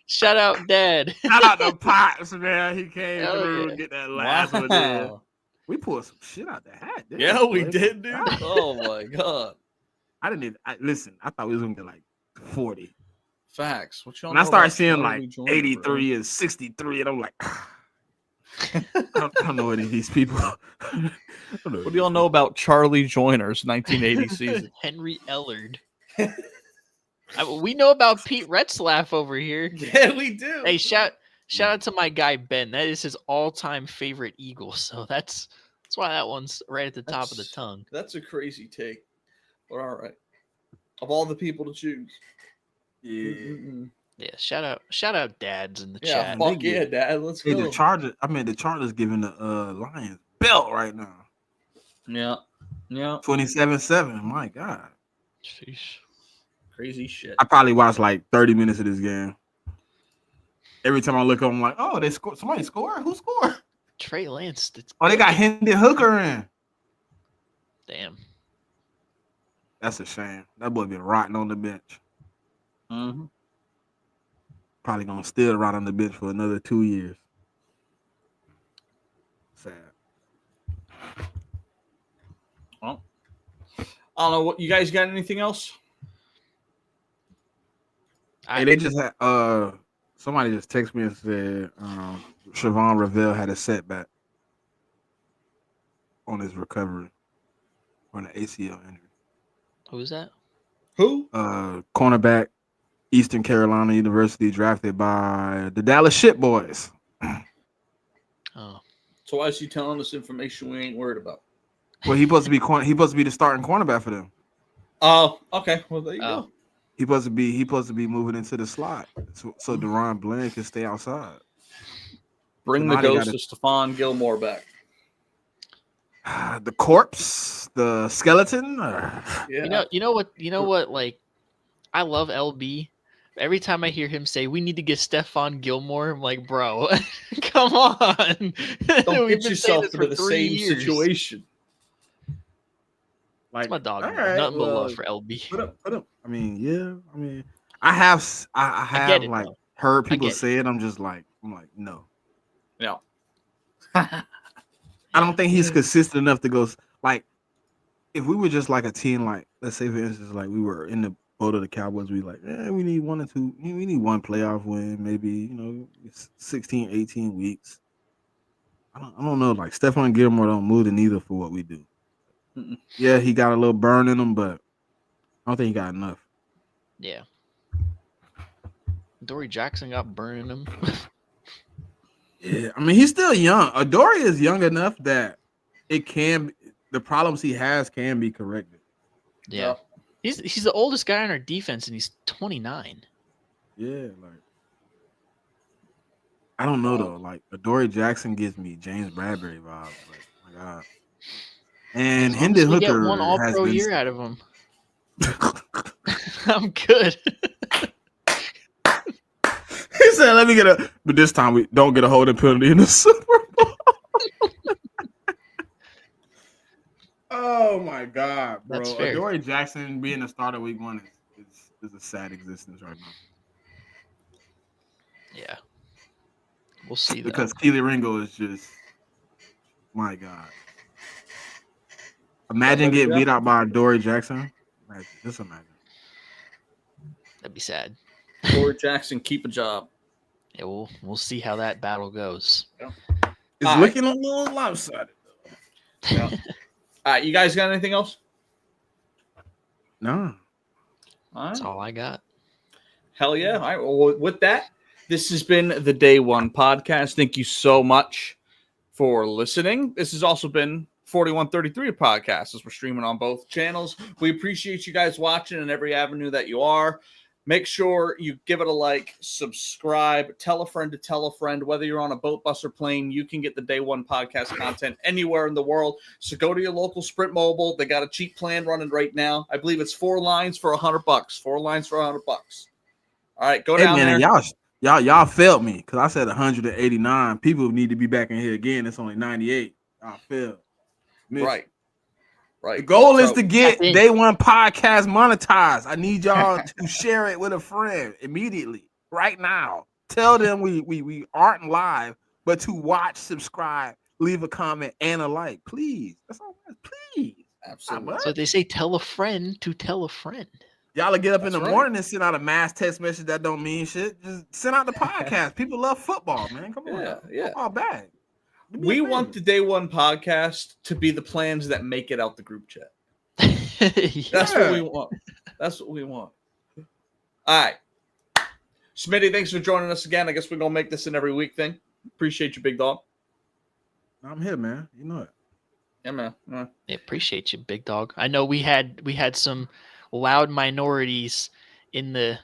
Shout out, Dad. Shout out to Pops, man. He came Hell through yeah. and get that last one in. We pulled some shit out the hat. Yeah, we did, dude. Oh my god. Listen, I thought we was gonna get like 40. Facts. What y'all When I know started about seeing Charlie like Joyner, 83 and 63, and I'm like, I don't know any of these people. What do y'all know about Charlie Joyner's 1980 season? Henry Ellard. We know about Pete Retzlaff over here. Yeah, we do. Hey, shout out to my guy Ben. That is his all-time favorite Eagle. So that's why that one's right at the top of the tongue. That's a crazy take. But all right. Of all the people to choose. Yeah. Yeah, shout out dads in the Yeah, chat. fuck yeah, Dad. Let's Hey, go. the Chargers giving the Lions belt right now. Yeah. 27-7. My God. Sheesh. Crazy shit. I probably watched like 30 minutes of this game. Every time I look up, I'm like, oh, they scored. Somebody scored? Who scored? Trey Lance. Oh, they got Hendon Hooker in. Damn. That's a shame. That boy been rotting on the bench. Mm-hmm. Probably gonna still rot on the bench for another 2 years. Sad. Well, I don't know. What you guys got? Anything else? Hey, they just had somebody just texted me and said Siobhan Ravel had a setback on his recovery on an ACL injury. Who's that? Who? Cornerback, Eastern Carolina University, drafted by the Dallas Shit Boys. Oh. So why is he telling us information we ain't worried about? Well, he supposed to be the starting cornerback for them. Oh, okay. Well, there you go. He supposed to be moving into the slot so Deron Bland can stay outside. Bring So the ghost of Stephon Gilmore back. The corpse, the skeleton. Yeah. You know what? Like, I love LB. Every time I hear him say we need to get Stephon Gilmore, I'm like, bro, come on. Don't We've get been yourself saying this into for the 3 same years. situation. It's my dog. all Man. right, Nothing but well, love for LB. Put up. I mean, yeah. I mean, I have get it, like though. heard people get it. say it. I'm like, no. Yeah. I don't think he's consistent enough to go. Like, if we were just like a team, like let's say for instance, like we were in the boat of the Cowboys, we like, we need 1 or 2. We need 1 playoff win, maybe 16, 18 weeks. I don't know. Like Stephon Gilmore don't move the needle for what we do. Mm-mm. Yeah, he got a little burn in him, but I don't think he got enough. Yeah. Dory Jackson got burning him. Yeah, I mean he's still young. Adoree is young enough that the problems he has can be corrected. Yeah. He's the oldest guy on our defense, and he's 29. Yeah, like I don't know though. Like Adoree Jackson gives me James Bradbury vibes. Like, my God. And As long as Hendon we get Hooker one has All-Pro been year out of him. I'm good. He said, "Let me get a," but this time we don't get a holding penalty in the Super Bowl. Oh my God, bro! That's fair. Adoree Jackson being a starter week 1 is a sad existence right now. Yeah. We'll see, though. Because Keely Ringo is just, my God. Imagine getting beat out by Adoree Jackson. Just imagine. That'd be sad. Adoree Jackson, keep a job. Yeah, we'll see how that battle goes. It's looking a little lopsided. Yeah. All right, you guys got anything else? No. That's all I got. Hell yeah. All right. Well, with that, this has been the Day One Podcast. Thank you so much for listening. This has also been 4133 Podcast, as we're streaming on both channels. We appreciate you guys watching in every avenue that you are. Make sure you give it a like, subscribe, tell a friend to tell a friend. Whether you're on a boat, bus, or plane, you can get the Day One Podcast content anywhere in the world. So go to your local Sprint Mobile. They got a cheap plan running right now. I believe it's 4 lines for $100. 4 lines for $100. All right, go down there. Y'all failed me because I said 189. People need to be back in here again. It's only 98. I failed. Right. The goal is to get Day One Podcast monetized. I need y'all to share it with a friend immediately, right now. Tell them we aren't live, but to watch, subscribe, leave a comment, and a like, please. That's all. Please, absolutely. So they say, tell a friend to tell a friend. Y'all will get up in the morning and send out a mass text message that don't mean shit. Just send out the podcast. People love football, man. Come on, football bad. We want the Day One Podcast to be the plans that make it out the group chat. That's what we want. That's what we want. All right. Smitty, thanks for joining us again. I guess we're going to make this an every week thing. Appreciate you, big dog. I'm here, man. You know it. Yeah, man. I appreciate you, big dog. I know we had some loud minorities in the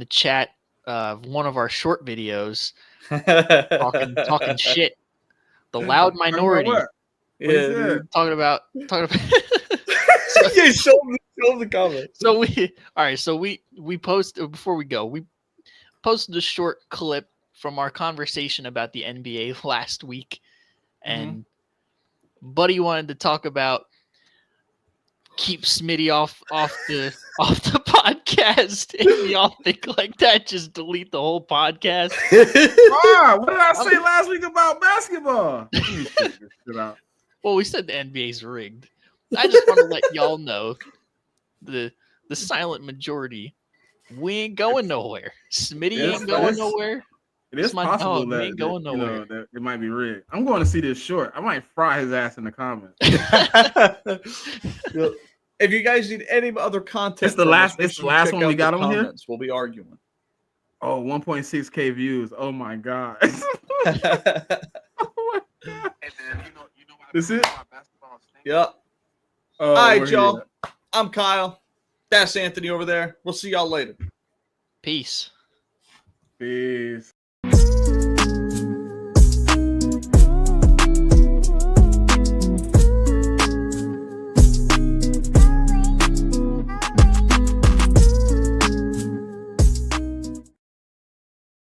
chat of one of our short videos talking shit. The loud minority. Yeah, talking about. Yeah, show them the comments. So we posted before we go. We posted a short clip from our conversation about the NBA last week, and Buddy wanted to talk about keep Smitty off the podcast, and y'all think like that, just delete the whole podcast. What did I say last week about basketball? Well, we said the NBA's rigged. I just want to let y'all know the silent majority. We ain't going nowhere. Smitty ain't going nowhere. It is possible that, ain't going nowhere. That it might be rigged. I'm going to see this short. I might fry his ass in the comments. If you guys need any other content, it's the last one we got on here. We'll be arguing. Oh, 1.6K views. Oh my god. This it? Yep. All right, y'all. I'm Kyle. That's Anthony over there. We'll see y'all later. Peace. Peace.